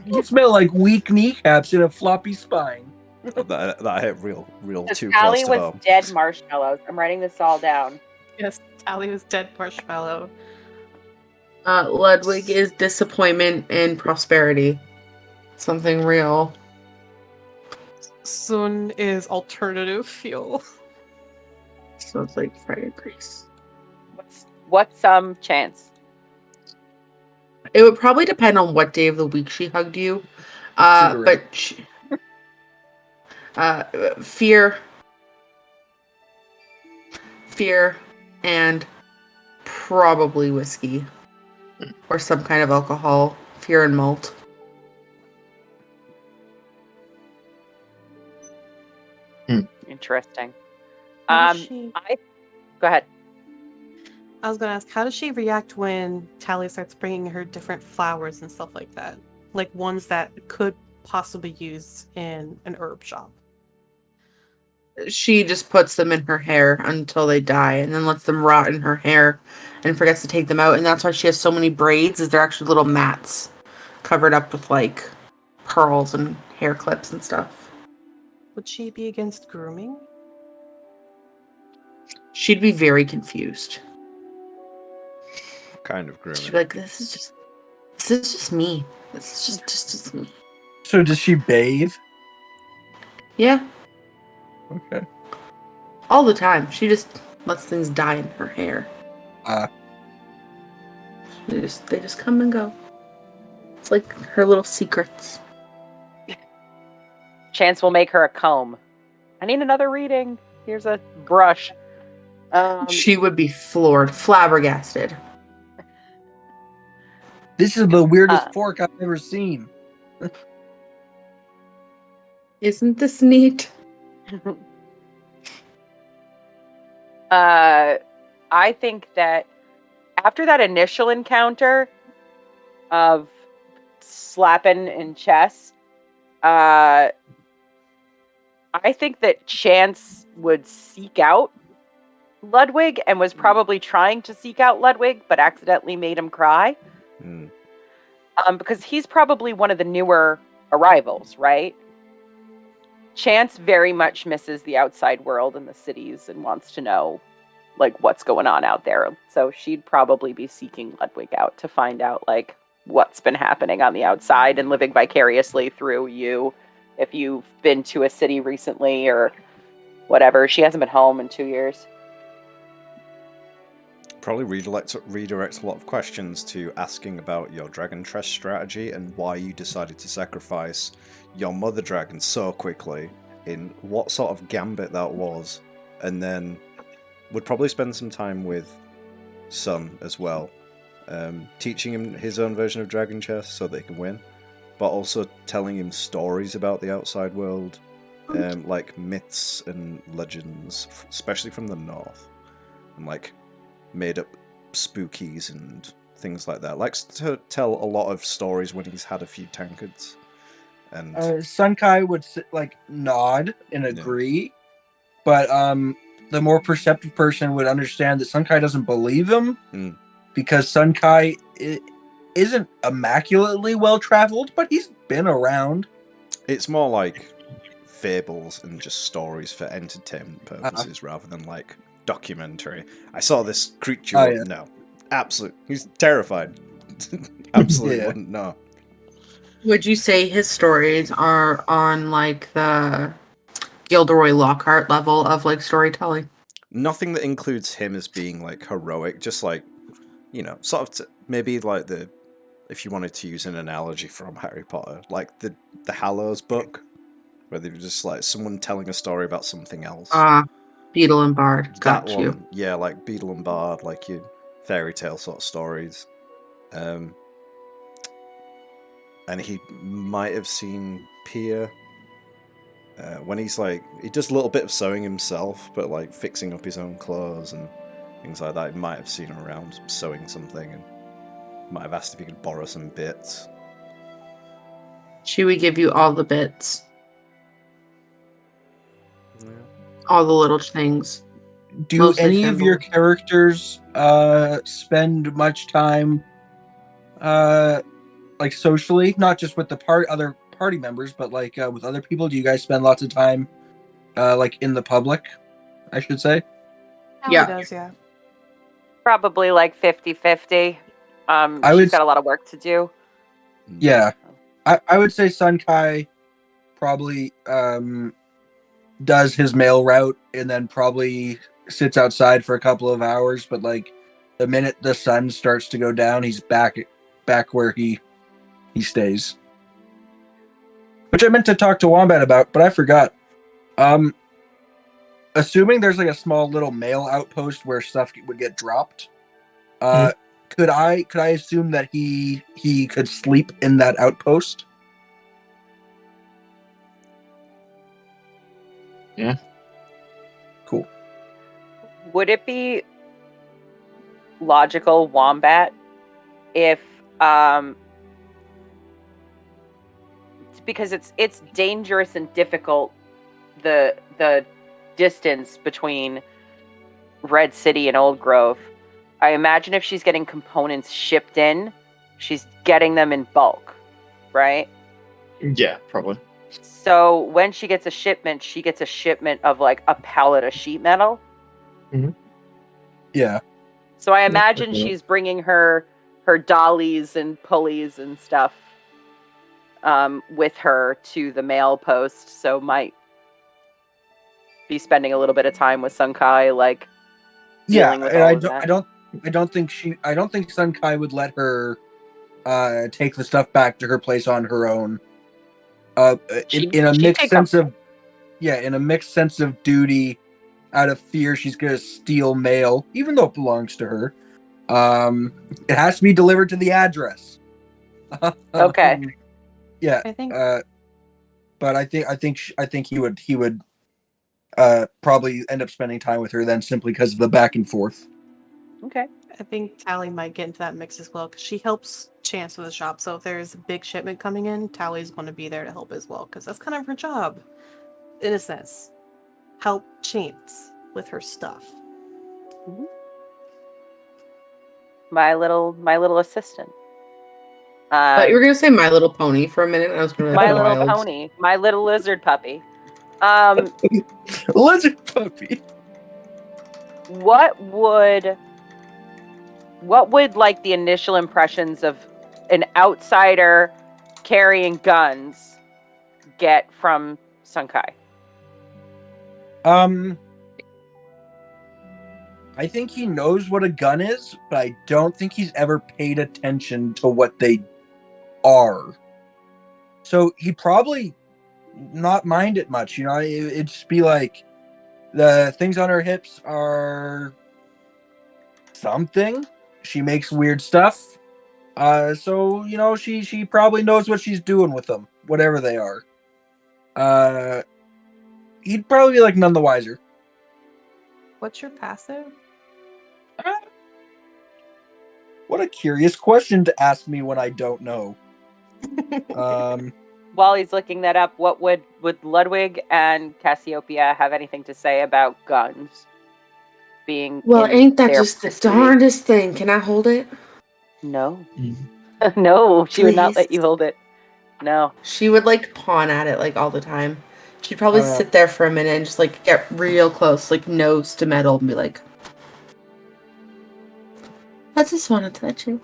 You smell like weak kneecaps and a floppy spine. That hit real So too Tally close to was home. dead marshmallows. I'm writing this all down. Yes, Tally was dead marshmallow. Ludwig is disappointment and prosperity. Something real. Sun is alternative fuel. So it's like fire grease. What's Chance? It would probably depend on what day of the week she hugged you. Cigarette. But fear, and probably whiskey or some kind of alcohol. Fear and malt. Interesting. How does she... Go ahead. I was gonna ask, how does she react when Tally starts bringing her different flowers and stuff like that? Like ones that could possibly use in an herb shop. She just puts them in her hair until they die and then lets them rot in her hair and forgets to take them out. And that's why she has so many braids, is they're actually little mats covered up with like pearls and hair clips and stuff. Would she be against grooming? She'd be very confused. Kind of She'd grooming. be like, this is just me. This is just me. So does she bathe? Yeah, Okay. all the time. She just lets things die in her hair. They just come and go. It's like her little secrets. Chance will make her a comb. I need another reading. Here's a brush. She would be floored, flabbergasted. This is the weirdest fork I've ever seen. Isn't this neat? I think that after that initial encounter of slapping in chest, I think that Chance would seek out Ludwig and was probably trying to seek out Ludwig, but accidentally made him cry. Hmm. Because he's probably one of the newer arrivals, right? Chance very much misses the outside world and the cities and wants to know, like, what's going on out there. So she'd probably be seeking Ludwig out to find out, like, what's been happening on the outside and living vicariously through you. If you've been to a city recently or whatever. She hasn't been home in 2 years. Probably redirect a lot of questions to asking about your dragon trust strategy and why you decided to sacrifice your mother dragon so quickly, in what sort of gambit that was, and then would probably spend some time with Sun as well, teaching him his own version of dragon chess so that he can win, but also telling him stories about the outside world, like myths and legends, especially from the north, and like made up spookies and things like that. Likes to tell a lot of stories when he's had a few tankards. And Sunkai would nod and agree, but the more perceptive person would understand that Sunkai doesn't believe him because Sunkai isn't immaculately well traveled, but he's been around. It's more like fables and just stories for entertainment purposes rather than like documentary. I saw this creature. Oh, yeah. No, absolutely, he's terrified. Absolutely wouldn't know. Would you say his stories are on like the Gilderoy Lockhart level of like storytelling? Nothing that includes him as being like heroic, just like, you know, sort of maybe like the, if you wanted to use an analogy from Harry Potter, like the Hallows book, where they're just like someone telling a story about something else. Beetle and Bard. Got that you. one, yeah, like Beetle and Bard, like your fairy tale sort of stories. And he might have seen Pia when he's like, he does a little bit of sewing himself, but like fixing up his own clothes and things like that. He might have seen him around sewing something and might have asked if he could borrow some bits. She would give you all the bits. Yeah. All the little things. Do Mostly any of your Thimble. characters spend much time like socially, not just with the other party members, but like with other people? Do you guys spend lots of time like in the public, I should say? Allie Yeah. does, yeah. Probably like 50-50. She's got a lot of work to do. Yeah. I would say Sunkai probably does his mail route and then probably sits outside for a couple of hours, but like the minute the sun starts to go down, he's back where he stays. Which I meant to talk to Wombat about, but I forgot. Assuming there's like a small little mail outpost where stuff would get dropped, could I assume that he could sleep in that outpost? Yeah. Cool. Would it be logical, Wombat, if because it's dangerous and difficult, the distance between Red City and Old Grove. I imagine if she's getting components shipped in, she's getting them in bulk, right? Yeah, probably. So when she gets a shipment of like a pallet of sheet metal. Yeah. So I imagine she's bringing her dollies and pulleys and stuff with her to the mail post. So might be spending a little bit of time with Sunkai, like dealing with all of that. I don't think Sunkai would let her take the stuff back to her place on her own. In a mixed sense of duty, out of fear she's gonna steal mail, even though it belongs to her. It has to be delivered to the address. Okay. Yeah. I think but I think he would probably end up spending time with her then, simply because of the back and forth. Okay. I think Tally might get into that mix as well because she helps Chance with the shop. So if there's a big shipment coming in, Tally's going to be there to help as well because that's kind of her job. in a sense, help Chance with her stuff. My little assistant. I thought you were gonna say My Little Pony for a minute. I was gonna be like, My Little wild. Pony, my little lizard puppy. Lizard puppy. What would like the initial impressions of an outsider carrying guns get from Sunkai? I think he knows what a gun is, but I don't think he's ever paid attention to what they are. So he'd probably not mind it much, it'd just be like the things on her hips are something. She makes weird stuff. So she probably knows what she's doing with them, whatever they are. He'd probably be like none the wiser. What's your passive? What a curious question to ask me when I don't know. While he's looking that up, what would Ludwig and Cassiopeia have anything to say about guns being? Well, in ain't that their just the vicinity? darndest thing? Can I hold it? No. No, she would not let Please? you hold it. No. She would like pawn at it like all the time. She'd probably sit there for a minute and just like get real close, like nose to metal, and be like, "I just want to touch you."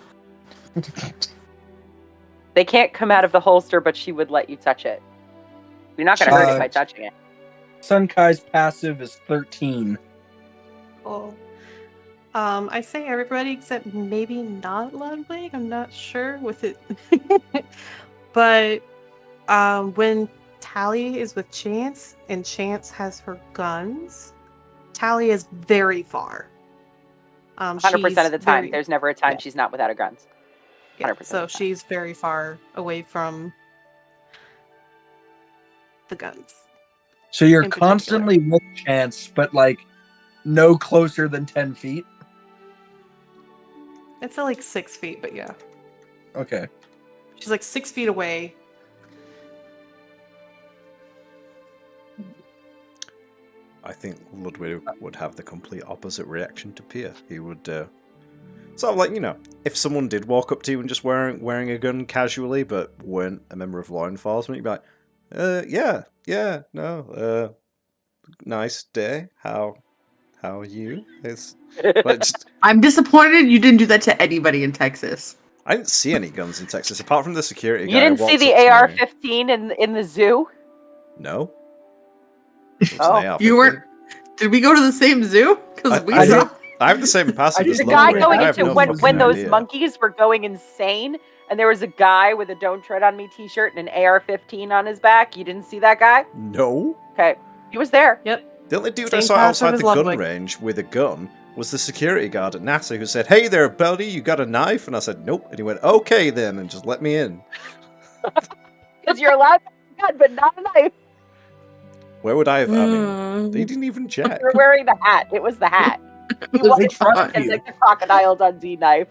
They can't come out of the holster, but she would let you touch it. You're not going to hurt it by touching it. Sunkai's passive is 13. Cool. I say everybody except maybe not Ludwig. I'm not sure with it. But when Tally is with Chance and Chance has her guns, Tally is very far. 100% of the time. Very, There's never a time she's not without her guns. 100% so of the time. she's very far away from the guns. So you're In particular. constantly with Chance, but like no closer than 10 feet? It's like 6 feet, but yeah. Okay. She's like 6 feet away. I think Ludwig would have the complete opposite reaction to Pia. He would sort of like, if someone did walk up to you and just wearing a gun casually, but weren't a member of law enforcement, you'd be like, no, nice day. How are you? It's like just, I'm disappointed you didn't do that to anybody in Texas. I didn't see any guns in Texas apart from the security guy. You didn't who see walks the up to me. AR-15 in the zoo? No. It was Oh, an AR-15. You weren't. Did we go to the same zoo? Because we I saw. I have the same passive as The The guy Ludwig. going I have into no when fucking those idea. monkeys were going insane, and there was a guy with a "Don't Tread on Me" T-shirt and an AR-15 on his back. You didn't see that guy? No. Okay, he was there. Yep. The only dude Same I saw passive outside as the gun Ludwig. range with a gun was the security guard at NASA who said, "Hey there, buddy, you got a knife?" And I said, "Nope." And he went, "Okay then," and just let me in. Because you're allowed to have a gun, but not a knife. Where would I have? I mean, they didn't even check. You're wearing the hat. It was the hat. He Was wanted it to fine? pretend like the Crocodile Dundee knife.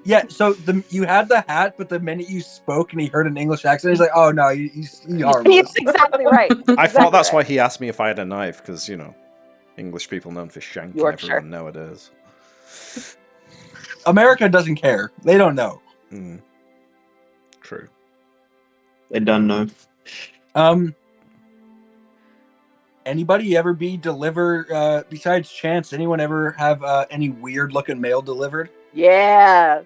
Yeah, so you had the hat, but the minute you spoke and he heard an English accent, he's like, "Oh no, he's harmless." He's exactly right. I Exactly thought that's right. why he asked me if I had a knife, because, English people known for shanking Yorkshire. everyone nowadays. America doesn't care. They don't know. True. They done know. Anybody ever be delivered, besides Chance, anyone ever have any weird looking mail delivered? Yeah.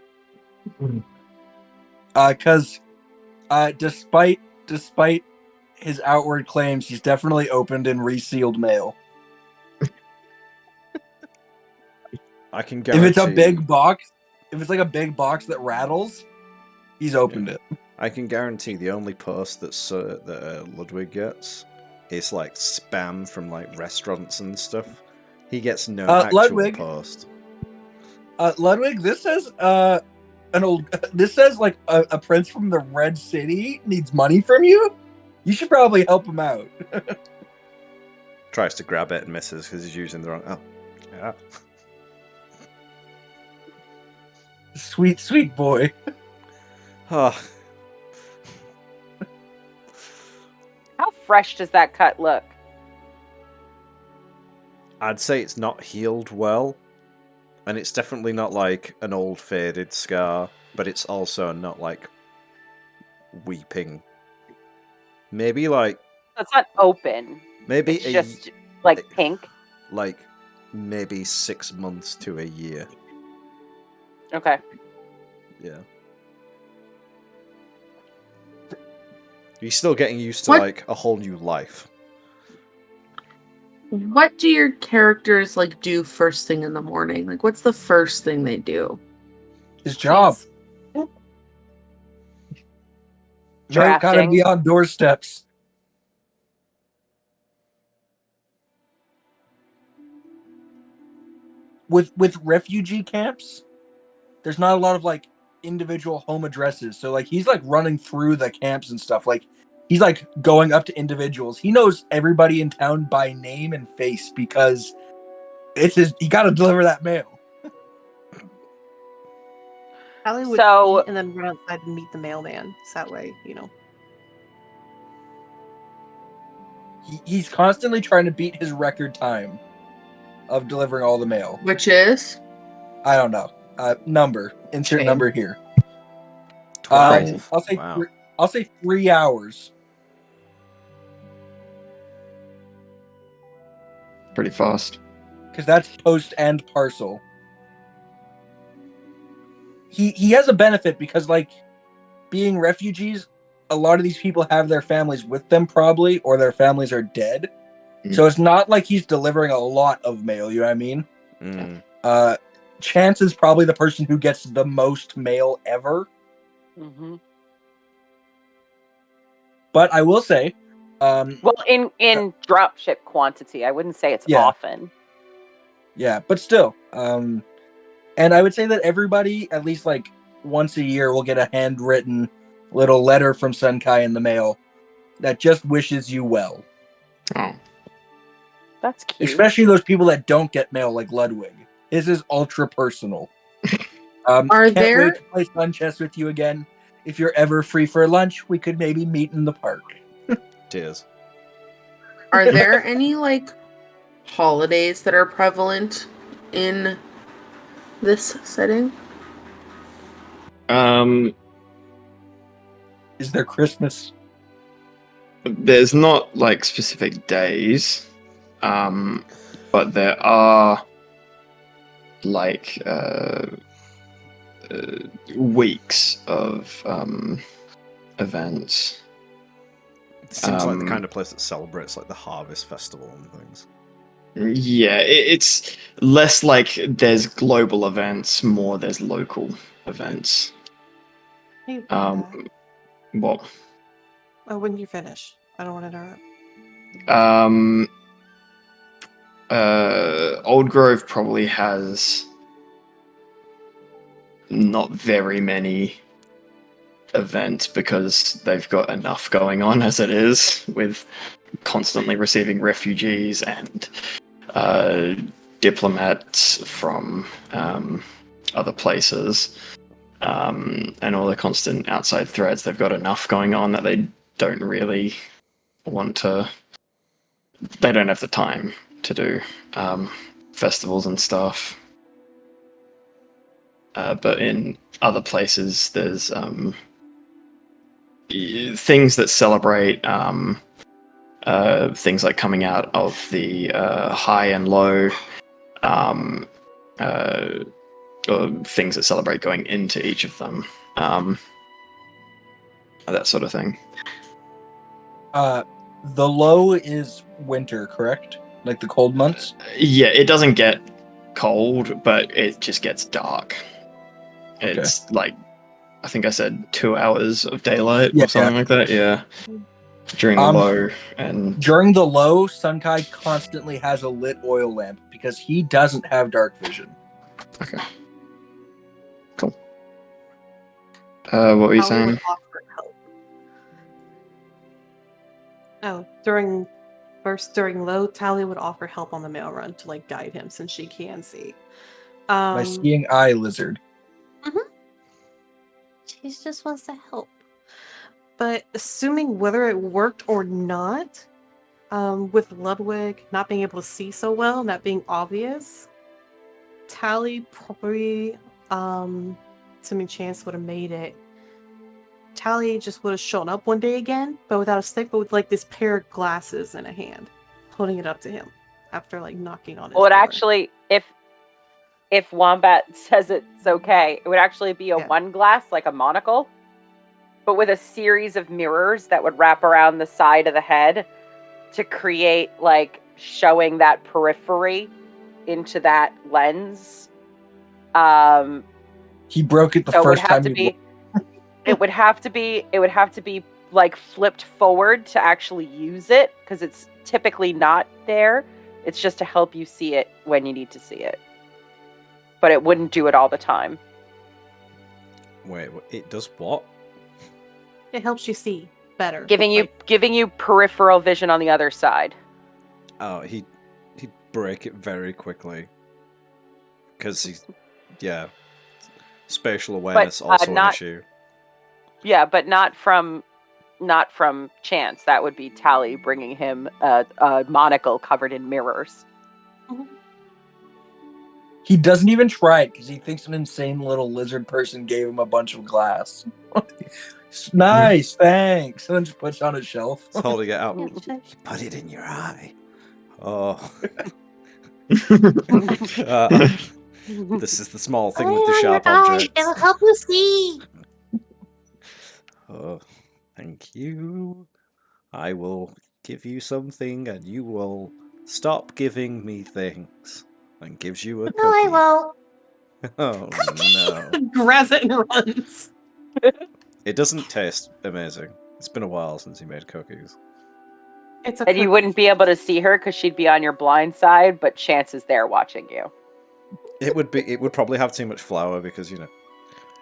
Because despite his outward claims, he's definitely opened and resealed mail. I can If guarantee. it's a big box, if it's like a big box that rattles, he's opened it. I can guarantee the only post that Ludwig gets is like spam from like restaurants and stuff. He gets no actual Ludwig. post. Ludwig, this says this says like a prince from the Red City needs money from you. You should probably help him out. Tries to grab it and misses because he's using the wrong. Oh, yeah. Sweet boy. Oh, How fresh does that cut look? I'd say it's not healed well, and it's definitely not like an old faded scar, but it's also not like weeping. Maybe like It's not open. maybe It's just like pink. like maybe 6 months to a year. Okay. Yeah. You're still getting used to What- like a whole new life. What do your characters like do first thing in the morning? Like, what's the first thing they do? His job. She's- Mail gotta Drafting. be on doorsteps. With refugee camps, there's not a lot of like individual home addresses. So like he's like running through the camps and stuff. Like he's like going up to individuals. He knows everybody in town by name and face because it's his. He got to deliver that mail. Callie would So- eat and then run outside and meet the mailman. So that way, you know. He's constantly trying to beat his record time of delivering all the mail. Which is I don't know. Number. Insert Shame. number here. 12. I'll say Wow. I'll say 3 hours. Pretty fast. Because that's post and parcel. He has a benefit because like being refugees, a lot of these people have their families with them probably, or their families are dead. So it's not like he's delivering a lot of mail, you know what I mean? Mm. Chance is probably the person who gets the most mail ever. Mm-hmm. But I will say, Well, in dropship quantity, I wouldn't say it's Yeah. often. yeah, but still. And I would say that everybody, at least like once a year, will get a handwritten little letter from Sunkai in the mail that just wishes you well. Oh. That's cute. Especially those people that don't get mail, like Ludwig. His is ultra personal. Are can't there- wait to play Sun Chess with you again. If you're ever free for lunch, we could maybe meet in the park. Cheers. Are there any like holidays that are prevalent in this setting? Is there Christmas? There's not like specific days, but there are like weeks of events. It seems like the Um, kind of place that celebrates like the Harvest Festival and things. Yeah, it's less like there's global events, more there's local events. Hey, What? oh, when you finish, I don't want to interrupt. Old Grove probably has not very many events because they've got enough going on as it is, with constantly receiving refugees and diplomats from other places, and all the constant outside threats. They've got enough going on that they don't really want to. They don't have the time to do festivals and stuff. But in other places, there's things that celebrate things like coming out of the high and low, or things that celebrate going into each of them, that sort of thing. The low is winter, correct? Like the cold months? Yeah, it doesn't get cold, but it just gets dark. It's like, I think I said 2 hours of daylight Yeah. or something like that. Yeah, during the low, and During the low, Sunkai constantly has a lit oil lamp because he doesn't have dark vision. okay, cool. What were you Callie saying? would offer help. Oh, during low, Tally would offer help on the mail run to like guide him since she can see. My seeing eye lizard. She just wants to help. But assuming whether it worked or not, with Ludwig not being able to see so well and that being obvious, Tally probably, assuming Chance would have made it, Tally just would have shown up one day again, but without a stick, but with like this pair of glasses in a hand, holding it up to him after like knocking on his Well, it door. actually, if Wombat says it's okay, it would actually be a one glass, like a monocle, but with a series of mirrors that would wrap around the side of the head to create like showing that periphery into that lens. He broke it the So first time he it would have to be like flipped forward to actually use it, because it's typically not there. It's just to help you see it when you need to see it. But it wouldn't do it all the time. Wait, it does what? It helps you see better. Giving you peripheral vision on the other side. Oh, he'd break it very quickly. Because spatial awareness also an issue. Yeah, but not from Chance. That would be Tally bringing him a monocle covered in mirrors. He doesn't even try it because he thinks an insane little lizard person gave him a bunch of glass. Nice, thanks. And then just puts it on a shelf. He's holding it out. You put it in your eye. Oh. This is the small thing with the sharp objects. It'll help you see. Oh, thank you. I will give you something and you will stop giving me things. And gives you a cookie. No, I won't. Oh, no. Grabs it and runs. It doesn't taste amazing. It's been a while since he made cookies. And you wouldn't be able to see her because she'd be on your blind side, but Chance is there watching you. It would probably have too much flour because, you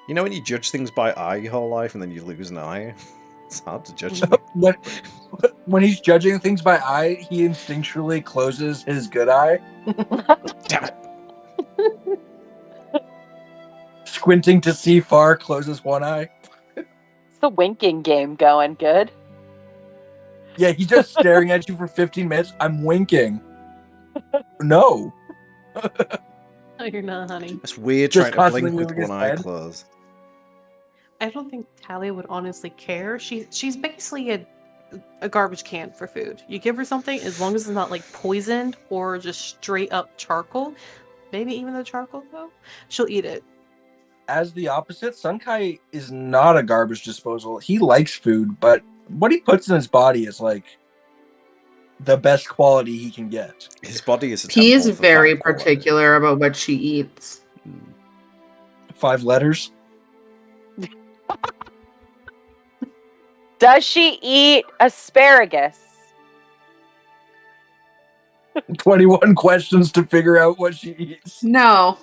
know when you judge things by eye your whole life and then you lose an eye? It's hard to judge them. When he's judging things by eye, he instinctually closes his good eye. Damn it. Squinting to see far, closes one eye. It's the winking game going good. Yeah, he's just staring at you for 15 minutes. I'm winking. No. No, you're not, honey. It's weird Just trying to blink constantly with moving his one eye head. closed. I don't think Tally would honestly care. She's basically a garbage can for food. You give her something, as long as it's not like poisoned or just straight up charcoal, maybe even the charcoal though, she'll eat it. As the opposite, Sunkai is not a garbage disposal. He likes food, but what he puts in his body is like the best quality he can get. His body is a He is temple for very fat quality. particular about what she eats. 5 letters. Does she eat asparagus? 21 questions to figure out what she eats. No.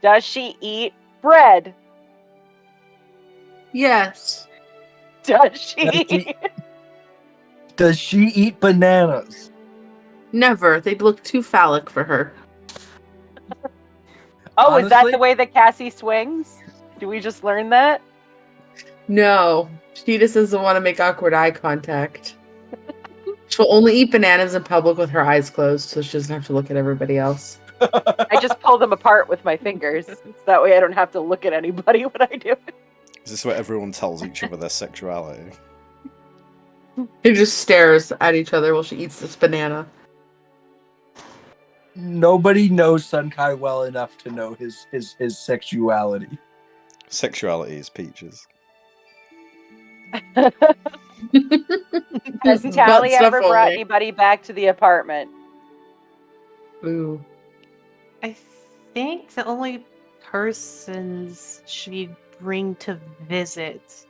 Does she eat bread? Yes. Does she? Does she eat bananas? Never. They'd look too phallic for her. Oh, is that Honestly- the way that Cassie swings? Do we just learn that? No. She just doesn't want to make awkward eye contact. She'll only eat bananas in public with her eyes closed, so she doesn't have to look at everybody else. I just pull them apart with my fingers. So that way I don't have to look at anybody when I do it. Is this where everyone tells each other their sexuality? She just stares at each other while she eats this banana. Nobody knows Sunkai well enough to know his sexuality. Sexuality is peaches. Has Tally Butt stuff ever brought only. anybody back to the apartment? Ooh. I think the only persons she'd bring to visit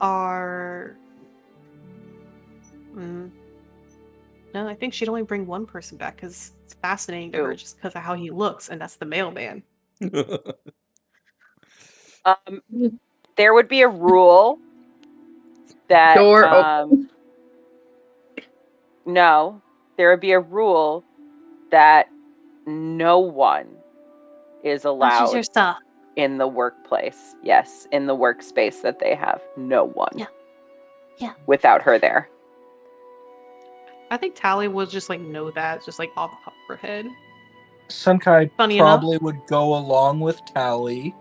are... No, I think she'd only bring one person back because it's fascinating to her Who? just because of how he looks, and that's the mailman. There would be a rule that Door open. no, there would be a rule that no one is This is allowed your stuff. in the workplace. Yes, in the workspace that they have. No one. Yeah. Yeah. Without her there. I think Tally would just like know that, just like off the top of her head. Sunkai Funny enough. probably would go along with Tally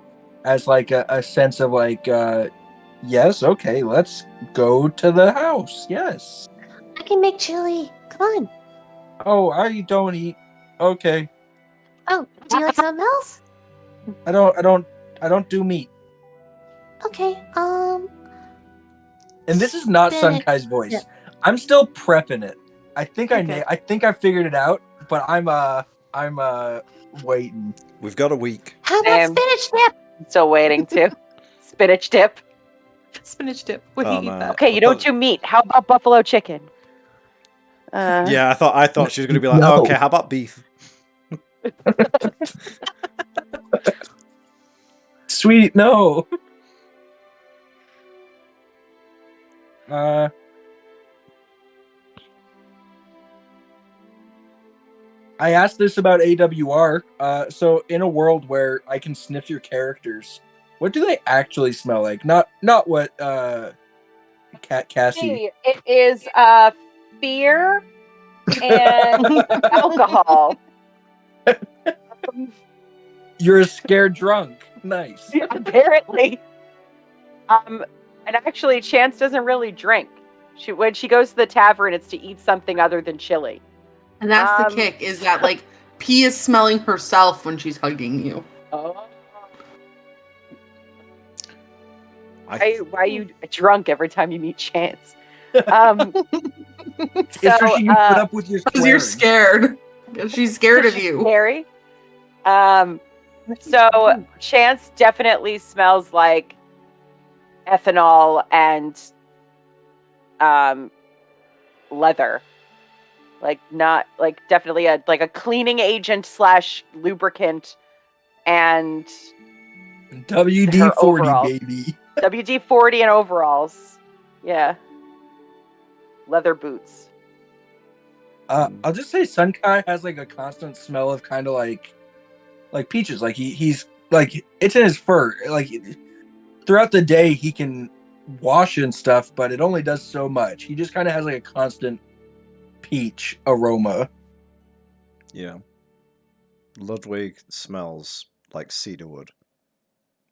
as like a sense of like, yes, okay, let's go to the house. Yes. I can make chili. Come on. Oh, I don't eat. Okay. Oh, do you like something else? I don't do meat. Okay. And this is not Spinach. Sunkai's voice. Yeah. I'm still prepping it. I think Okay. I think I figured it out, but I'm waiting. We've got a week. How about Same. spinach dip? Still waiting to. Spinach dip. Spinach dip. Would Oh, he eat no. that? Okay, you don't do meat. How about buffalo chicken? Yeah, I thought she was going to be like, No. oh, okay, how about beef? Sweet, no. I asked this about AWR. So in a world where I can sniff your characters, what do they actually smell like? Not what Cassie. See, it is fear and alcohol. You're a scared drunk. Nice. Apparently. And actually, Chance doesn't really drink. When she goes to the tavern, it's to eat something other than chili. And that's the kick, is that like P is smelling herself when she's hugging you. Oh. I- Why are you drunk every time you meet Chance? It's so she can put up with your Because you're swearing. scared. 'Cause she's scared of you. Scary. So Chance definitely smells like ethanol and leather. Like not like definitely a cleaning agent / lubricant and WD-40, overall. baby. WD-40 and overalls. Yeah. Leather boots. I'll just say Sunkai has like a constant smell of kind of like peaches. Like he's like it's in his fur. Like throughout the day he can wash and stuff, but it only does so much. He just kind of has like a constant peach aroma. Yeah. Ludwig smells like cedarwood.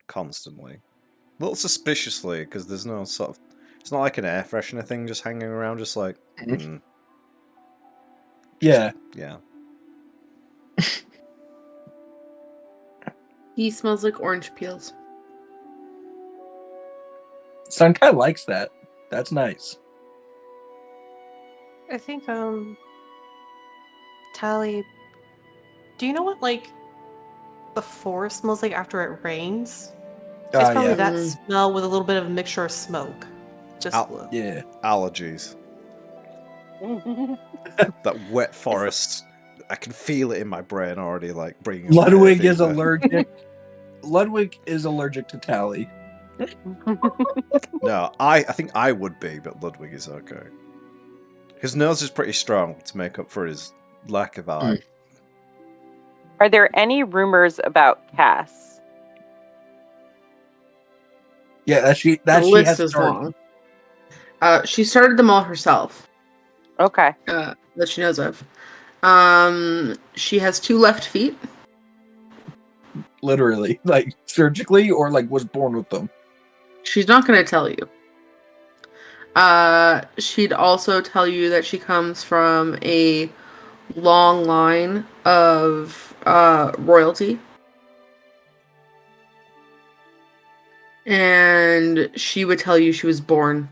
Constantly. A little suspiciously, because there's no sort of... It's not like an air freshener thing just hanging around, just like... Yeah. Yeah. He smells like orange peels. Sunkai likes that. That's nice. I think Tally, do you know what like the forest smells like after it rains? It's probably Yeah. that smell with a little bit of a mixture of smoke. Just Yeah. Allergies. That wet forest. I can feel it in my brain already, like bringing... Ludwig is allergic. Ludwig is allergic to Tally. No, I think I would be, but Ludwig is okay. His nose is pretty strong to make up for his lack of eye. Are there any rumors about Cass? Yeah, that she The she list has is started. long. She started them all herself. Okay. That she knows of. She has 2 left feet. Literally, like surgically, or like was born with them. She's not going to tell you. She'd also tell you that she comes from a long line of royalty. And she would tell you she was born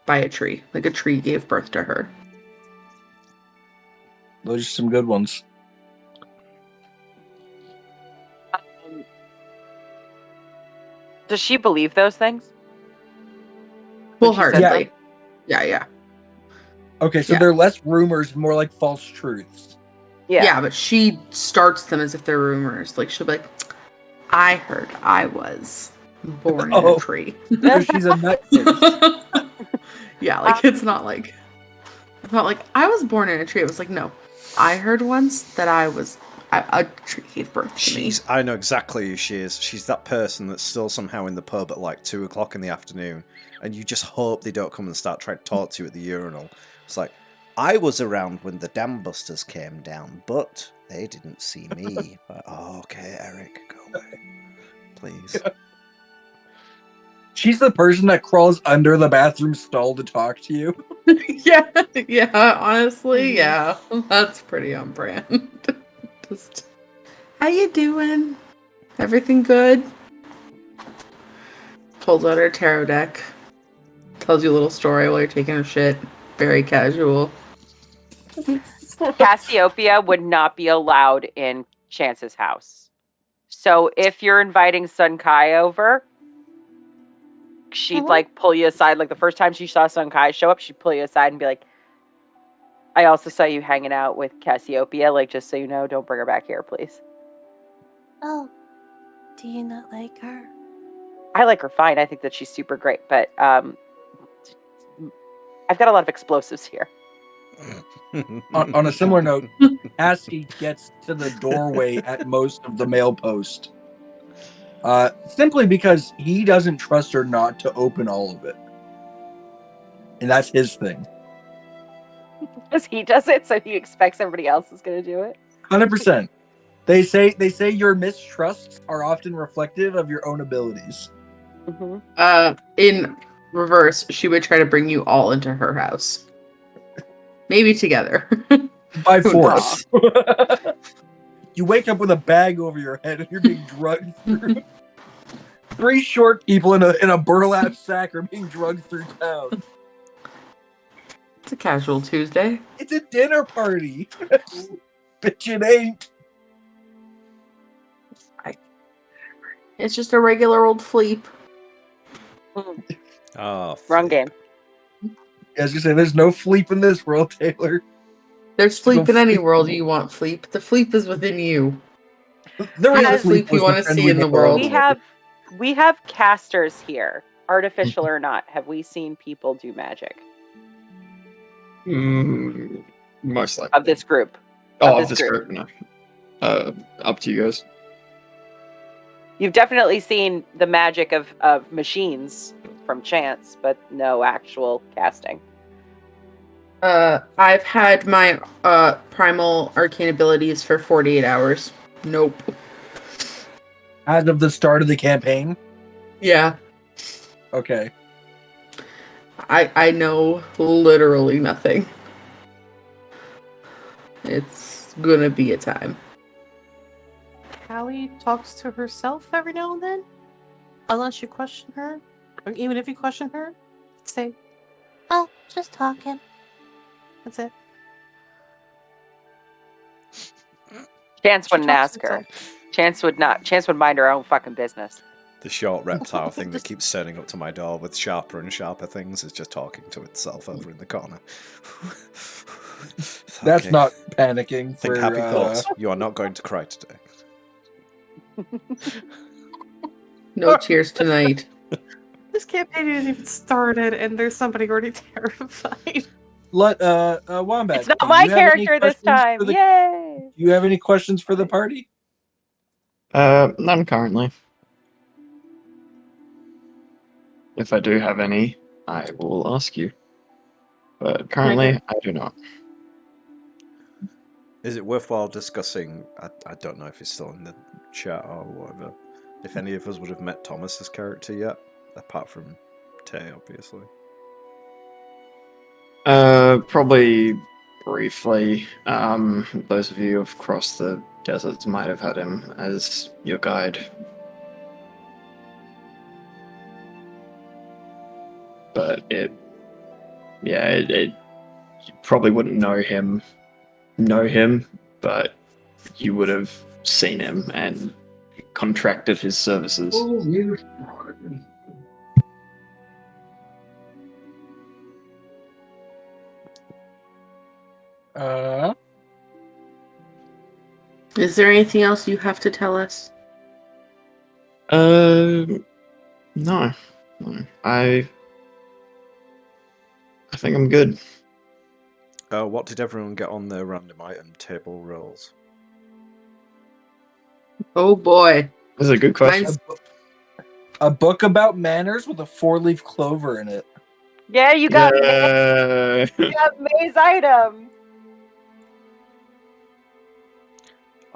by a tree. Like a tree gave birth to her. Those are some good ones. Does she believe those things? Wholeheartedly. Yeah. Okay, so Yeah. they're less rumors, more like false truths. Yeah, but she starts them as if they're rumors. Like, she'll be like, I heard I was born in a tree. So she's a nutcase. Yeah, like, it's not like I was born in a tree. It was like, no, I heard once that I was She gave birth to me. I know exactly who she is. She's that person that's still somehow in the pub at like 2 o'clock in the afternoon, and you just hope they don't come and start trying to talk to you at the urinal. It's like, I was around when the dam busters came down, but they didn't see me. Like, oh, okay, Eric, go away, please. She's the person that crawls under the bathroom stall to talk to you. yeah, honestly, yeah. That's pretty on brand. Just, how you doing? Everything good? Pulls out her tarot deck. Tells you a little story while you're taking a shit. Very casual. Cassiopeia would not be allowed in Chance's house. So if you're inviting Sun Kai over, she'd like pull you aside. Like the first time she saw Sun Kai show up, she'd pull you aside and be like, I also saw you hanging out with Cassiopeia. Like, just so you know, don't bring her back here, please. Oh, do you not like her? I like her fine. I think that she's super great, but I've got a lot of explosives here. On a similar note, Cassie gets to the doorway at most of the mail post. Simply because he doesn't trust her not to open all of it. And that's his thing. Because he does it, so he expects everybody else is going to do it. 100%. They say your mistrusts are often reflective of your own abilities. Mm-hmm. In reverse, she would try to bring you all into her house. Maybe together. By Who force. You wake up with a bag over your head and you're being drugged through. 3 short people in a burlap sack are being drugged through town. It's a casual Tuesday. It's a dinner party. Bitch, it ain't. It's just a regular old fleep. Oh, Wrong game. I was gonna say, there's no fleep in this world, Taylor. There's Go fleep in any fleep. world you want fleep. The fleep is within you. The Kind real of fleep you was the want to friend see we in the made world. We have casters here, artificial or not. Have we seen people do magic Most likely. of this group? Of this group, no. Up to you guys. You've definitely seen the magic of machines from Chance, but no actual casting. I've had my primal arcane abilities for 48 hours. Nope. As of the start of the campaign? Yeah. Okay. I know literally nothing. It's gonna be a time. Callie talks to herself every now and then. Unless you question her. Or even if you question her, say, Oh, just talking. that's it. Chance She wouldn't talks to ask her. herself. Chance would not. Chance would mind her own fucking business. The short reptile thing that keeps turning up to my door with sharper and sharper things is just talking to itself over in the corner. That's Okay. not panicking. Think for, happy thoughts. You are not going to cry today. No tears tonight. This campaign isn't even started, and there's somebody already terrified. Let Wombat. It's not do my you have any character this questions time. for the- Yay! Do you have any questions for the party? None currently. If I do have any, I will ask you. But currently, I do not. Is it worthwhile discussing? I don't know if he's still in the chat or whatever. If any of us would have met Thomas's character yet, apart from Tay, obviously. Probably briefly. Those of you who have crossed the deserts might have had him as your guide. But you probably wouldn't know him, but you would have seen him and contracted his services. Is there anything else you have to tell us? No. I think I'm good. What did everyone get on their random item table rolls? Oh boy. This is a good question. Mine's A book about manners with a 4-leaf clover in it. Yeah, you got Yeah. you got May's item.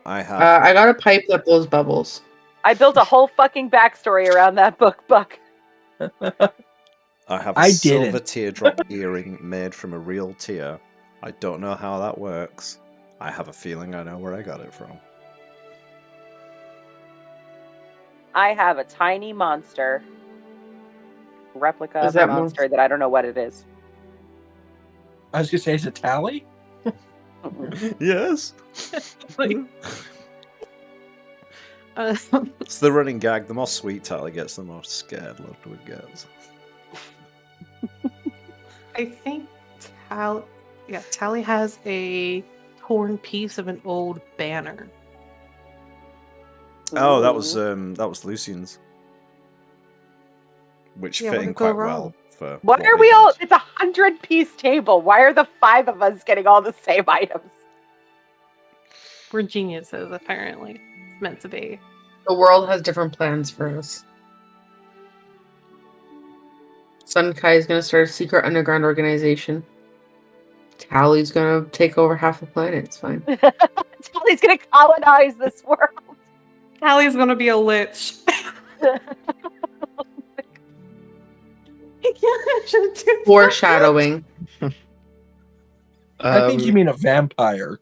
I have. I got a pipe that blows bubbles. I built a whole fucking backstory around that book, Buck. I have a I silver didn't. teardrop earring made from a real tear. I don't know how that works. I have a feeling I know where I got it from. I have a tiny monster. Replica Is of a that monster that I don't know what it is. I was gonna say, is it Tally? Yes. Uh, It's the running gag. The more sweet Tally gets, the more scared Ludwig gets. I think Tally has a torn piece of an old banner. Oh, that was Lucian's, which Yeah, fit what in could go quite well wrong? for. Why what are we we all? had. It's 100-piece table. Why are the 5 of us getting all the same items? We're geniuses, apparently. It's meant to be. The world has different plans for us. Sun Kai is gonna start a secret underground organization. Tally's gonna take over half the planet. It's fine. Tally's gonna colonize this world. Tally's gonna be a lich. Foreshadowing. I think you mean a vampire.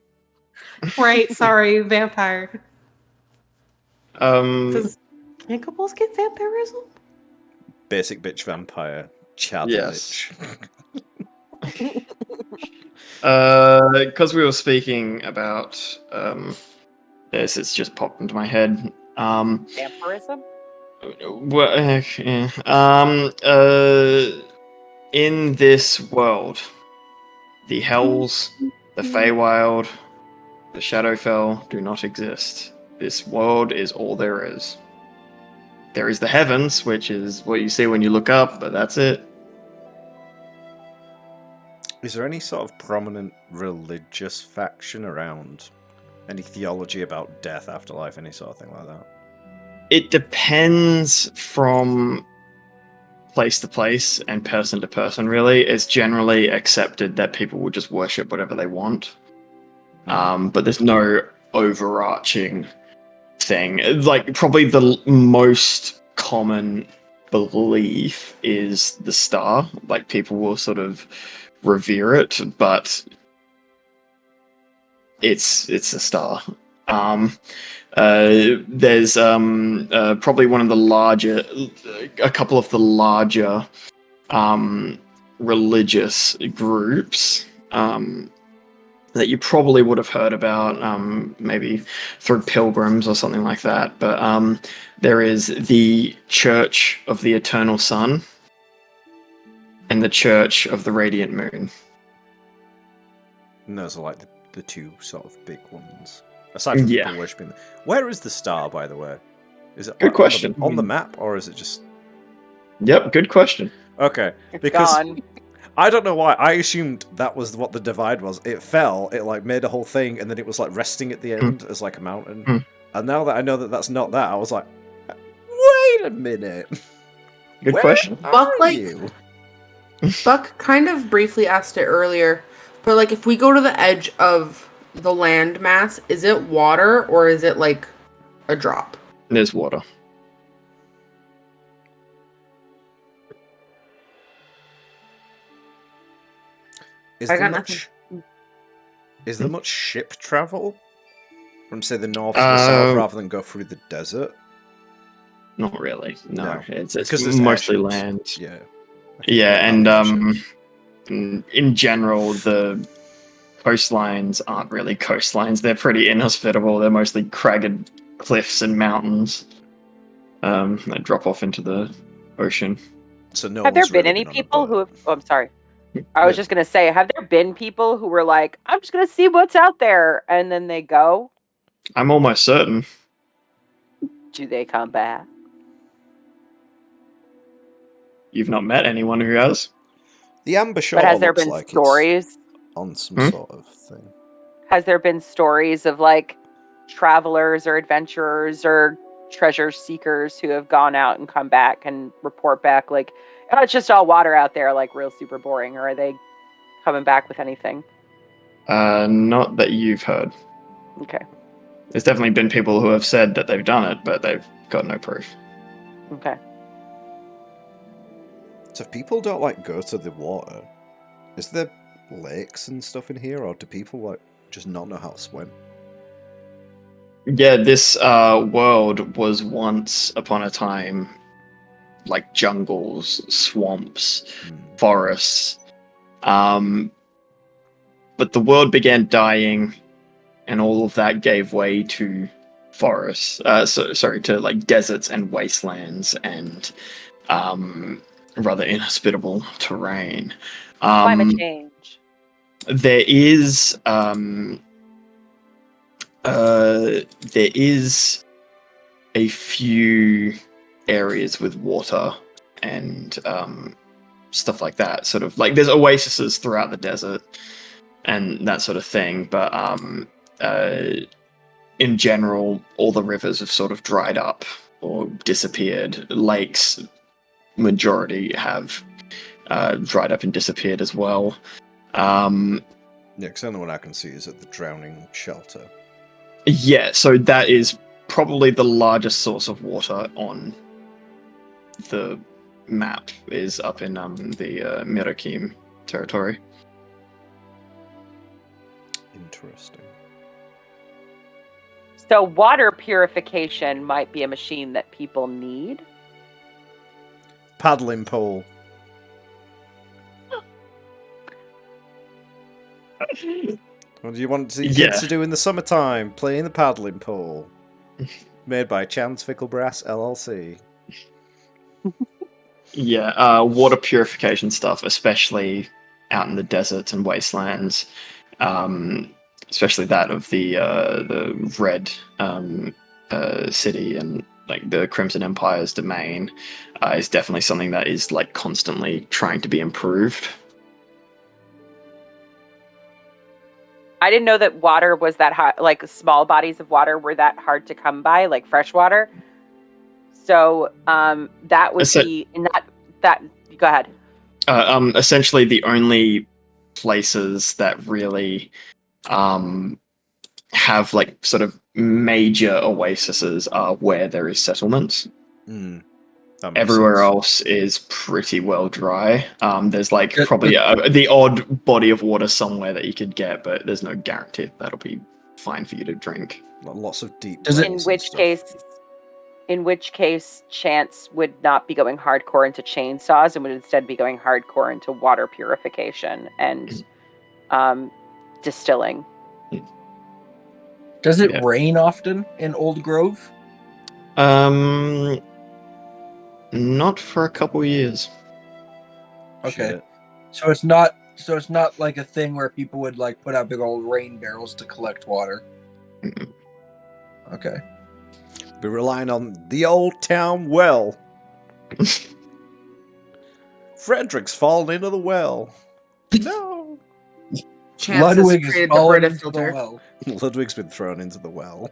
Right, sorry, vampire. Um, Does Inkables get vampirism? Basic bitch vampire. Chad Yes. Lich. because we were speaking about this, it's just popped into my head. Vampirism? Well, in this world, the Hells, the Feywild, the Shadowfell do not exist. This world is all there is. There is the heavens, which is what you see when you look up, but that's it. Is there any sort of prominent religious faction around? Any theology about death, afterlife, any sort of thing like that? It depends from place to place and person to person, really. It's generally accepted that people will just worship whatever they want. But there's no overarching thing. Like, probably the most common belief is the star. Like, people will sort of revere it, but it's a star. There's probably one of the larger, a couple of the larger religious groups that you probably would have heard about, maybe through pilgrims or something like that. But there is the Church of the Eternal Sun and the Church of the Radiant Moon. And those are like the two sort of big ones. Aside from Yeah. people worshipping. Where is the star, by the way? Is it Good like, question. on the map, or is it just? Yep, good question. Okay, It's because gone. I don't know why. I assumed that was what the divide was. It fell, it like made a whole thing, and then it was like resting at the end as like a mountain. Hmm. And now that I know that that's not that, I was like, wait a minute. Good Where question. are Buck, like- you? Buck kind of briefly asked it earlier, but like if we go to the edge of the land mass, is it water or is it like a drop? There's water. Is I there got much? Is there much ship travel from say the north to the south rather than go through the desert? Not really. No, No. it's Because there's mostly airships. land. Yeah. Yeah, and Airships. in general, the coastlines aren't really coastlines. They're pretty inhospitable. They're mostly cragged cliffs and mountains that drop off into the ocean. So no. Have there one's been really any on a people boat. who have... Oh, I'm sorry. I was Yeah. just going to say, have there been people who were like, I'm just going to see what's out there, and then they go? I'm almost certain. Do they come back? You've not met anyone who has. The Amber Shore But has there looks been like it's stories? on some Hmm? sort of thing. Has there been stories of like travelers or adventurers or treasure seekers who have gone out and come back and report back like, oh, it's just all water out there, like real super boring? Or are they coming back with anything? Not that you've heard. Okay. There's definitely been people who have said that they've done it, but they've got no proof. Okay. So if people don't like go to the water, is there lakes and stuff in here, or do people like just not know how to swim? Yeah, this world was once upon a time like jungles, swamps, forests. But the world began dying, and all of that gave way to forests. To like deserts and wastelands and rather inhospitable terrain. Climate change. There is a few areas with water and stuff like that. Sort of like there's oases throughout the desert and that sort of thing. But in general, all the rivers have sort of dried up or disappeared. Lakes, majority have dried up and disappeared as well. Yeah, because the only one I can see is at the drowning shelter. Yeah, so that is probably the largest source of water on the map, is up in the Mirakim territory. Interesting. So water purification might be a machine that people need. Paddling pole. What do you want the kids to do in the summertime? Play in the paddling pool. Made by Chance Ficklebrass LLC. Yeah, water purification stuff, especially out in the deserts and wastelands, especially that of the Red City and like the Crimson Empire's domain, is definitely something that is like constantly trying to be improved. I didn't know that water was that hard, like small bodies of water were that hard to come by, like fresh water. So that would be in that. Go ahead. Essentially, the only places that really have like sort of major oases are where there is settlements. Everywhere else is pretty well dry. There's like probably the odd body of water somewhere that you could get, but there's no guarantee that'll be fine for you to drink. Lots of deep. In which case, Chance would not be going hardcore into chainsaws and would instead be going hardcore into water purification and distilling. Does it rain often in Old Grove? Not for a couple years. Okay. Shit. So it's not like a thing where people would like put out big old rain barrels to collect water. Okay. Be relying on the old town well. Frederick's fallen into the well. No. Ludwig is fallen into the well. Ludwig's been thrown into the well.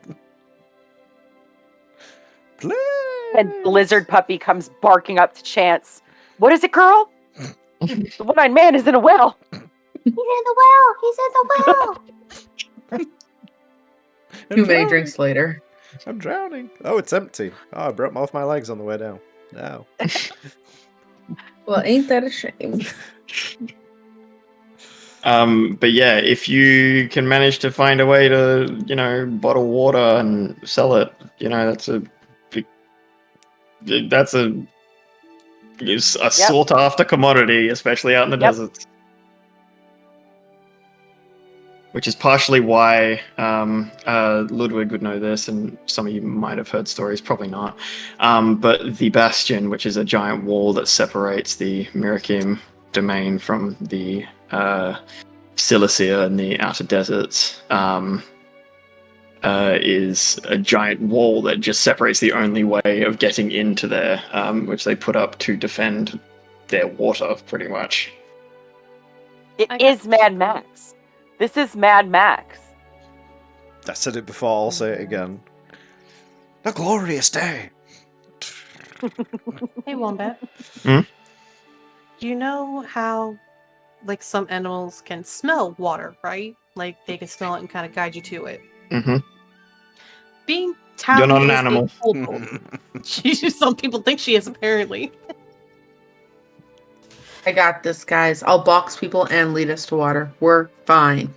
Play. And Blizzard Puppy comes barking up to Chance. What is it, girl? The one-eyed man is in a well. He's in the well. He's in the well. Too many drinks later. I'm drowning. Oh, it's empty. Oh, I broke off my legs on the way down. Ow. Well, ain't that a shame? But yeah, if you can manage to find a way to, bottle water and sell it, that's a sought after commodity, especially out in the deserts. Which is partially why Ludwig would know this, and some of you might have heard stories, probably not. But the Bastion, which is a giant wall that separates the Mirakim domain from the Cilicia and the outer deserts, is a giant wall that just separates the only way of getting into there, which they put up to defend their water, pretty much. It is Mad Max. This is Mad Max. I said it before, I'll say it again. A glorious day! Hey, Wombat. Hmm? You know how, like, some animals can smell water, right? Like, they can smell it and kind of guide you to it. Mm-hmm. Being You're Tally not an is animal. a kobold. Some people think she is, apparently. I got this, guys. I'll box people and lead us to water. We're fine.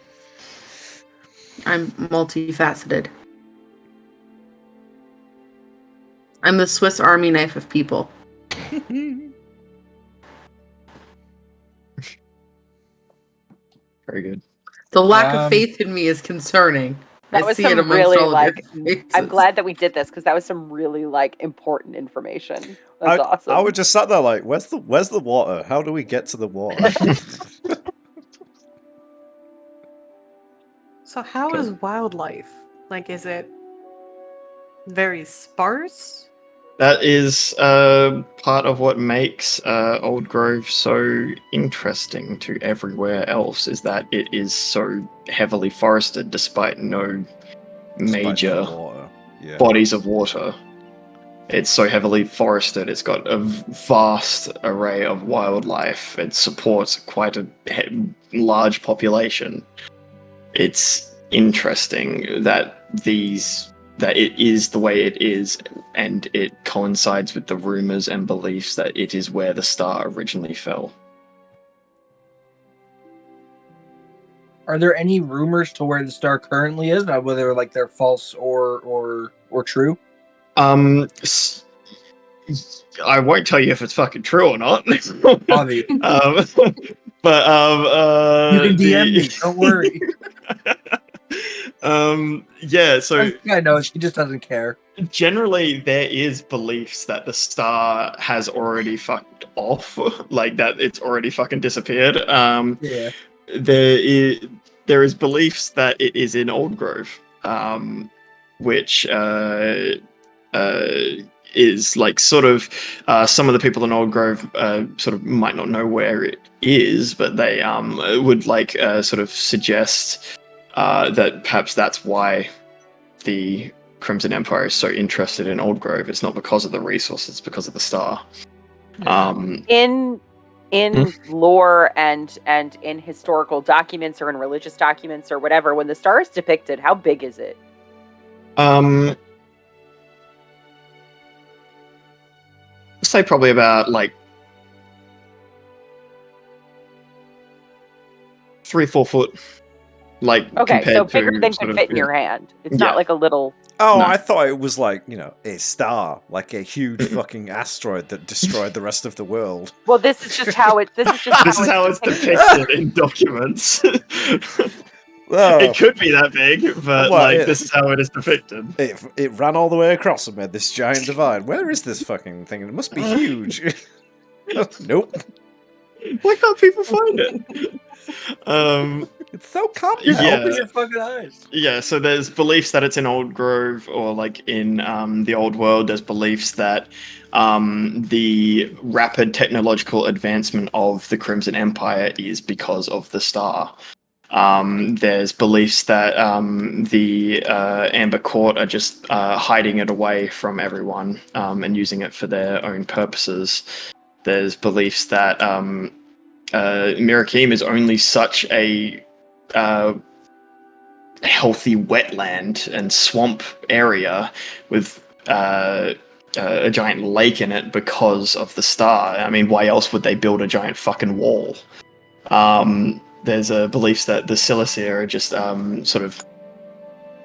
I'm multifaceted. I'm the Swiss Army knife of people. Very good. The lack of Um, faith in me is concerning. That I was see it some amongst really all of your I'm faces. glad that we did this because that was some really important information. That's awesome. I would just sat there like, where's the water? How do we get to the water? So how is wildlife? Like, is it very sparse? That is part of what makes Old Grove so interesting to everywhere else, is that it is so heavily forested despite no major water. Yeah. bodies of water. It's so heavily forested, it's got a vast array of wildlife. It supports quite a large population. It's interesting that it is the way it is, and it coincides with the rumors and beliefs that it is where the star originally fell. Are there any rumors to where the star currently is, whether like they're false or true? I won't tell you if it's fucking true or not. Obvious. But You can DM me. Don't worry. Yeah, so I know he just doesn't care. generally there is beliefs that the star has already fucked off, like that it's already fucking disappeared. Yeah. There is beliefs that it is in Old Grove, which is like sort of some of the people in Old Grove sort of might not know where it is, but they would like sort of suggest that perhaps that's why the Crimson Empire is so interested in Old Grove. It's not because of the resources, it's because of the star. In lore and in historical documents or in religious documents or whatever, when the star is depicted, how big is it? Say probably about like 3-4 foot. Like Okay, compared so bigger to than sort could of, fit in yeah. your hand. It's Yeah. not like a little. Oh, No. I thought it was like, a star, like a huge fucking asteroid that destroyed the rest of the world. Well, this is just how it. This is just This is how it's depicted in documents. Oh, It could be that big, but Well, this is how it is depicted. it ran all the way across and made this giant divide. Where is this fucking thing? It must be huge. Nope. Why can't people find it? It's so complicated. Yeah. Open your fucking eyes. Yeah, so there's beliefs that it's in Old Grove or like in the Old World. There's beliefs that the rapid technological advancement of the Crimson Empire is because of the star. There's beliefs that the Amber Court are just hiding it away from everyone and using it for their own purposes. There's beliefs that Mirakim is only such a healthy wetland and swamp area with a giant lake in it because of the star. I mean, why else would they build a giant fucking wall? There's a belief that the Silicier are just sort of,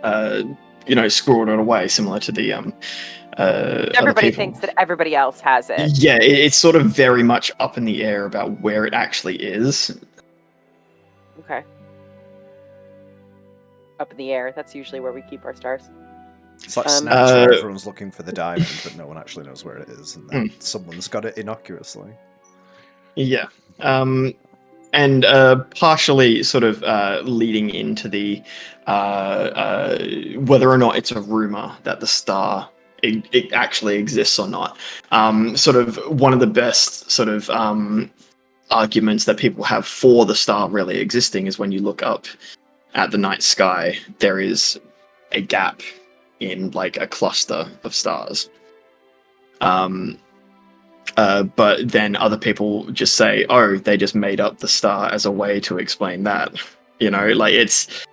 squirreled it away, similar to the Everybody thinks that everybody else has it. Yeah, it's sort of very much up in the air about where it actually is. Okay. Up in the air. That's usually where we keep our stars. It's like Snatch, where everyone's looking for the diamond, but no one actually knows where it is, and then someone's got it innocuously. Yeah. And partially sort of leading into the whether or not it's a rumor that the star it actually exists or not. Sort of one of the best sort of arguments that people have for the star really existing is when you look up at the night sky, there is a gap in like a cluster of stars. But then other people just say, "Oh, they just made up the star as a way to explain that." You know, like it's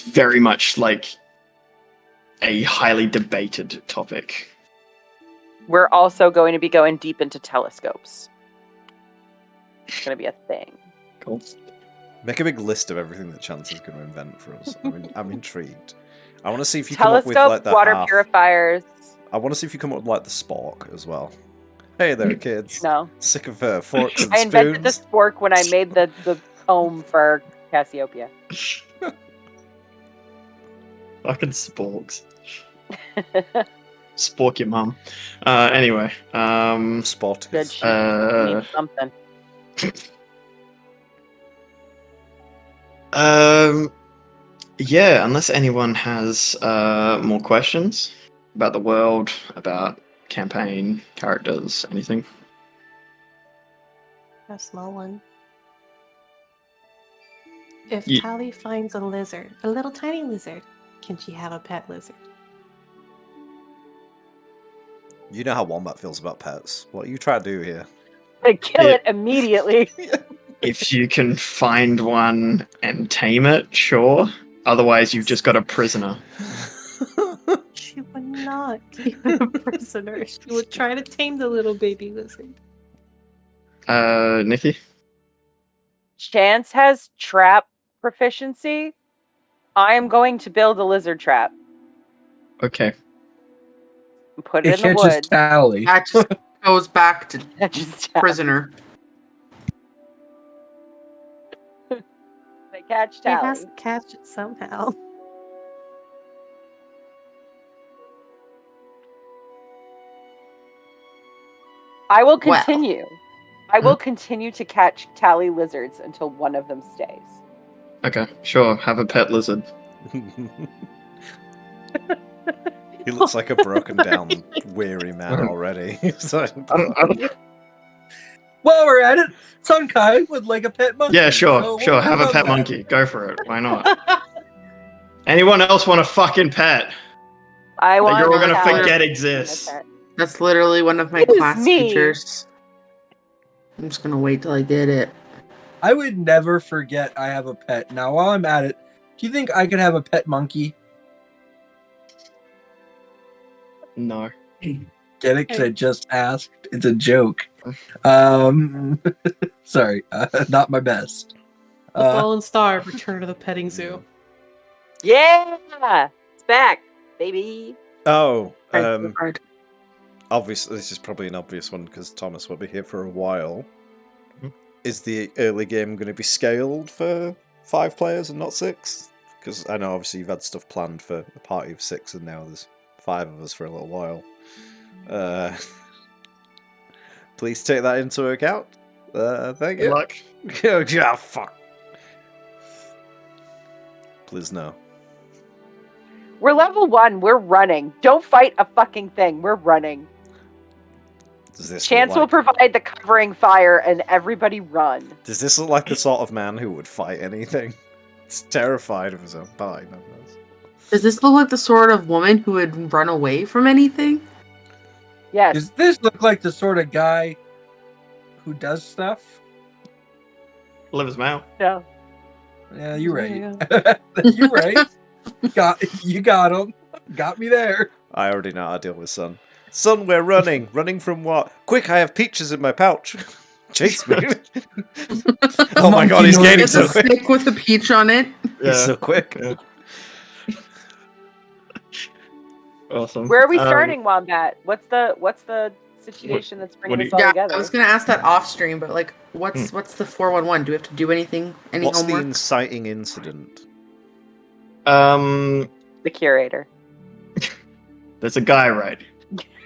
very much like a highly debated topic. We're also going to be going deep into telescopes. It's going to be a thing. Cool. Make a big list of everything that Chance is going to invent for us. I'm intrigued. I want to see if you come up with Telescope, like the water half. purifiers. I want to see if you come up with like the spork as well. Hey there, kids. No. Sick of forks and I invented the spoons. spork when I made the comb for Cassiopeia. Fucking sporks. Spork your mum. Anyway, Spot. Good shit. Means something. Yeah, unless anyone has more questions about the world, about campaign, characters, anything. A small one. If Ye- Tally finds a lizard, a little tiny lizard, can she have a pet lizard? You know how Wombat feels about pets. What are you trying to do here? I kill Yeah. it immediately. If you can find one and tame it, sure. Otherwise, you've just got a prisoner. She would not keep it a prisoner. She would try to tame the little baby lizard. Nikki? Chance has trap proficiency. I am going to build a lizard trap Okay. and put it It in the catches woods. Tally. That just goes back to That just happens. prisoner. They catch He Tally. has to catch it somehow. I will Well. continue. I will continue to catch Tally lizards until one of them stays. Okay, sure. Have a pet lizard. He looks like a broken down, weary man already. Well, we're at it. Sunkai would like a pet monkey. Yeah, sure, so sure. we'll Have a love pet that. monkey. Go for it. Why not? Anyone else want a fucking pet I that want you're all gonna Tally forget as a exists? pet. That's literally one of my It is class me. teachers. I'm just gonna wait till I get it. I would never forget I have a pet. Now, while I'm at it, do you think I could have a pet monkey? No. Get it? Because I just asked. It's a joke. Sorry, not my best. The Fallen Star, Return to the Petting Zoo. Yeah! It's back, baby. Oh, Hard. obviously, this is probably an obvious one because Thomas will be here for a while. Mhm. Is the early game going to be scaled for 5 players and not 6? Because I know obviously you've had stuff planned for a party of 6 and now there's 5 of us for a little while. Please take that into account. Thank Good you. luck. Yeah, fuck. Please no. We're level 1. We're running. Don't fight a fucking thing. We're running. Does this Chance look will like, provide the covering fire and everybody run. Does this look like the sort of man who would fight anything? It's terrified of his own party members. Does this look like the sort of woman who would run away from anything? Yes. Does this look like the sort of guy who does stuff? Live his mouth. No. Yeah, you're right. Yeah. You're right. You got him. Got me there. I already know how to deal with Sun. Sun, we're running. Running from what? Quick, I have peaches in my pouch. Chase me. Oh my god, he's Monkey gaining It's so a quick. stick with a peach on it. He's so quick. Yeah. Awesome. Where are we starting, Wombat? What's the situation that's bringing what do us all Yeah, together? I was gonna ask that off stream, but like, what's the 411? Do we have to do anything? Any What's homework? the inciting incident? Um, The curator. there's a guy, right?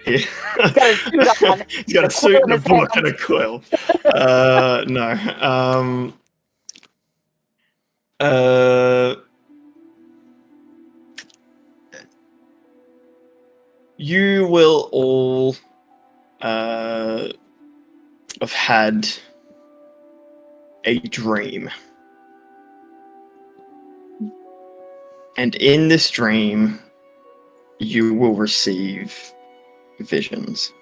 He's got a suit on. He's got a A suit quill and a in his book and hands. a quill. No. You will all have had a dream. And in this dream, you will receive visions.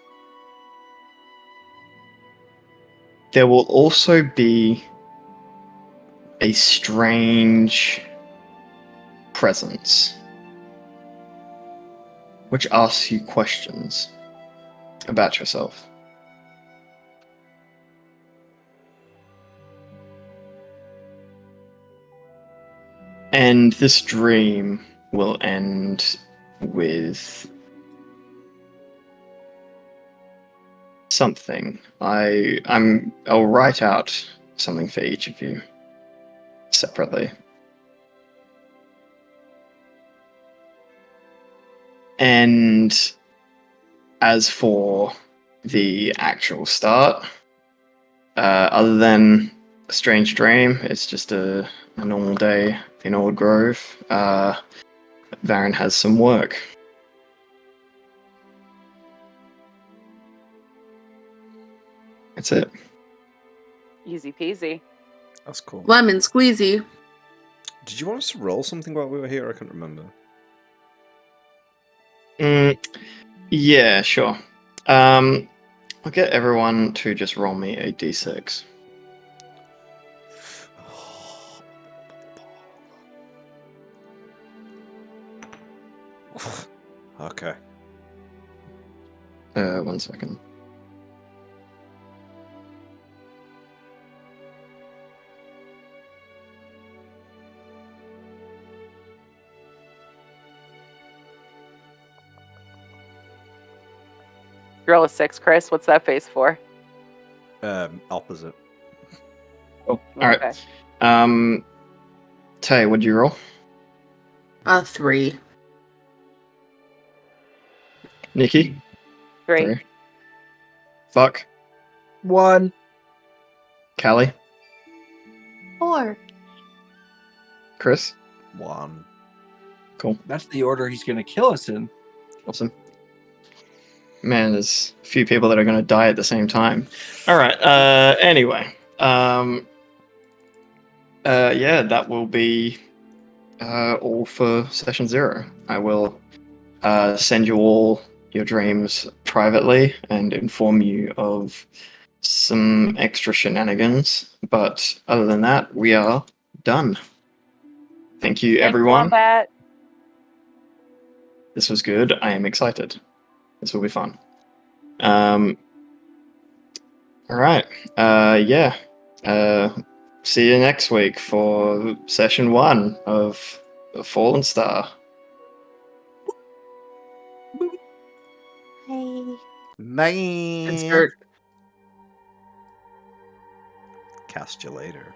There will also be a strange presence which asks you questions about yourself. And this dream will end with something. I'll write out something for each of you separately. And as for the actual start, other than a strange dream, it's just a normal day in Old Grove. Varen has some work. That's it. Easy peasy. That's cool. Lemon squeezy. Did you want us to roll something while we were here? I can't remember. Yeah, sure. I'll get everyone to just roll me a d6. Okay. 1 second. Roll a 6, Chris. What's that face for? Opposite. Oh, all right. Tay, what'd you roll? 3. Nikki? 3. Fuck. 1. Callie? 4. Chris? 1. Cool. That's the order he's gonna kill us in. Awesome. Man, there's a few people that are going to die at the same time. All right. Anyway. Yeah, that will be all for session 0. I will send you all your dreams privately and inform you of some extra shenanigans. But other than that, we are done. Thank you, everyone. Combat. This was good. I am excited. This will be fun. All right. Yeah. See you next week for session 1 of Fallen Star. Hey. Bye. Insert. Cast you later.